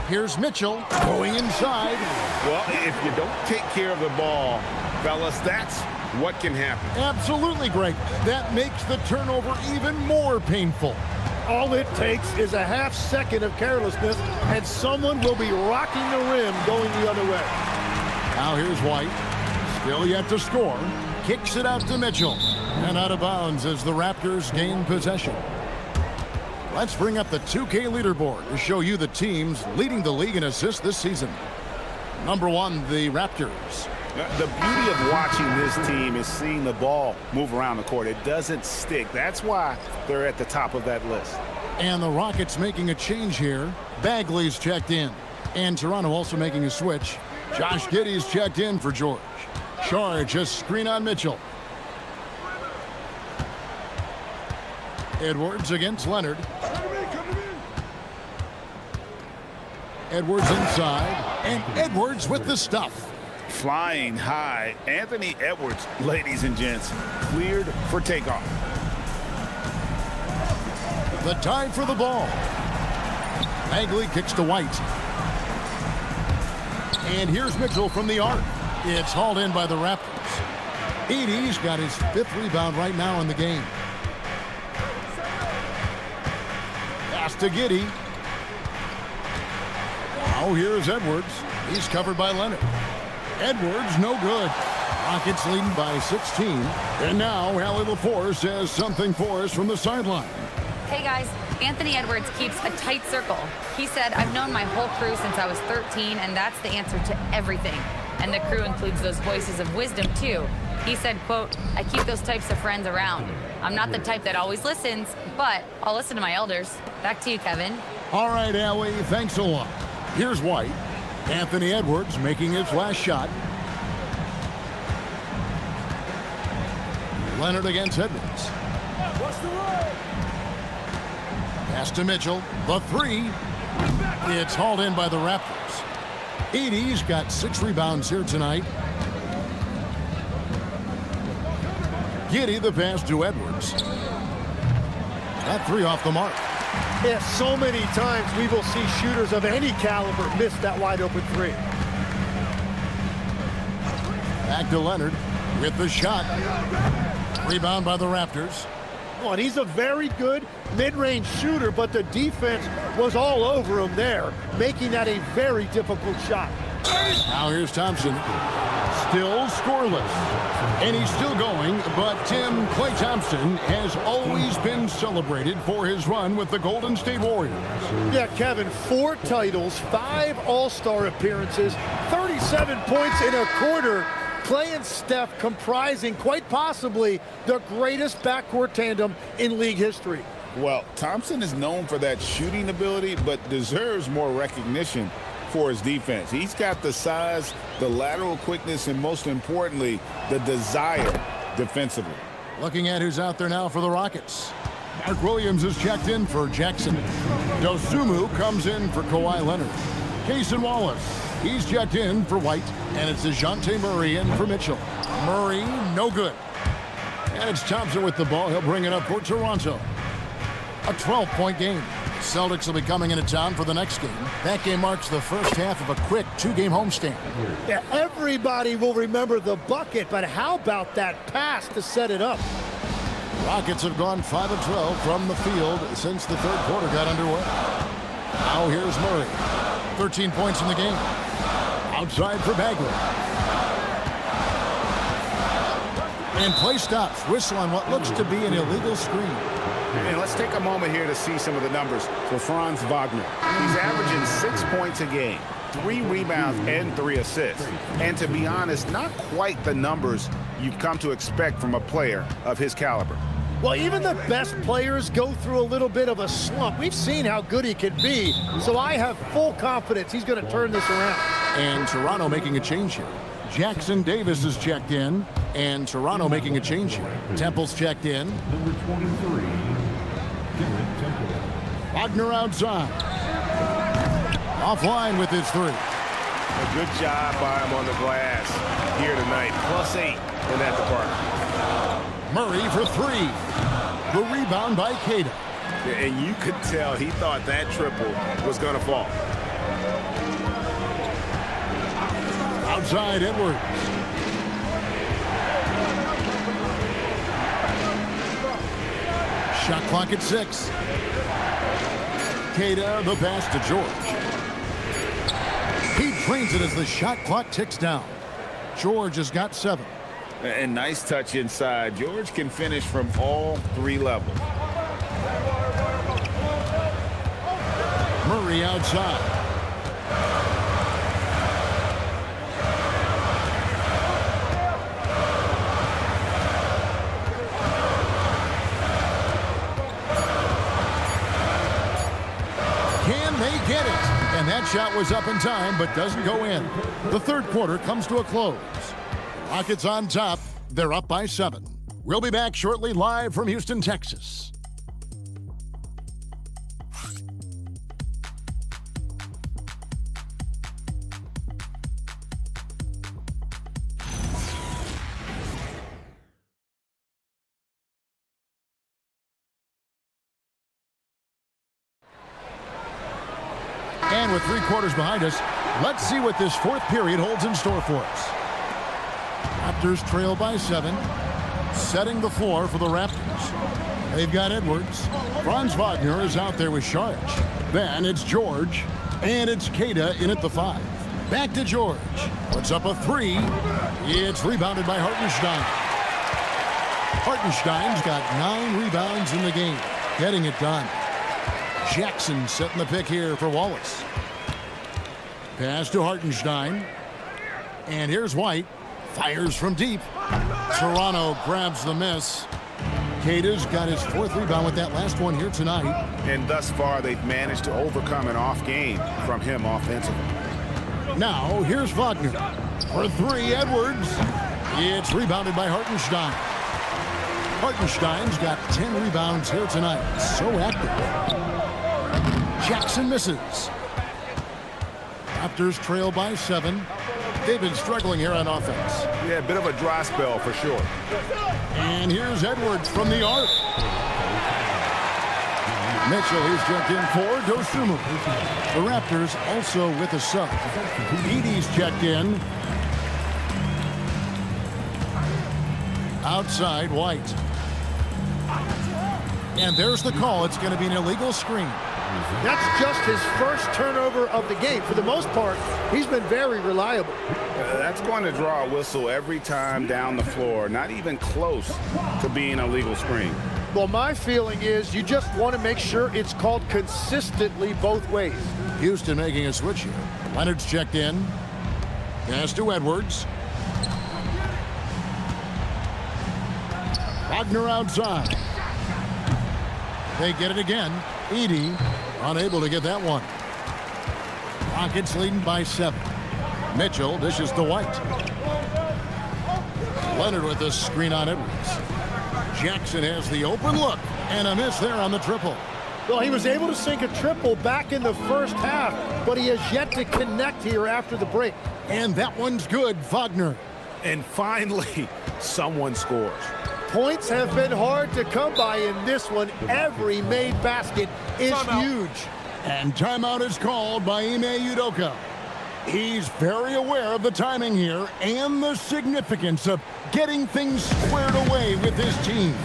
Here's Mitchell going inside. Well, if you don't take care of the ball, fellas, that's what can happen. Absolutely, Greg. That makes the turnover even more painful. All it takes is a half second of carelessness, and someone will be rocking the rim going the other way. Now here's White. Still yet to score. Kicks it out to Mitchell. And out of bounds as the Raptors gain possession. Let's bring up the 2K leaderboard to show you the teams leading the league in assists this season. Number 1, the Raptors. The beauty of watching this team is seeing the ball move around the court. It doesn't stick. That's why they're at the top of that list. And the Rockets making a change here. Bagley's checked in. And Toronto also making a switch. Josh Giddey's checked in for George. Saric just screen on Mitchell. Edwards against Leonard. Edwards inside. And Edwards with the stuff. Flying high. Anthony Edwards, ladies and gents, cleared for takeoff. The time for the ball. Bagley kicks to White. And here's Mitchell from the arc. It's hauled in by the Raptors. Edey's got his 5th rebound right now in the game. Pass to Giddey. Now here's Edwards. He's covered by Leonard. Edwards, no good. Rockets leading by 16. And now Allie LaForce has something for us from the sideline. Hey guys, Anthony Edwards keeps a tight circle. He said, I've known my whole crew since I was 13, and that's the answer to everything. And the crew includes those voices of wisdom too. He said, quote, I keep those types of friends around. I'm not the type that always listens, but I'll listen to my elders. Back to you, Kevin. All right, Allie, thanks a lot. Here's White. Anthony Edwards making his last shot. Leonard against Edwards. Pass to Mitchell. The 3. It's hauled in by the Raptors. Edey's got 6 rebounds here tonight. Giddey the pass to Edwards. That 3 off the mark. Yeah, so many times we will see shooters of any caliber miss that wide open 3. Back to Leonard with the shot. Rebound by the Raptors. Oh, and he's a very good mid-range shooter, but the defense was all over him there, making that a very difficult shot. Now here's Thompson. Still scoreless. And he's still going, but Tim, Klay Thompson has always been celebrated for his run with the Golden State Warriors. Yeah, Kevin, 4 titles, 5 All-Star appearances, 37 points in a quarter. Klay and Steph comprising quite possibly the greatest backcourt tandem in league history. Well, Thompson is known for that shooting ability, but deserves more recognition for his defense. He's got the size, the lateral quickness, and most importantly, the desire defensively. Looking at who's out there now for the Rockets. Mark Williams is checked in for Jackson. Dosunmu comes in for Kawhi Leonard. Cason Wallace, he's checked in for White. And it's DeJounte Murray in for Mitchell. Murray, no good. And it's Thompson with the ball. He'll bring it up for Toronto. A 12-point game. Celtics will be coming into town for the next game. That game marks the first half of a quick 2-game homestand. Yeah, everybody will remember the bucket, but how about that pass to set it up? Rockets have gone 5 of 12 from the field since the third quarter got underway. Now here's Murray. 13 points in the game. Outside for Bagley. And play stops. Whistle on what looks to be an illegal screen. And let's take a moment here to see some of the numbers for Franz Wagner. He's averaging 6 points a game, 3 rebounds, and 3 assists. And to be honest, not quite the numbers you've come to expect from a player of his caliber. Well, even the best players go through a little bit of a slump. We've seen how good he can be, so I have full confidence he's going to turn this around. And Toronto making a change here. Jackson Davis is checked in, and Toronto making a change here. Temple's checked in. Number 23, Garrett Temple. Wagner outside. Offline with his 3. A good job by him on the glass here tonight. +8 in that department. Murray for 3. The rebound by Queta. And you could tell he thought that triple was going to fall. Outside Edwards. Shot clock at 6. Queta, the pass to George. He drains it as the shot clock ticks down. George has got 7. And nice touch inside. George can finish from all 3 levels. Murray outside. Can they get it? And that shot was up in time, but doesn't go in. The third quarter comes to a close. Rockets on top. They're up by 7. We'll be back shortly live from Houston, Texas. And with 3 quarters behind us, let's see what this fourth period holds in store for us. Raptors trail by 7, setting the floor for the Raptors. They've got Edwards. Franz Wagner is out there with Saric. Then it's George, and it's Queta in at the 5. Back to George. Puts up a 3. It's rebounded by Hartenstein. Hartenstein's got 9 rebounds in the game, getting it done. Jackson setting the pick here for Wallace. Pass to Hartenstein. And here's White. Fires from deep. Toronto grabs the miss. Queta's got his 4th rebound with that last one here tonight. And thus far, they've managed to overcome an off game from him offensively. Now, here's Wagner. For 3, Edwards. It's rebounded by Hartenstein. Hartenstein's got 10 rebounds here tonight. So active. Jackson misses. Raptors trail by 7. They've been struggling here on offense. Yeah, a bit of a dry spell for sure. And here's Edwards from the arc. Mitchell, he's checked in for Dosunmu. The Raptors also with a sub. Edey's checked in. Outside, White. And there's the call. It's going to be an illegal screen. That's just his first turnover of the game. For the most part, he's been very reliable. That's going to draw a whistle every time down the floor. Not even close to being a legal screen. Well, my feeling is you just want to make sure it's called consistently both ways. Houston making a switch here. Leonard's checked in. Pass to Edwards. Wagner outside. They get it again. Edey unable to get that one. Rockets leading by 7. Mitchell dishes to White. Leonard with the screen on Edwards. Jackson has the open look and a miss there on the triple. Well, he was able to sink a triple back in the first half, but he has yet to connect here after the break. And that one's good, Wagner. And finally, someone scores. Points have been hard to come by in this one. Every made basket is huge. And timeout is called by Ime Udoka. He's very aware of the timing here and the significance of getting things squared away with his team.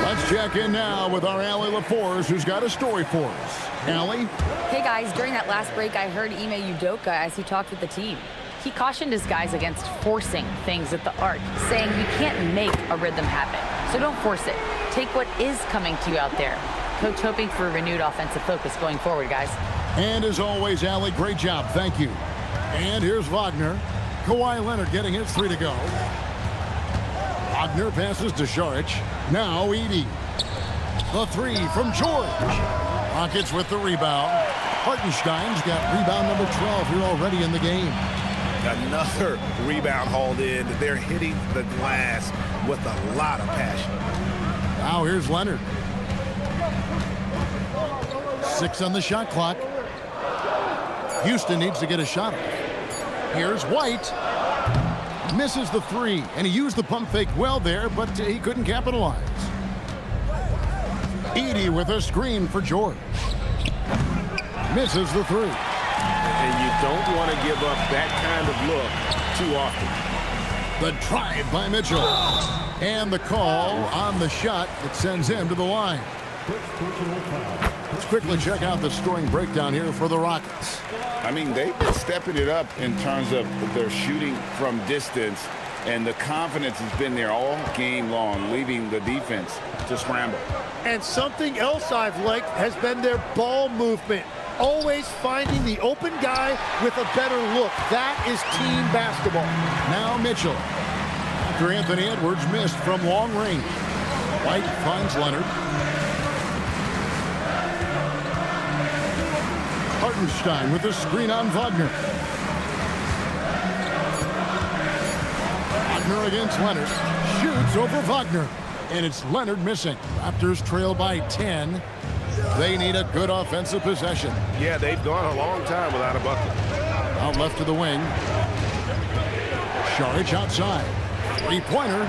Let's check in now with our Allie LaForce, who's got a story for us. Allie? Hey guys, during that last break, I heard Ime Udoka as he talked with the team. He cautioned his guys against forcing things at the arc, saying you can't make a rhythm happen, so don't force it. Take what is coming to you out there. Coach hoping for a renewed offensive focus going forward, guys. And as always, Allie, great job. Thank you. And here's Wagner. Kawhi Leonard getting his 3 to go. Wagner passes to Saric. Now Edey. The 3 from George. Rockets with the rebound. Hartenstein's got rebound number 12 here already in the game. Another rebound hauled in. They're hitting the glass with a lot of passion. Now here's Leonard. 6 on the shot clock. Houston needs to get a shot off. Here's White. Misses the 3, and he used the pump fake well there, but he couldn't capitalize. Edey with a screen for George. Misses the 3. And you don't want to give up that kind of look too often. The drive by Mitchell. And the call on the shot that sends him to the line. Let's quickly check out the scoring breakdown here for the Rockets. I mean, they've been stepping it up in terms of their shooting from distance, and the confidence has been there all game long, leaving the defense to scramble. And something else I've liked has been their ball movement. Always finding the open guy with a better look. That is team basketball. Now Mitchell. After Anthony Edwards missed from long range. White finds Leonard. Hartenstein with a screen on Wagner. Wagner against Leonard. Shoots over Wagner. And it's Leonard missing. Raptors trail by 10. They need a good offensive possession. Yeah, they've gone a long time without a bucket. Out left to the wing. Saric outside. 3-pointer.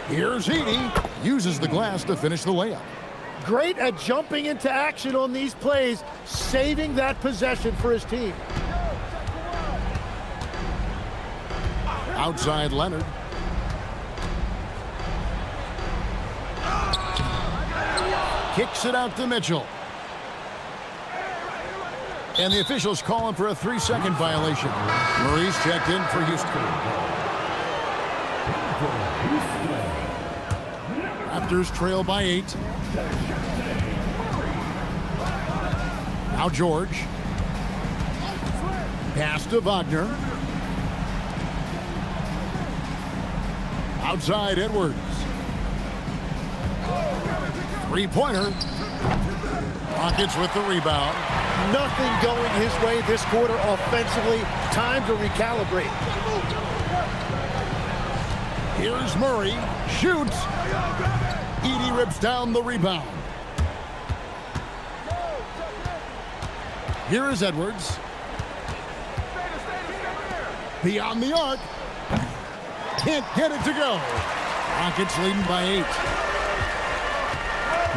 Here's Edey. Uses the glass to finish the layup. Great at jumping into action on these plays, saving that possession for his team. Outside Leonard. Kicks it out to Mitchell. And the officials calling for a 3-second violation. Murray's checked in for Houston. Raptors trail by 8. Now George. Pass to Wagner. Outside Edwards. 3-pointer. Rockets with the rebound. Nothing going his way this quarter offensively. Time to recalibrate. Here's Murray. Shoots. Edey rips down the rebound. Here is Edwards. Beyond the arc. Can't get it to go. Rockets leading by 8.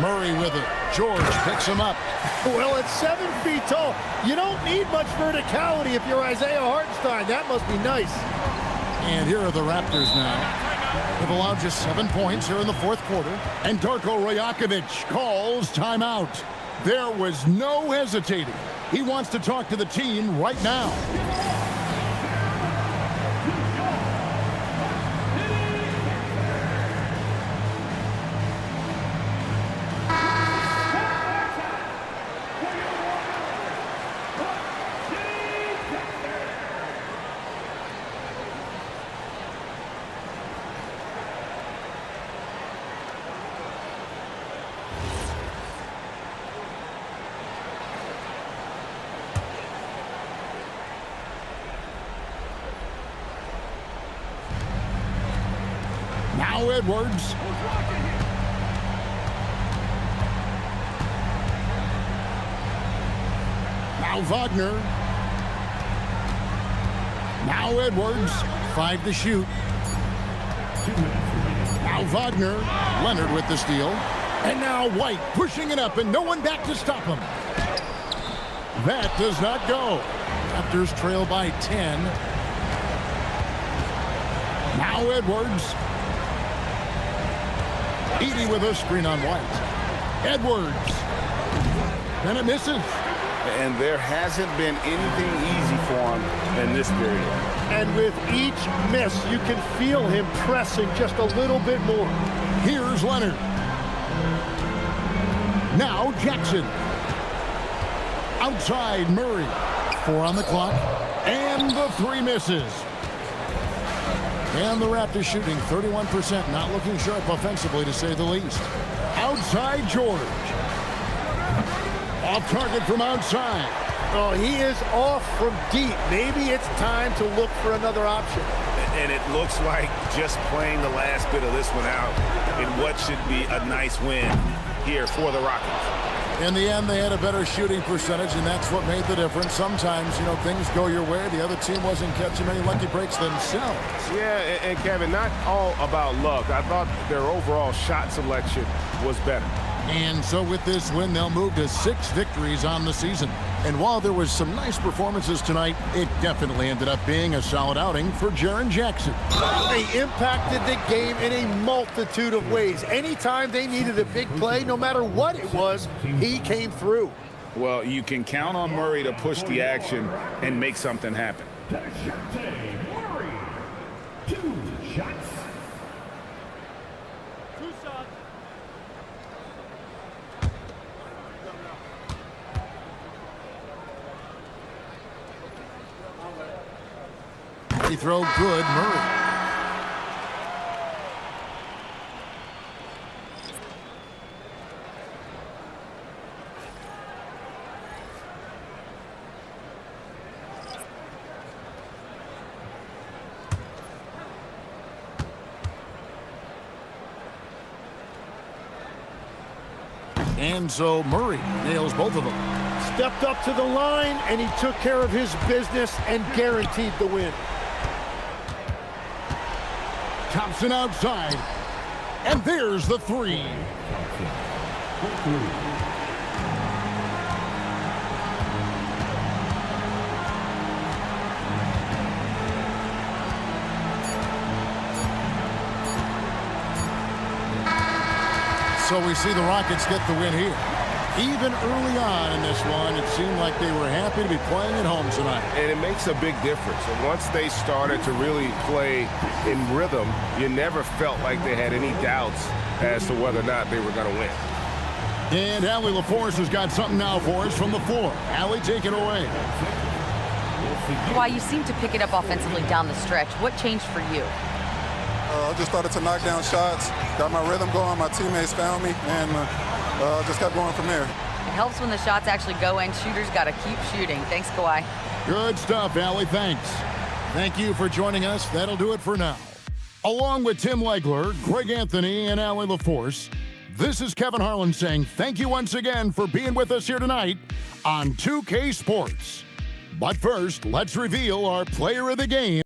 Murray with it. George picks him up. Well, at 7 feet tall, you don't need much verticality if you're Isaiah Hartenstein. That must be nice. And here are the Raptors now. They've allowed just 7 points here in the fourth quarter. And Darko Rajakovic calls timeout. There was no hesitating. He wants to talk to the team right now. Now Edwards. Now Wagner. Now Edwards, 5 to shoot. Now Wagner, Leonard with the steal. And now White pushing it up and no one back to stop him. That does not go. Raptors trail by 10. Now Edwards. Edey with a screen on White. Edwards. And it misses. And there hasn't been anything easy for him in this period. And with each miss, you can feel him pressing just a little bit more. Here's Leonard. Now Jackson. Outside Murray. 4 on the clock. And the 3 misses. And the Raptors shooting 31%, not looking sharp offensively to say the least. Outside George. Off target from outside. Oh, he is off from deep. Maybe it's time to look for another option. And it looks like just playing the last bit of this one out in what should be a nice win here for the Rockets. In the end, they had a better shooting percentage, and that's what made the difference. Sometimes, things go your way. The other team wasn't catching many lucky breaks themselves. Yeah, and Kevin, not all about luck. I thought their overall shot selection was better. And so with this win, they'll move to 6 victories on the season. And while there was some nice performances tonight, it definitely ended up being a solid outing for Jaren Jackson. They impacted the game in a multitude of ways. Anytime they needed a big play, no matter what it was, he came through. Well, you can count on Murray to push the action and make something happen. Murray, 2 shots. He throw good, Murray. And so Murray nails both of them. Stepped up to the line, and he took care of his business and guaranteed the win. Thompson outside. And there's the 3. So we see the Rockets get the win here. Even early on in this one, it seemed like they were happy to be playing at home tonight. And it makes a big difference. And once they started to really play in rhythm, you never felt like they had any doubts as to whether or not they were going to win. And Allie LaForce has got something now for us from the floor. Allie, take it away. Why you seem to pick it up offensively down the stretch. What changed for you? I just started to knock down shots, got my rhythm going, my teammates found me, and just kept going from there. It helps when the shots actually go in. Shooters got to keep shooting. Thanks, Kawhi. Good stuff, Allie. Thanks. Thank you for joining us. That'll do it for now. Along with Tim Legler, Greg Anthony, and Allie LaForce, this is Kevin Harlan saying thank you once again for being with us here tonight on 2K Sports. But first, let's reveal our player of the game.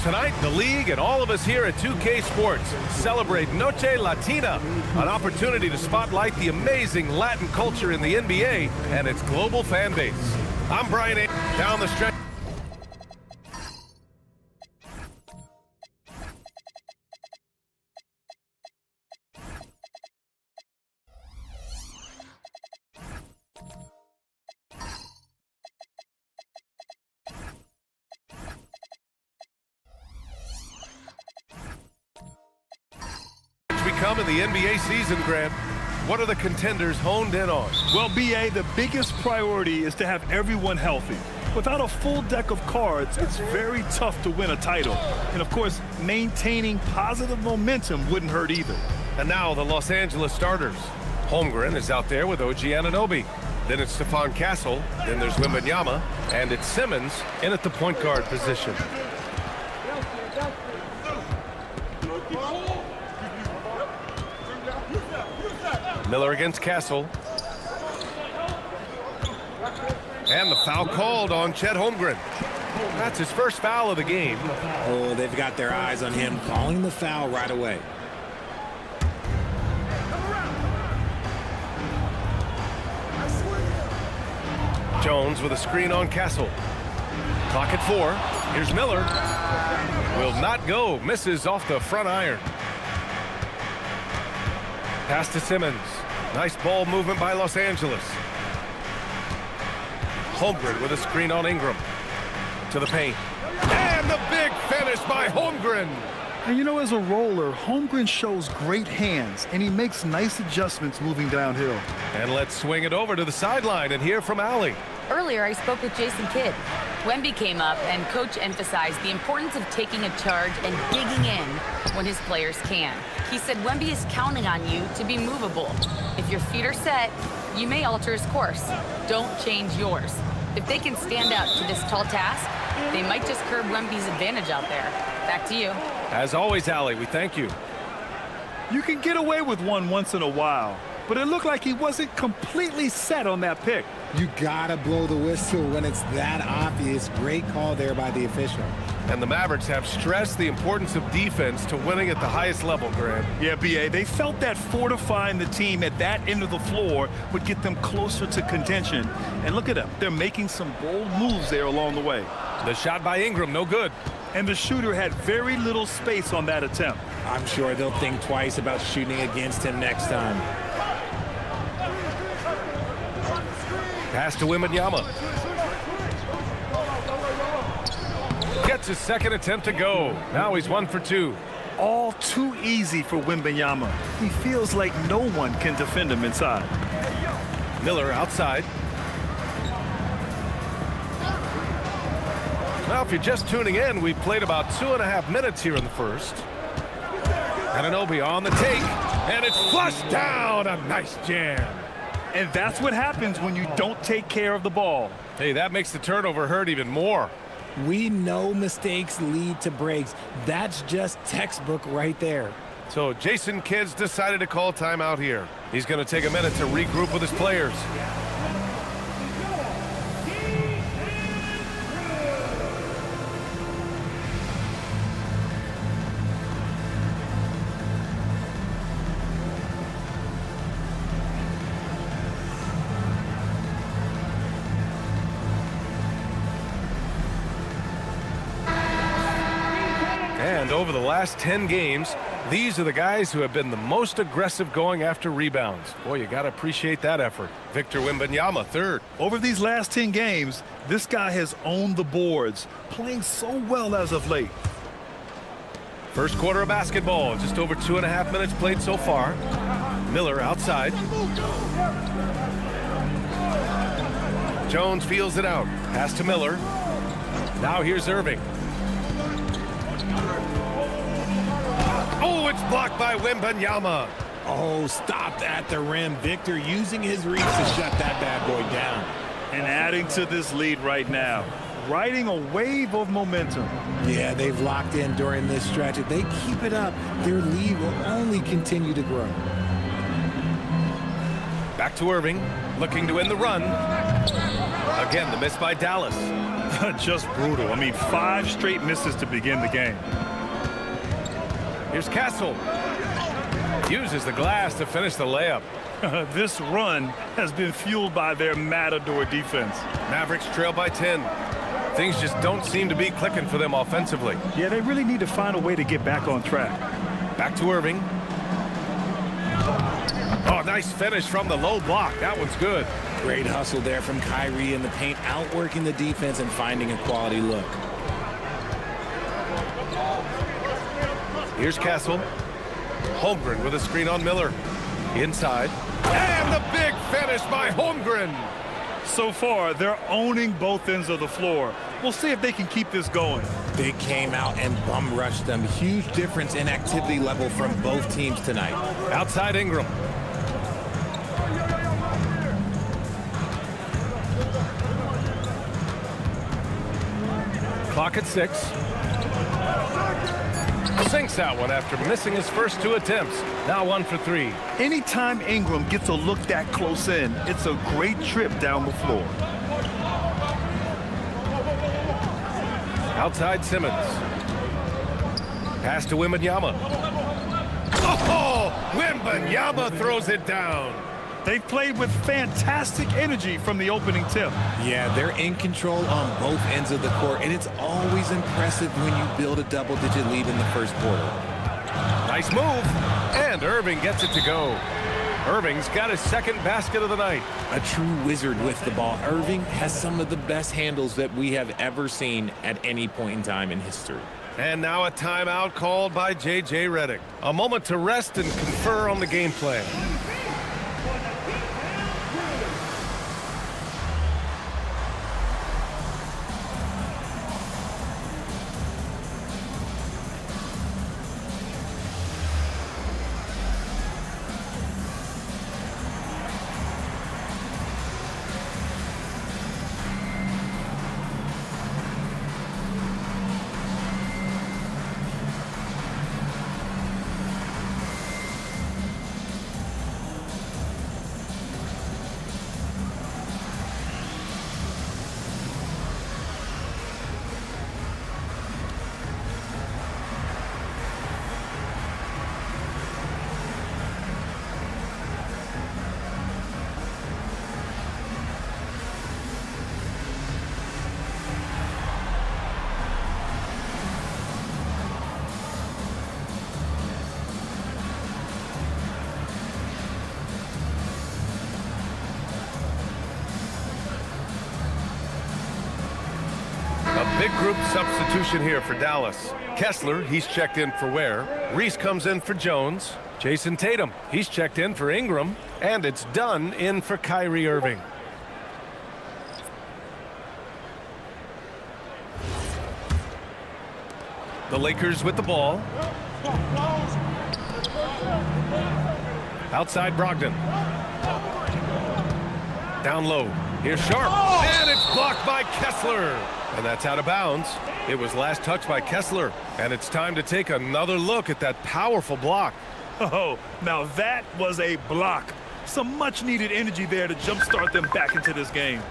Tonight, the league and all of us here at 2K Sports celebrate Noche Latina, an opportunity to spotlight the amazing Latin culture in the NBA and its global fan base. I'm Brian A. Down the stretch. Come in the NBA season, Grant. What are the contenders honed in on? Well, BA, the biggest priority is to have everyone healthy. Without a full deck of cards, it's very tough to win a title. And of course, maintaining positive momentum wouldn't hurt either. And now the Los Angeles starters. Holmgren is out there with OG Anunoby. Then it's Stephon Castle. Then there's Wembanyama. And it's Simmons in at the point guard position. Miller against Castle. And the foul called on Chet Holmgren. That's his first foul of the game. Oh, they've got their eyes on him, calling the foul right away. Jones with a screen on Castle. Clock at 4. Here's Miller. Will not go. Misses off the front iron. Pass to Simmons. Nice ball movement by Los Angeles. Holmgren with a screen on Ingram. To the paint. And the big finish by Holmgren. And you know, as a roller, Holmgren shows great hands, and he makes nice adjustments moving downhill. And let's swing it over to the sideline and hear from Allie. Earlier, I spoke with Jason Kidd. Wemby came up, and Coach emphasized the importance of taking a charge and digging in when his players can. He said Wemby is counting on you to be movable. If your feet are set, you may alter his course. Don't change yours. If they can stand up to this tall task, they might just curb Wemby's advantage out there. Back to you. As always, Allie, we thank you. You can get away with one once in a while, but it looked like he wasn't completely set on that pick. You gotta blow the whistle when it's that obvious. Great call there by the official. And the Mavericks have stressed the importance of defense to winning at the highest level, Grant. Yeah, BA, they felt that fortifying the team at that end of the floor would get them closer to contention. And look at them. They're making some bold moves there along the way. The shot by Ingram, no good. And the shooter had very little space on that attempt. I'm sure they'll think twice about shooting against him next time. Pass to Wembanyama. Gets his second attempt to go. Now he's 1 for 2. All too easy for Wembanyama. He feels like no one can defend him inside. Miller outside. Now, if you're just tuning in, we've played about 2.5 minutes here in the first. Anunoby on the take, and it's flushed down. A nice jam. And that's what happens when you don't take care of the ball. Hey, that makes the turnover hurt even more. We know mistakes lead to breaks. That's just textbook right there. So Jason Kidd's decided to call timeout here. He's going to take a minute to regroup with his players. And over the last 10 games, these are the guys who have been the most aggressive going after rebounds. Boy, you got to appreciate that effort. Victor Wembanyama, third. Over these last 10 games, this guy has owned the boards, playing so well as of late. First quarter of basketball, just over 2.5 minutes played so far. Miller outside. Jones feels it out. Pass to Miller. Now here's Irving. Oh, it's blocked by Wembanyama. Oh, stopped at the rim. Victor using his reach to shut that bad boy down. And adding to this lead right now, riding a wave of momentum. Yeah, they've locked in during this stretch. If they keep it up, their lead will only continue to grow. Back to Irving, looking to end the run. Again, the miss by Dallas. Just brutal. I mean, 5 straight misses to begin the game. Here's Castle. Uses the glass to finish the layup. This run has been fueled by their Matador defense. Mavericks trail by 10. Things just don't seem to be clicking for them offensively. Yeah, they really need to find a way to get back on track. Back to Irving. Oh, nice finish from the low block. That one's good. Great hustle there from Kyrie in the paint, outworking the defense and finding a quality look. Here's Castle. Holmgren with a screen on Miller. Inside. And the big finish by Holmgren. So far, they're owning both ends of the floor. We'll see if they can keep this going. They came out and bum rushed them. Huge difference in activity level from both teams tonight. Outside Ingram. Clock at 6. Sinks that one after missing his first 2 attempts. Now 1 for 3. Anytime Ingram gets a look that close in, it's a great trip down the floor. Outside Simmons. Pass to Wembanyama. Oh, Wembanyama throws it down. They've played with fantastic energy from the opening tip. Yeah, they're in control on both ends of the court, and it's always impressive when you build a double-digit lead in the first quarter. Nice move, and Irving gets it to go. Irving's got his second basket of the night. A true wizard with the ball. Irving has some of the best handles that we have ever seen at any point in time in history. And now a timeout called by J.J. Redick. A moment to rest and confer on the game plan. Big group substitution here for Dallas. Kessler, he's checked in for Ware. Reese comes in for Jones. Jason Tatum, he's checked in for Ingram. And it's Dunn in for Kyrie Irving. The Lakers with the ball. Outside Brogdon. Down low. Here's Sharp. And it's blocked by Kessler. And that's out of bounds. It was last touched by Kessler. And it's time to take another look at that powerful block. Oh, now that was a block. Some much-needed energy there to jumpstart them back into this game.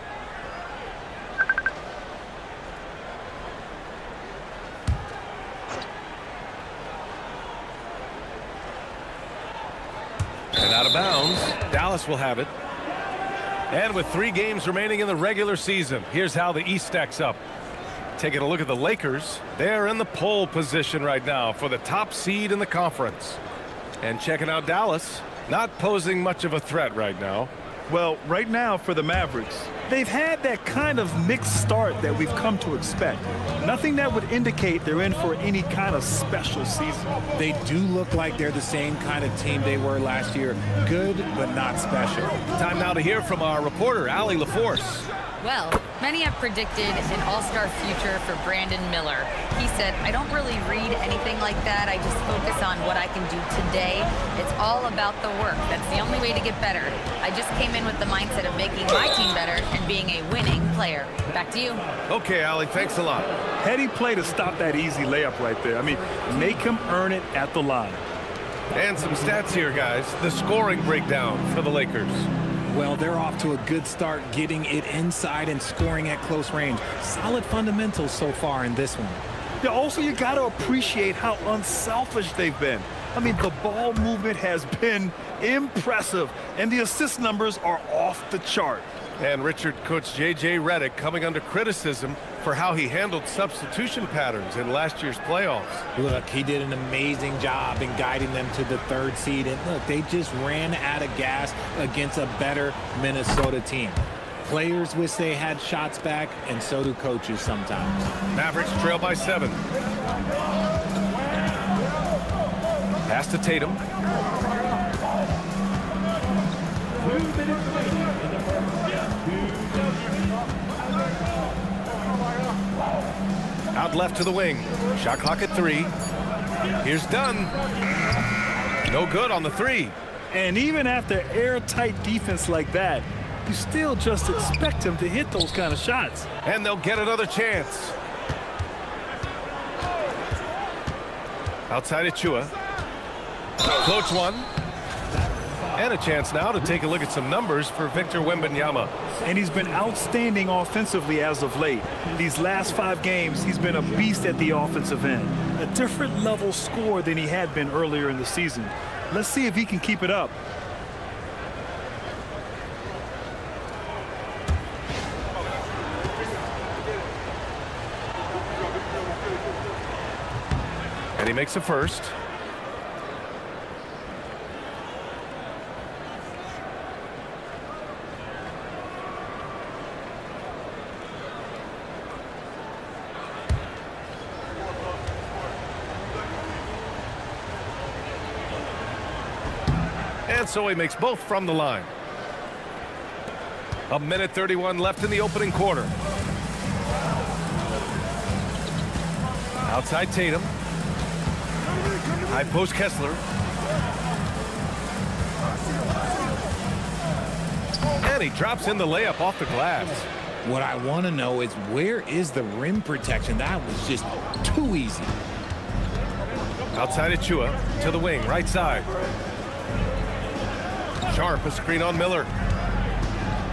And out of bounds, Dallas will have it. And with 3 games remaining in the regular season, here's how the East stacks up. Taking a look at the Lakers, they're in the pole position right now for the top seed in the conference. And checking out Dallas, not posing much of a threat right now. Well, right now for the Mavericks, they've had that kind of mixed start that we've come to expect. Nothing that would indicate they're in for any kind of special season. They do look like they're the same kind of team they were last year. Good, but not special. Time now to hear from our reporter, Allie LaForce. Well, many have predicted an all-star future for Brandon Miller. He said, I don't really read anything like that. I just focus on what I can do today. It's all about the work. That's the only way to get better. I just came in with the mindset of making my team better and being a winning player. Back to you. Okay, Allie, thanks a lot. Heady play to stop that easy layup right there. I mean, make him earn it at the line. And some stats here, guys. The scoring breakdown for the Lakers. Well, they're off to a good start, getting it inside and scoring at close range. Solid fundamentals so far in this one. Yeah, also, you got to appreciate how unselfish they've been. I mean, the ball movement has been impressive, and the assist numbers are off the chart. And Richard, Coach J.J. Redick coming under criticism for how he handled substitution patterns in last year's playoffs. Look, he did an amazing job in guiding them to the third seed. And look, they just ran out of gas against a better Minnesota team. Players wish they had shots back, and so do coaches sometimes. Mavericks trail by 7. Pass to Tatum. Out left to the wing. Shot clock at 3. Here's Dunn. No good on the 3. And even after airtight defense like that, you still just expect him to hit those kind of shots. And they'll get another chance. Outside Achua. Floats one. And a chance now to take a look at some numbers for Victor Wembanyama. And he's been outstanding offensively as of late. These last 5 games, he's been a beast at the offensive end. A different level score than he had been earlier in the season. Let's see if he can keep it up. And he makes a first. And so he makes both from the line. 1:31 left in the opening quarter. Outside Tatum. High post Kessler. And he drops in the layup off the glass. What I want to know is, where is the rim protection? That was just too easy. Outside Achua to the wing, right side. Sharp, a screen on Miller.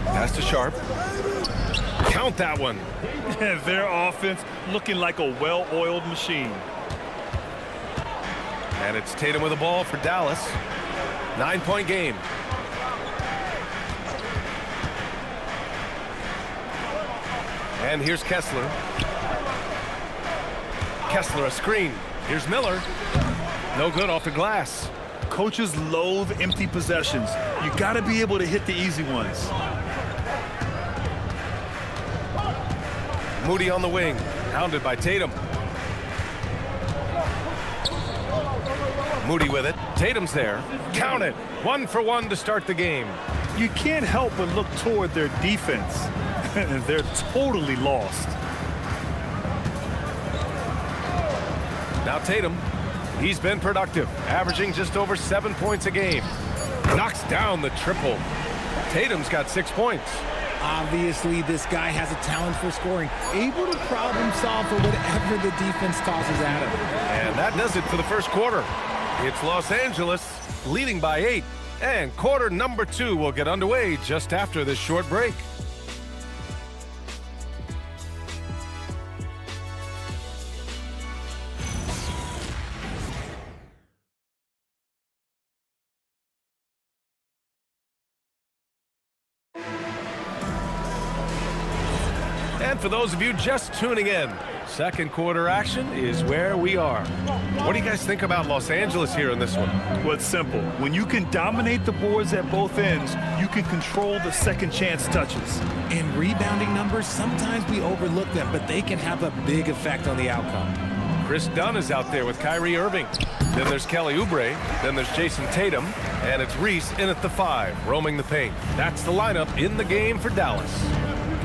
Pass to Sharp. Count that one. Their offense looking like a well-oiled machine. And it's Tatum with the ball for Dallas. 9-point game. And here's Kessler. Kessler, a screen. Here's Miller. No good off the glass. Coaches loathe empty possessions. You got to be able to hit the easy ones. Moody on the wing, hounded by Tatum. Moody with it. Tatum's there. Count it. 1 for 1 to start the game. You can't help but look toward their defense. They're totally lost. Now Tatum. He's been productive, averaging just over 7 points a game. Knocks down the triple. Tatum's got 6 points. Obviously, this guy has a talent for scoring, able to problem solve for whatever the defense tosses at him. And that does it for the first quarter. It's Los Angeles leading by 8. And quarter number 2 will get underway just after this short break. And for those of you just tuning in, second quarter action is where we are. What do you guys think about Los Angeles here in this one? Well, it's simple. When you can dominate the boards at both ends, you can control the second chance touches. And rebounding numbers, sometimes we overlook them, but they can have a big effect on the outcome. Chris Dunn is out there with Kyrie Irving. Then there's Kelly Oubre. Then there's Jason Tatum. And it's Reese in at the 5, roaming the paint. That's the lineup in the game for Dallas.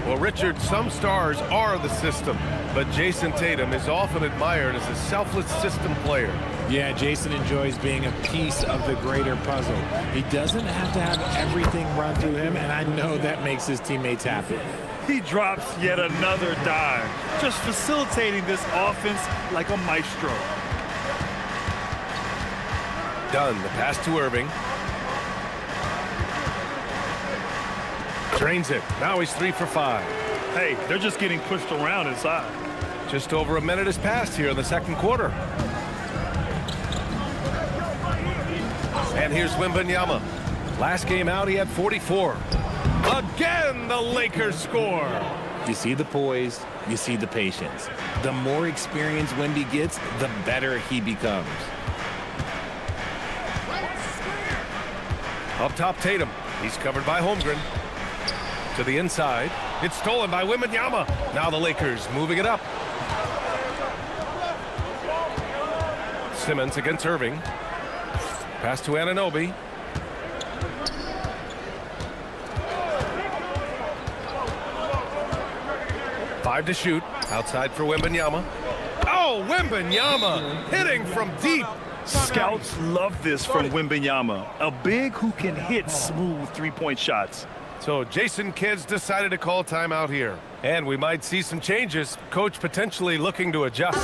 Well, Richard, some stars are the system, but Jason Tatum is often admired as a selfless system player. Yeah, Jason enjoys being a piece of the greater puzzle. He doesn't have to have everything run through him, and I know that makes his teammates happy. He drops yet another dime, just facilitating this offense like a maestro. Dunn, the pass to Irving. Drains it. Now he's 3 for 5. Hey, they're just getting pushed around inside. Just over a minute has passed here in the second quarter. And here's Wembanyama. Last game out, he had 44. Again, the Lakers score. You see the poise, you see the patience. The more experience Wemby gets, the better he becomes. Up top, Tatum. He's covered by Holmgren. To the inside. It's stolen by Wembanyama. Now the Lakers moving it up. Simmons against Irving. Pass to Anunoby. Five to shoot. Outside for Wembanyama. Oh, Wembanyama hitting from deep. Scouts love this from Wembanyama, a big who can hit smooth three-point shots. So Jason Kidd's decided to call timeout here. And we might see some changes. Coach potentially looking to adjust.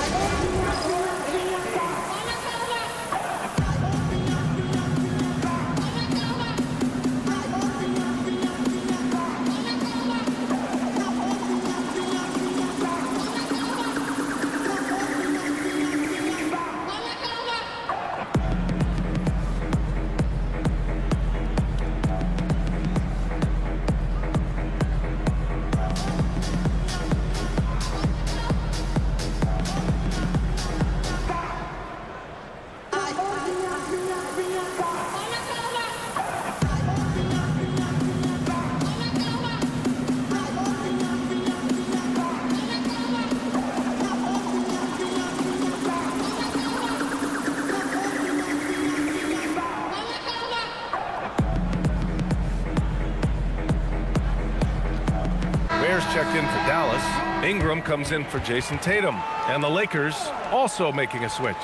Checked in for Dallas. Ingram comes in for Jason Tatum. And the Lakers also making a switch.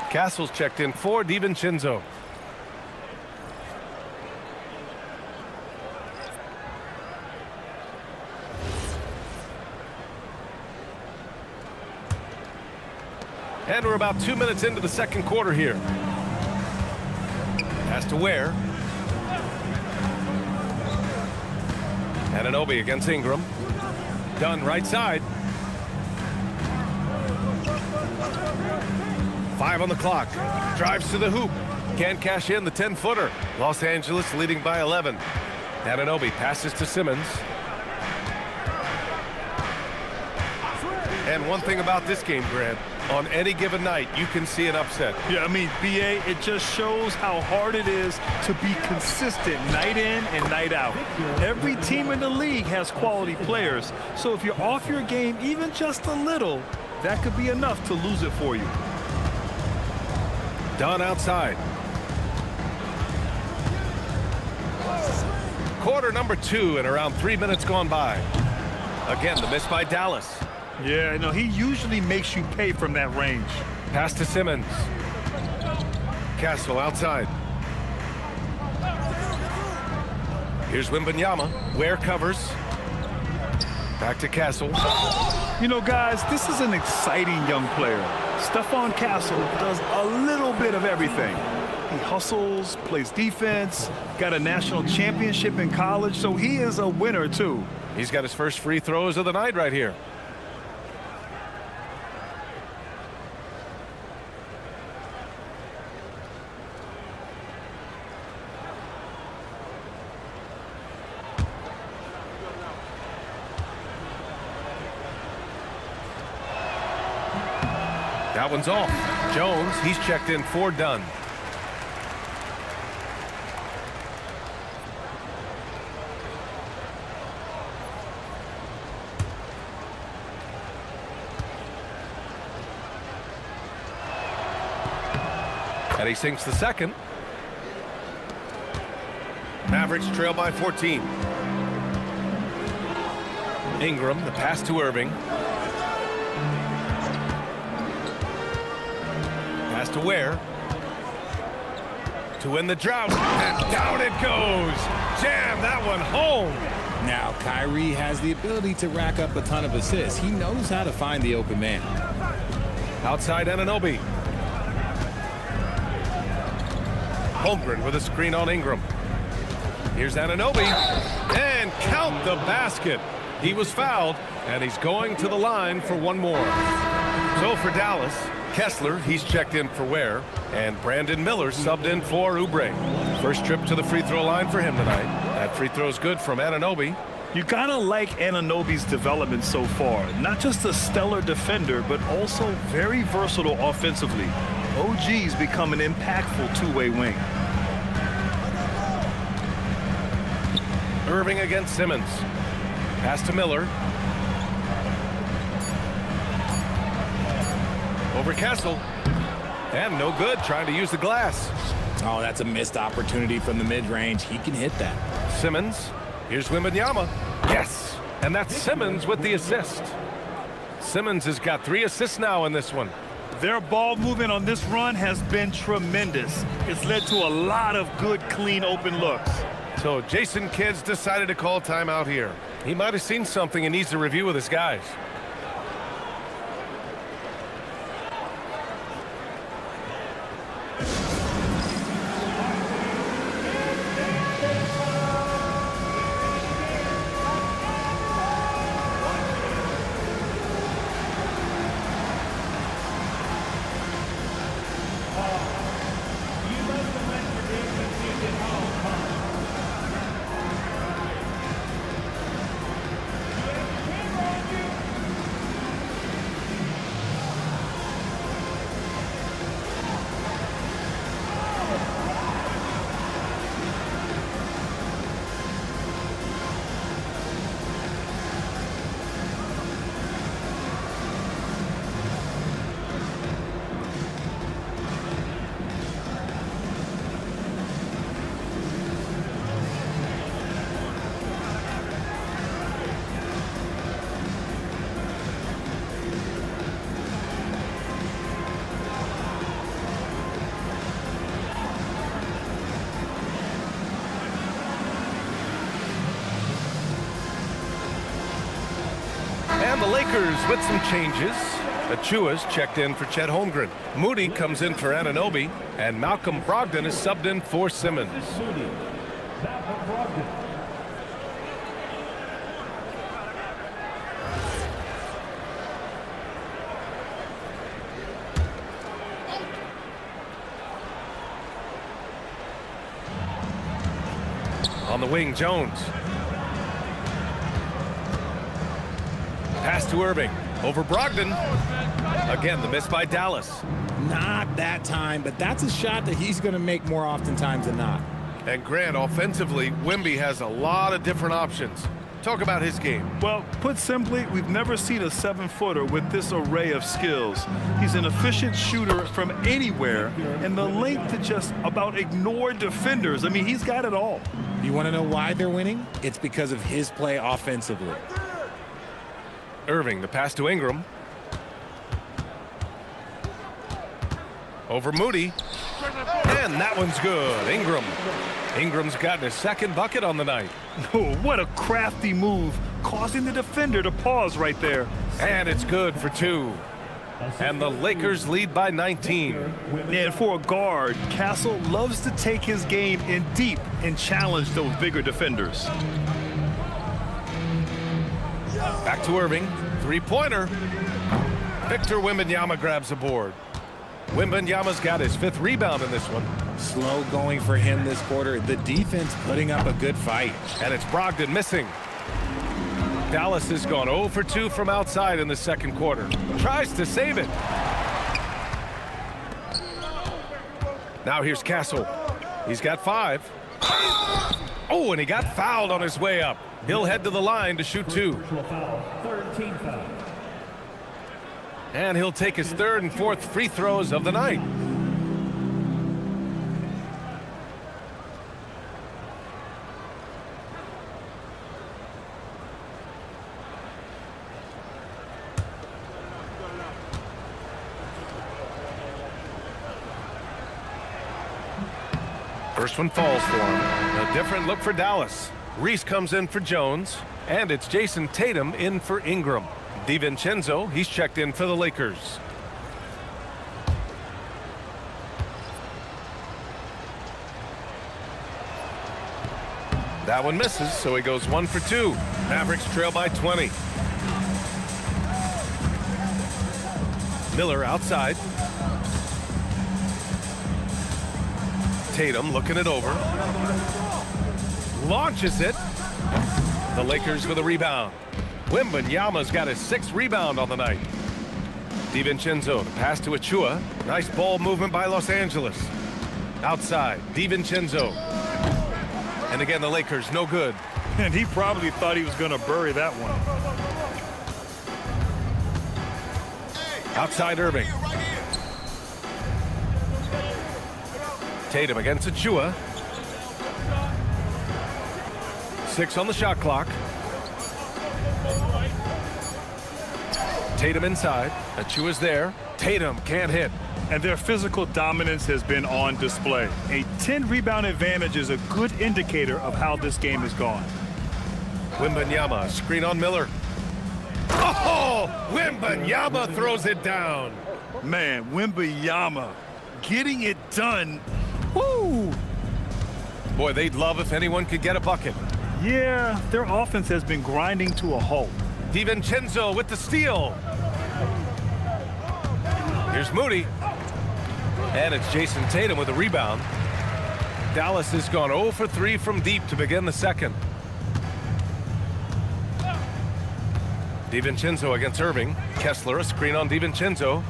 Castle's checked in for DiVincenzo. And we're about 2 minutes into the second quarter here. Pass to Ware. Anunoby against Ingram. Dunn right side. 5 on the clock. Drives to the hoop. Can't cash in the 10-footer. Los Angeles leading by 11. Anunoby passes to Simmons. And one thing about this game, Grant, on any given night, you can see an upset. Yeah, I mean, BA, it just shows how hard it is to be consistent night in and night out. Every team in the league has quality players, so if you're off your game even just a little, that could be enough to lose it for you. Dunn outside. Quarter number 2 and around 3 minutes gone by. Again, the miss by Dallas. Yeah, no, he usually makes you pay from that range. Pass to Simmons. Castle outside. Here's Wembanyama. Ware covers. Back to Castle. You know, guys, this is an exciting young player. Stephon Castle does a little bit of everything. He hustles, plays defense, got a national championship in college, so he is a winner, too. He's got his first free throws of the night right here. That one's off. Jones, he's checked in for Dunn. And he sinks the second. Mavericks trail by 14. Ingram, the pass to Irving. Pass to Ware. To win the drought. And down it goes. Jam that one home. Now, Kyrie has the ability to rack up a ton of assists. He knows how to find the open man. Outside Anunoby. Holmgren with a screen on Ingram. Here's Anunoby, and count the basket. He was fouled, and he's going to the line for one more. So for Dallas, Kessler, he's checked in for Ware, and Brandon Miller subbed in for Oubre. First trip to the free throw line for him tonight. That free throw's good from Anunoby. You gotta like Anunoby's development so far. Not just a stellar defender, but also very versatile offensively. OG's become an impactful two-way wing. Irving against Simmons. Pass to Miller. Over Kessel. And no good, trying to use the glass. Oh, that's a missed opportunity from the mid-range. He can hit that. Simmons. Here's Wembanyama. Yes. And that's Simmons with the assist. Simmons has got 3 assists now in this one. Their ball movement on this run has been tremendous. It's led to a lot of good, clean, open looks. So Jason Kidd's decided to call timeout here. He might have seen something and needs to review with his guys. And the Lakers with some changes. Achua's checked in for Chet Holmgren. Moody comes in for Anunoby. And Malcolm Brogdon is subbed in for Simmons. On the wing, Jones. Pass to Irving. Over Brogdon. Again, the miss by Dallas. Not that time, but that's a shot that he's going to make more oftentimes than not. And Grant, offensively, Wemby has a lot of different options. Talk about his game. Well, put simply, we've never seen a 7-footer with this array of skills. He's an efficient shooter from anywhere, and the length to just about ignore defenders. I mean, he's got it all. You want to know why they're winning? It's because of his play offensively. Irving, the pass to Ingram. Over Moody. And that one's good. Ingram's gotten his second bucket on the night. Oh, what a crafty move, causing the defender to pause right there. And it's good for 2. And the Lakers lead by 19. And for a guard, Castle loves to take his game in deep and challenge those bigger defenders. Back to Irving. 3-pointer. Victor Wembanyama grabs a board. Wembanyama's got his 5th rebound in this one. Slow going for him this quarter. The defense putting up a good fight. And it's Brogdon missing. Dallas has gone 0 for 2 from outside in the second quarter. Tries to save it. Now here's Castle. He's got 5. Oh, and he got fouled on his way up. He'll head to the line to shoot 2. And he'll take his 3rd and 4th free throws of the night. First one falls for him. A different look for Dallas. Reese comes in for Jones, and it's Jason Tatum in for Ingram. DiVincenzo, he's checked in for the Lakers. That one misses, so he goes 1 for 2. Mavericks trail by 20. Miller outside. Tatum looking it over. Launches it. The Lakers with a rebound. Wembanyama's got his 6th rebound on the night. DiVincenzo to pass to Achua. Nice ball movement by Los Angeles. Outside, DiVincenzo. And again, the Lakers, no good. And he probably thought he was going to bury that one. Outside Irving. Tatum against Achua. 6 on the shot clock. Tatum inside. Achua's there. Tatum can't hit. And their physical dominance has been on display. A 10-rebound advantage is a good indicator of how this game has gone. Wembanyama, screen on Miller. Oh! Wembanyama throws it down. Man, Wembanyama getting it done. Woo! Boy, they'd love if anyone could get a bucket. Yeah, their offense has been grinding to a halt. DiVincenzo with the steal. Here's Moody. And it's Jason Tatum with a rebound. Dallas has gone 0 for 3 from deep to begin the second. DiVincenzo against Irving. Kessler, a screen on DiVincenzo.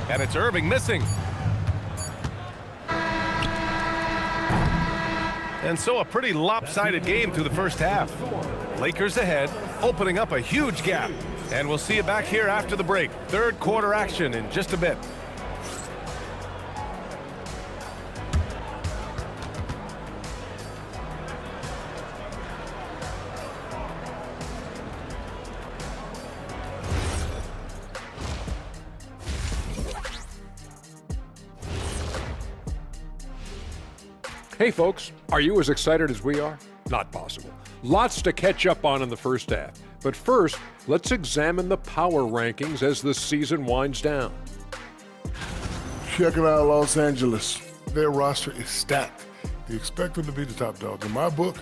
And it's Irving missing. And so a pretty lopsided game through the first half. Lakers ahead, opening up a huge gap. And we'll see you back here after the break. Third quarter action in just a bit. Hey folks, are you as excited as we are? Not possible. Lots to catch up on in the first half. But first, let's examine the power rankings as the season winds down. Check it out, Los Angeles. Their roster is stacked. You expect them to be the top dog. In my book,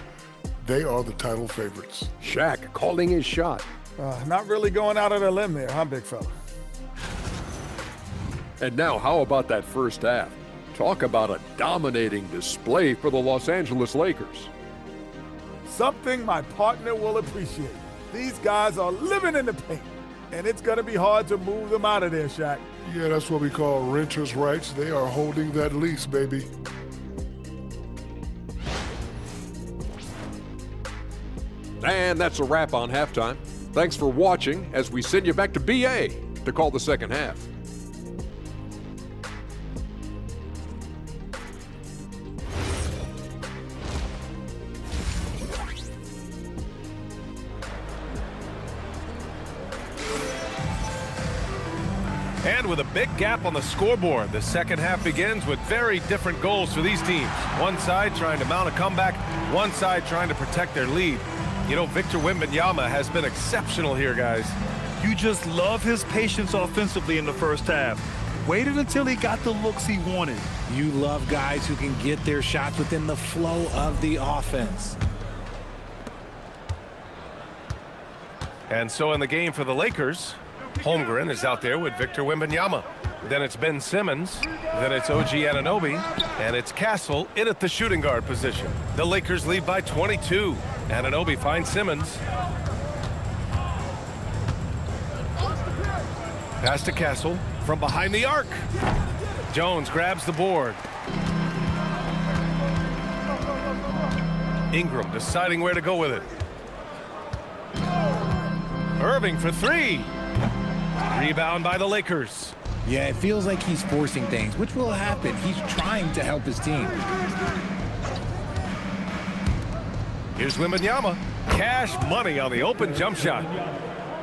they are the title favorites. Shaq calling his shot. Not really going out on a limb there, huh, big fella? And now, how about that first half? Talk about a dominating display for the Los Angeles Lakers. Something my partner will appreciate. These guys are living in the paint, and it's going to be hard to move them out of there, Shaq. Yeah, that's what we call renters' rights. They are holding that lease, baby. And that's a wrap on halftime. Thanks for watching as we send you back to BA to call the second half. And with a big gap on the scoreboard, the second half begins with very different goals for these teams. One side trying to mount a comeback, one side trying to protect their lead. You know, Victor Wembanyama has been exceptional here, guys. You just love his patience offensively in the first half. Waited until he got the looks he wanted. You love guys who can get their shots within the flow of the offense. And so in the game for the Lakers, Holmgren is out there with Victor Wembanyama. Then it's Ben Simmons. Then it's OG Anunoby. And it's Castle in at the shooting guard position. The Lakers lead by 22. Anunoby finds Simmons. Pass to Castle from behind the arc. Jones grabs the board. Ingram deciding where to go with it. Irving for 3. Rebound by the Lakers. Yeah, it feels like he's forcing things, which will happen. He's trying to help his team. Here's Wembanyama. Cash money on the open jump shot.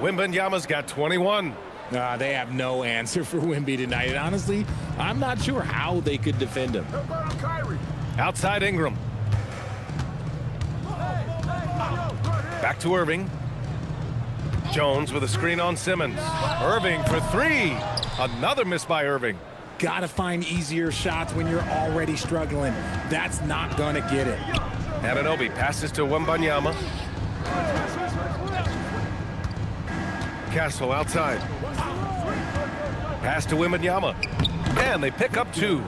Wembanyama's got 21. They have no answer for Wemby tonight. And honestly, I'm not sure how they could defend him. Outside Ingram. Back to Irving. Jones with a screen on Simmons. Irving for 3. Another miss by Irving. Gotta find easier shots when you're already struggling. That's not gonna get it. Anunoby passes to Wembanyama. Castle outside. Pass to Wembanyama. And they pick up 2.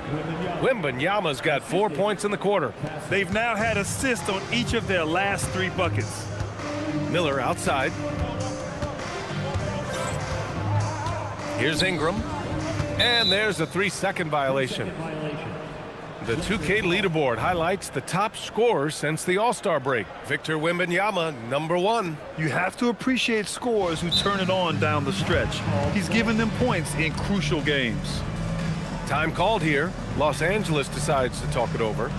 Wembanyama's got 4 points in the quarter. They've now had assists on each of their last 3 buckets. Miller outside. Here's Ingram. And there's a 3-second violation. The 2K leaderboard highlights the top scorers since the All-Star break. Victor Wembanyama, number 1. You have to appreciate scorers who turn it on down the stretch. He's given them points in crucial games. Time called here. Los Angeles decides to talk it over.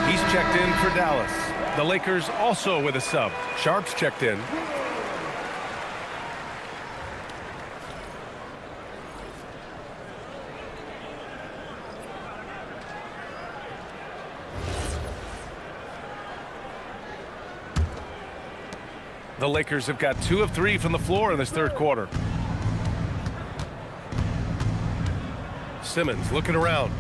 He's checked in for Dallas. The Lakers also with a sub. Sharp's checked in. The Lakers have got 2 of 3 from the floor in this third quarter. Simmons looking around.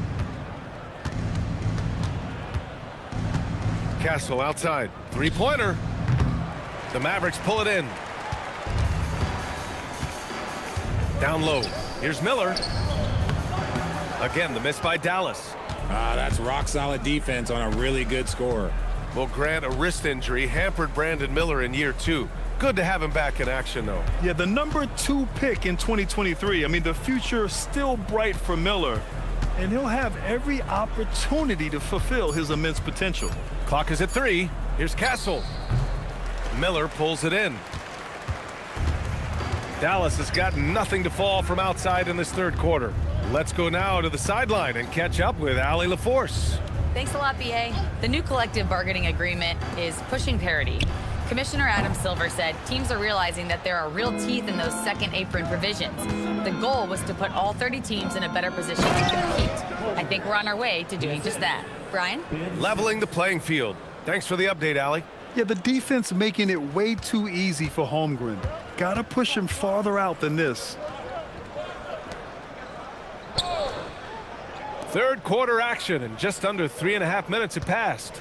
Castle outside. 3-pointer. The Mavericks pull it in. Down low. Here's Miller. Again, the miss by Dallas. That's rock-solid defense on a really good score. Well, Grant, a wrist injury hampered Brandon Miller in year 2. Good to have him back in action, though. Yeah, the number 2 pick in 2023. I mean, the future still bright for Miller, and he'll have every opportunity to fulfill his immense potential. Clock is at 3. Here's Castle. Miller pulls it in. Dallas has got nothing to fall from outside in this third quarter. Let's go now to the sideline and catch up with Allie LaForce. Thanks a lot, BA. The new collective bargaining agreement is pushing parity. Commissioner Adam Silver said teams are realizing that there are real teeth in those second apron provisions. The goal was to put all 30 teams in a better position to compete. I think we're on our way to doing just that. Brian? Leveling the playing field. Thanks for the update, Allie. Yeah, the defense making it way too easy for Holmgren. Gotta push him farther out than this. Third quarter action, and just under 3.5 minutes have passed.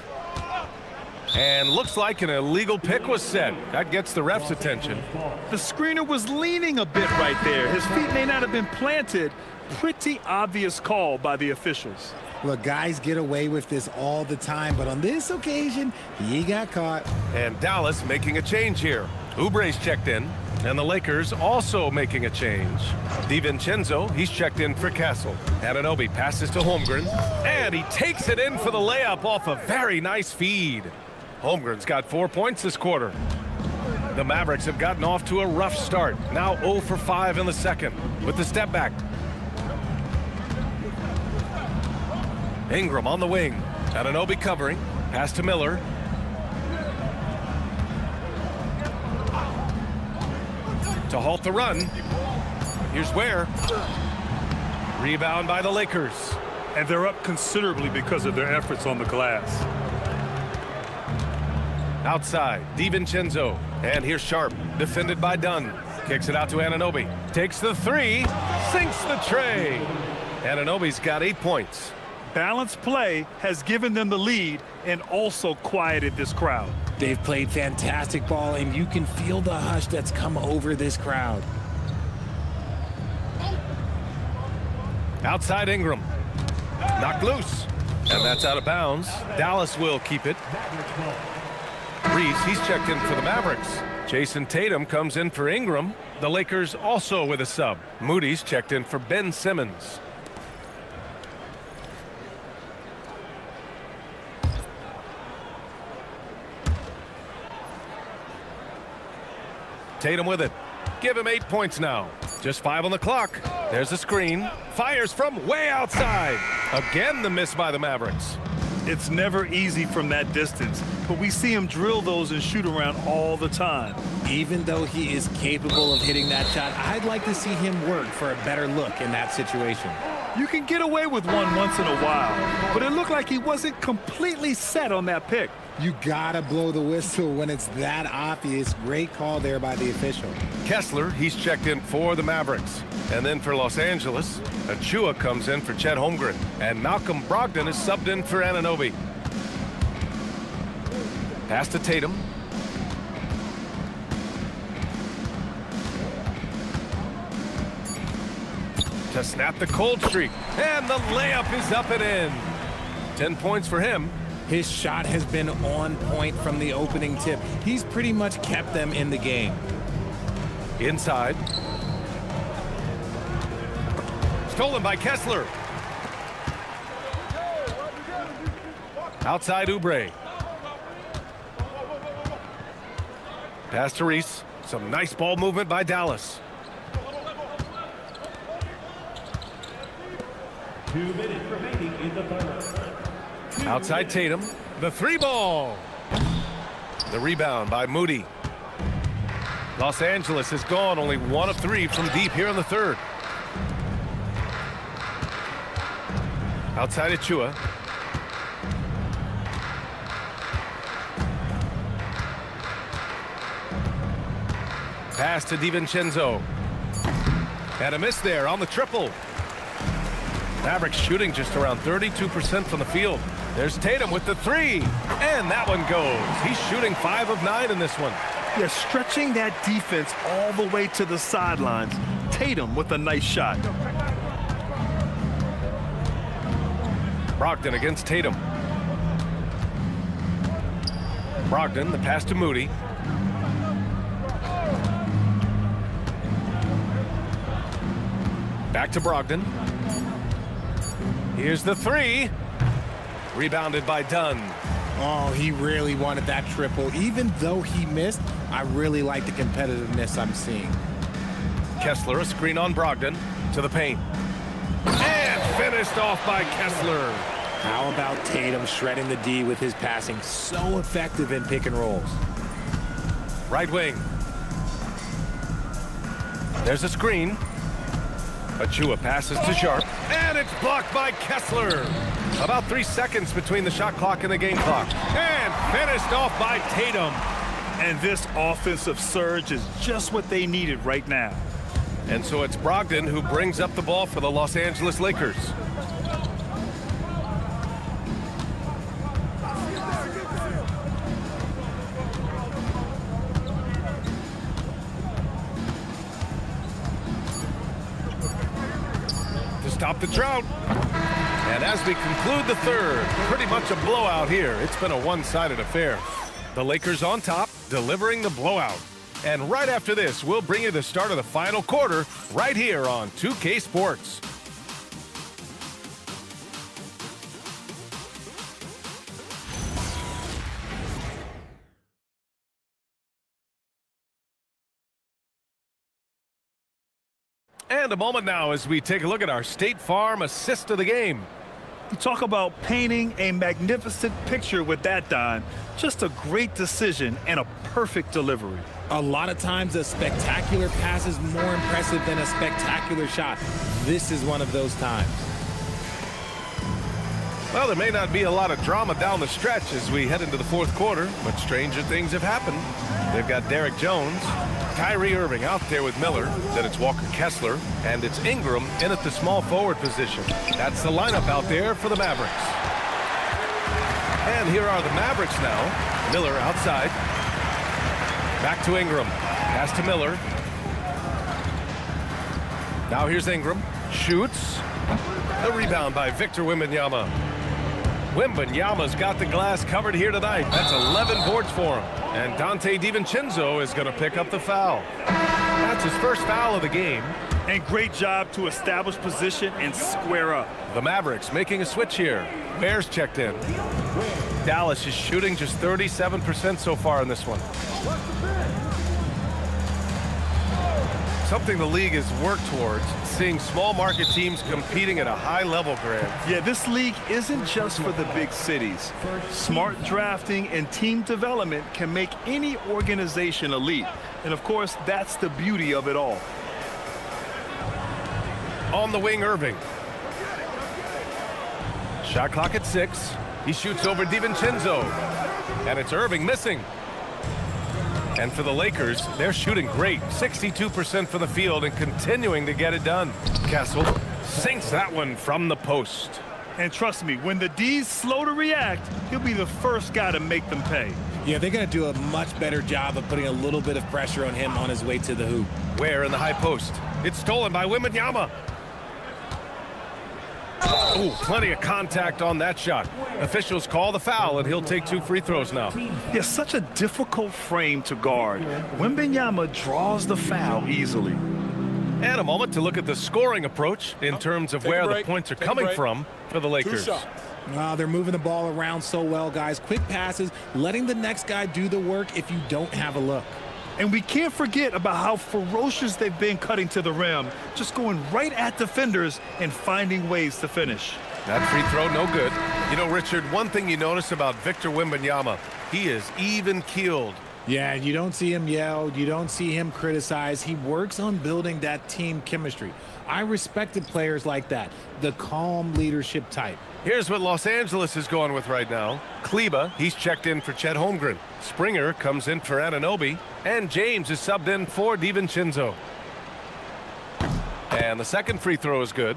And looks like an illegal pick was set. That gets the ref's attention. The screener was leaning a bit right there. His feet may not have been planted. Pretty obvious call by the officials. Look, guys get away with this all the time, but on this occasion, he got caught. And Dallas making a change here. Oubre's checked in, and the Lakers also making a change. DiVincenzo, he's checked in for Castle. Anunoby passes to Holmgren, and he takes it in for the layup off a very nice feed. Holmgren's got 4 points this quarter. The Mavericks have gotten off to a rough start. Now 0 for 5 in the second with the step back. Ingram on the wing. Anunoby covering. Pass to Miller. To halt the run. Here's Ware. Rebound by the Lakers. And they're up considerably because of their efforts on the glass. Outside, DiVincenzo. And here's Sharp, defended by Dunn. Kicks it out to Anunoby. Takes the 3, sinks the tray. Anunoby's got 8 points. Balanced play has given them the lead and also quieted this crowd. They've played fantastic ball, and you can feel the hush that's come over this crowd. Outside Ingram. Knocked loose. And that's out of bounds. Dallas will keep it. Reese, he's checked in for the Mavericks. Jason Tatum comes in for Ingram. The Lakers also with a sub. Moody's checked in for Ben Simmons. Tatum with it. Give him 8 points now. Just 5 on the clock. There's a screen. Fires from way outside. Again, the miss by the Mavericks. It's never easy from that distance, but we see him drill those and shoot around all the time. Even though he is capable of hitting that shot, I'd like to see him work for a better look in that situation. You can get away with one once in a while, but it looked like he wasn't completely set on that pick. You gotta blow the whistle when it's that obvious. Great call there by the official. Kessler, he's checked in for the Mavericks. And then for Los Angeles, Achua comes in for Chet Holmgren. And Malcolm Brogdon is subbed in for Anunoby. Pass to Tatum. To snap the cold streak. And the layup is up and in. 10 points for him. His shot has been on point from the opening tip. He's pretty much kept them in the game. Inside. Stolen by Kessler. Outside Oubre. Pass to Reese. Some nice ball movement by Dallas. 2 minutes remaining in the third. Outside Tatum. The 3 ball. The rebound by Moody. Los Angeles has gone only 1 of 3 from deep here in the third. Outside Achua. Pass to DiVincenzo. And a miss there on the triple. Mavericks shooting just around 32% from the field. There's Tatum with the 3. And that one goes. He's shooting 5 of 9 in this one. Yeah, stretching that defense all the way to the sidelines. Tatum with a nice shot. Brogdon against Tatum. Brogdon, the pass to Moody. Back to Brogdon. Here's the 3. Rebounded by Dunn. Oh, he really wanted that triple. Even though he missed, I really like the competitiveness I'm seeing. Kessler, a screen on Brogdon. To the paint. And finished off by Kessler. How about Tatum shredding the D with his passing? So effective in pick and rolls. Right wing. There's a screen. Achua passes to Sharp. And it's blocked by Kessler. About 3 seconds between the shot clock and the game clock. And finished off by Tatum. And this offensive surge is just what they needed right now. And so it's Brogdon who brings up the ball for the Los Angeles Lakers. To stop the drought. And as we conclude the third, pretty much a blowout here. It's been a one-sided affair. The Lakers on top, delivering the blowout. And right after this, we'll bring you the start of the final quarter right here on 2K Sports. And a moment now as we take a look at our State Farm assist of the game. You talk about painting a magnificent picture with that dime. Just a great decision and a perfect delivery. A lot of times a spectacular pass is more impressive than a spectacular shot. This is one of those times. Well, there may not be a lot of drama down the stretch as we head into the fourth quarter, but stranger things have happened. They've got Derek Jones, Kyrie Irving out there with Miller, then it's Walker Kessler, and it's Ingram in at the small forward position. That's the lineup out there for the Mavericks. And here are the Mavericks now. Miller outside. Back to Ingram. Pass to Miller. Now here's Ingram. Shoots. The rebound by Victor Wembanyama. Wembanyama's got the glass covered here tonight. That's 11 boards for him. And Dante DiVincenzo is going to pick up the foul. That's his first foul of the game. And great job to establish position and square up. The Mavericks making a switch here. Bears checked in. Dallas is shooting just 37% so far in this one. Something the league has worked towards, seeing small market teams competing at a high level, Grant. Yeah, this league isn't just for the big cities. Smart drafting and team development can make any organization elite. And of course, that's the beauty of it all. On the wing, Irving. Shot clock at 6. He shoots over DiVincenzo. And it's Irving missing. And for the Lakers, they're shooting great. 62% from the field and continuing to get it done. Castle sinks that one from the post. And trust me, when the D's slow to react, he'll be the first guy to make them pay. Yeah, they're going to do a much better job of putting a little bit of pressure on him on his way to the hoop. Where in the high post? It's stolen by Wembanyama. Oh, plenty of contact on that shot. Officials call the foul, and he'll take 2 free throws now. Yeah, such a difficult frame to guard. Wembanyama draws the foul easily. And a moment to look at the scoring approach in terms of where the points are coming from for the Lakers. Wow, they're moving the ball around so well, guys. Quick passes, letting the next guy do the work if you don't have a look. And we can't forget about how ferocious they've been cutting to the rim, just going right at defenders and finding ways to finish. That free throw, no good. You know, Richard, one thing you notice about Victor Wembanyama, he is even-keeled. Yeah, you don't see him yell. You don't see him criticize. He works on building that team chemistry. I respected players like that, the calm leadership type. Here's what Los Angeles is going with right now. Kleba, he's checked in for Chet Holmgren. Springer comes in for Anunoby. And James is subbed in for DiVincenzo. And the second free throw is good.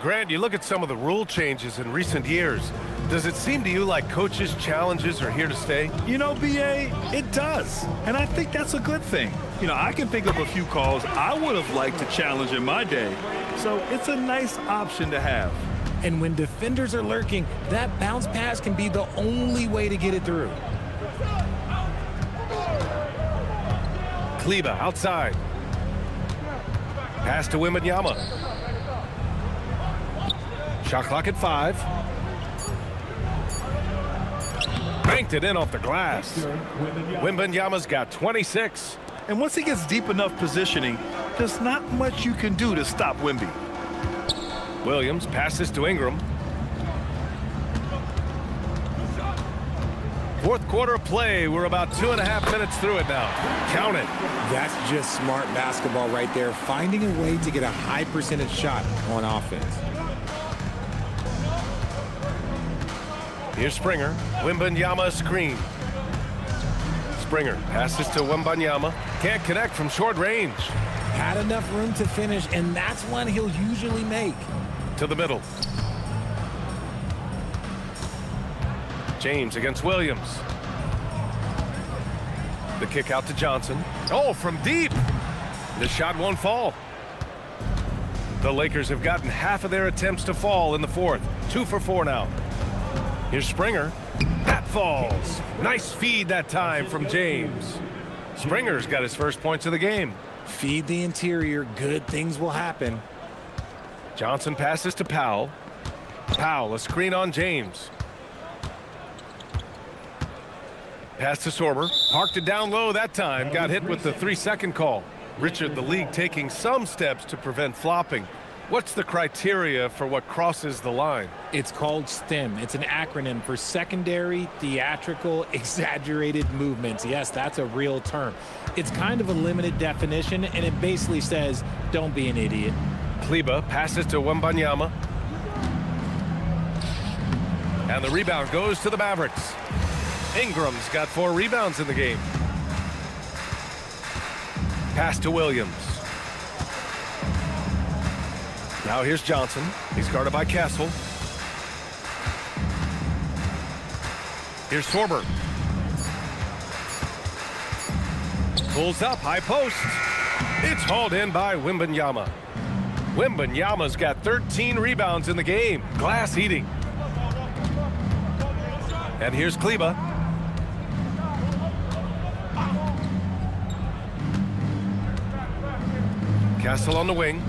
Grant, you look at some of the rule changes in recent years. Does it seem to you like coaches' challenges are here to stay? You know, B.A., it does. And I think that's a good thing. You know, I can think of a few calls I would have liked to challenge in my day. So it's a nice option to have. And when defenders are lurking, that bounce pass can be the only way to get it through. Kleba outside. Pass to Wembanyama. Shot clock at 5. Banked it in off the glass. Wembanyama's got 26. And once he gets deep enough positioning, there's not much you can do to stop Wemby. Williams passes to Ingram. Fourth quarter of play. We're about 2.5 minutes through it now. Count it. That's just smart basketball right there. Finding a way to get a high percentage shot on offense. Here's Springer. Wembanyama screen. Springer passes to Wembanyama. Can't connect from short range. Had enough room to finish, and that's one he'll usually make. To the middle. James against Williams. The kick out to Johnson. Oh, from deep. The shot won't fall. The Lakers have gotten half of their attempts to fall in the fourth. 2 for 4 now. Here's Springer. That falls. Nice feed that time from James. Springer's got his first points of the game. Feed the interior. Good things will happen. Johnson passes to Powell. Powell, a screen on James. Pass to Sorber. Parked it down low that time. Got hit with the 3-second call. Richard, the league taking some steps to prevent flopping. What's the criteria for what crosses the line? It's called STEM. It's an acronym for secondary, theatrical, exaggerated movements. Yes, that's a real term. It's kind of a limited definition, and it basically says, don't be an idiot. Kleba passes to Wembanyama. And the rebound goes to the Mavericks. Ingram's got 4 rebounds in the game. Pass to Williams. Now here's Johnson. He's guarded by Castle. Here's Sorber. Pulls up, high post. It's hauled in by Wembanyama. Wembanyama's got 13 rebounds in the game. Glass eating. And here's Kleber. Castle on the wing.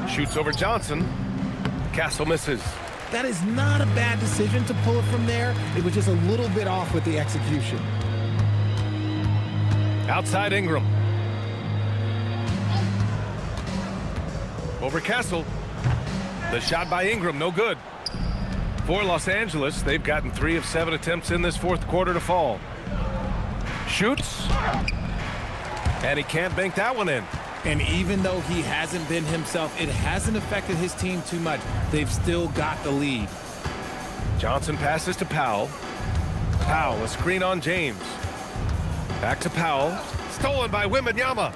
Shoots over Johnson. Castle misses. That is not a bad decision to pull it from there. It was just a little bit off with the execution. Outside Ingram. Over Castle. The shot by Ingram, no good. For Los Angeles, they've gotten 3 of 7 attempts in this fourth quarter to fall. Shoots. And he can't bank that one in. And even though he hasn't been himself, it hasn't affected his team too much. They've still got the lead. Johnson passes to Powell. Powell, a screen on James. Back to Powell. Stolen by Wembanyama.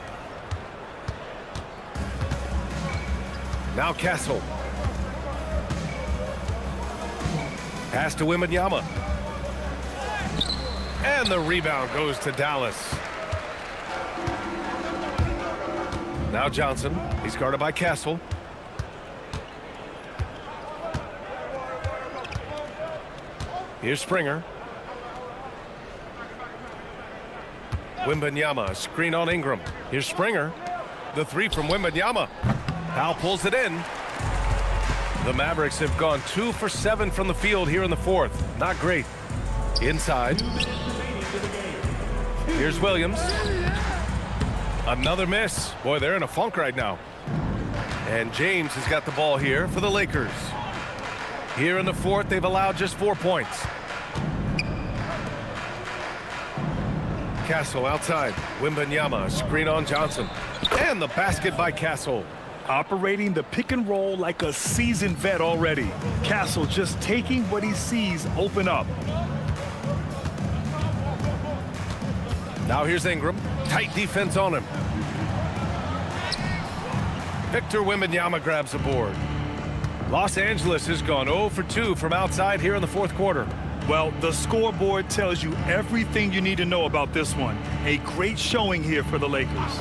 Now Castle. Pass to Wembanyama. And the rebound goes to Dallas. Now Johnson. He's guarded by Castle. Here's Springer. Wembanyama, screen on Ingram. Here's Springer. The 3 from Wembanyama. Powell pulls it in. The Mavericks have gone 2 for 7 from the field here in the fourth. Not great. Inside. Here's Williams. Another miss. Boy, they're in a funk right now. And James has got the ball here for the Lakers. Here in the fourth, they've allowed just 4 points. Castle outside. Wembanyama, screen on Johnson. And the basket by Castle. Operating the pick and roll like a seasoned vet already. Castle just taking what he sees open up. Now here's Ingram. Tight defense on him. Victor Wembanyama grabs the board. Los Angeles has gone 0 for 2 from outside here in the fourth quarter. Well, the scoreboard tells you everything you need to know about this one. A great showing here for the Lakers.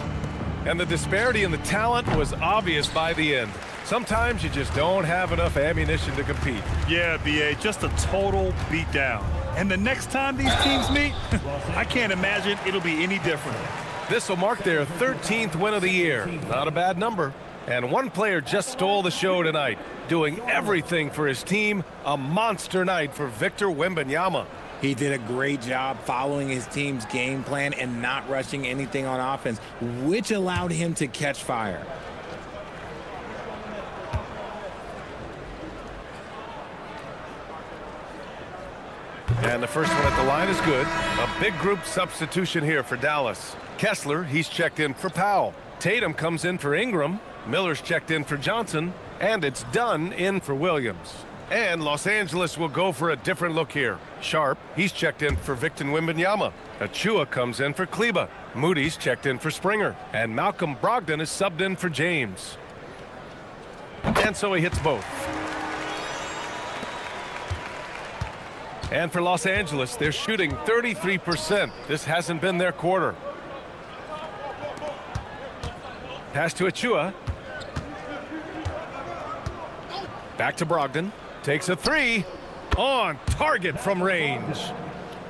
And the disparity in the talent was obvious by the end. Sometimes you just don't have enough ammunition to compete. Yeah, B.A., just a total beatdown. And the next time these teams meet, I can't imagine it'll be any different. This will mark their 13th win of the year. Not a bad number. And one player just stole the show tonight, doing everything for his team. A monster night for Victor Wembanyama. He did a great job following his team's game plan and not rushing anything on offense, which allowed him to catch fire. And the first one at the line is good. A big group substitution here for Dallas. Kessler, he's checked in for Powell. Tatum comes in for Ingram. Miller's checked in for Johnson. And it's Dunn in for Williams. And Los Angeles will go for a different look here. Sharp, he's checked in for Victor Wembanyama. Achua comes in for Kleber. Moody's checked in for Springer. And Malcolm Brogdon is subbed in for James. And so he hits both. And for Los Angeles, they're shooting 33%. This hasn't been their quarter. Pass to Achua. Back to Brogdon. Takes a 3. On target from range.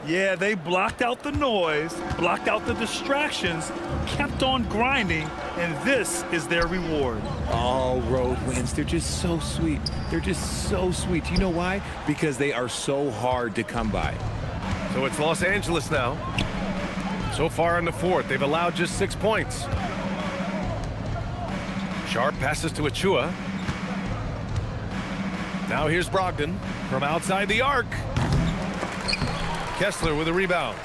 Yeah, they blocked out the noise, blocked out the distractions, kept on grinding, and this is their reward. All road wins. They're just so sweet. They're just so sweet. You know why? Because they are so hard to come by. So it's Los Angeles now. So far in the fourth, they've allowed just 6 points. Sharp passes to Achua. Now here's Brogdon from outside the arc. Kessler with a rebound.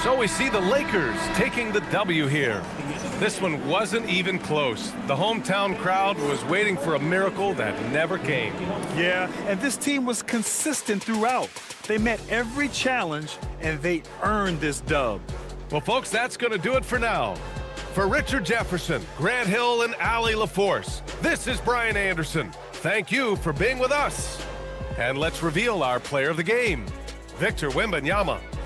So we see the Lakers taking the W here. This one wasn't even close. The hometown crowd was waiting for a miracle that never came. Yeah, and this team was consistent throughout. They met every challenge, and they earned this dub. Well, folks, that's going to do it for now. For Richard Jefferson, Grant Hill, and Allie LaForce, this is Brian Anderson. Thank you for being with us. And let's reveal our player of the game. Victor Wembanyama.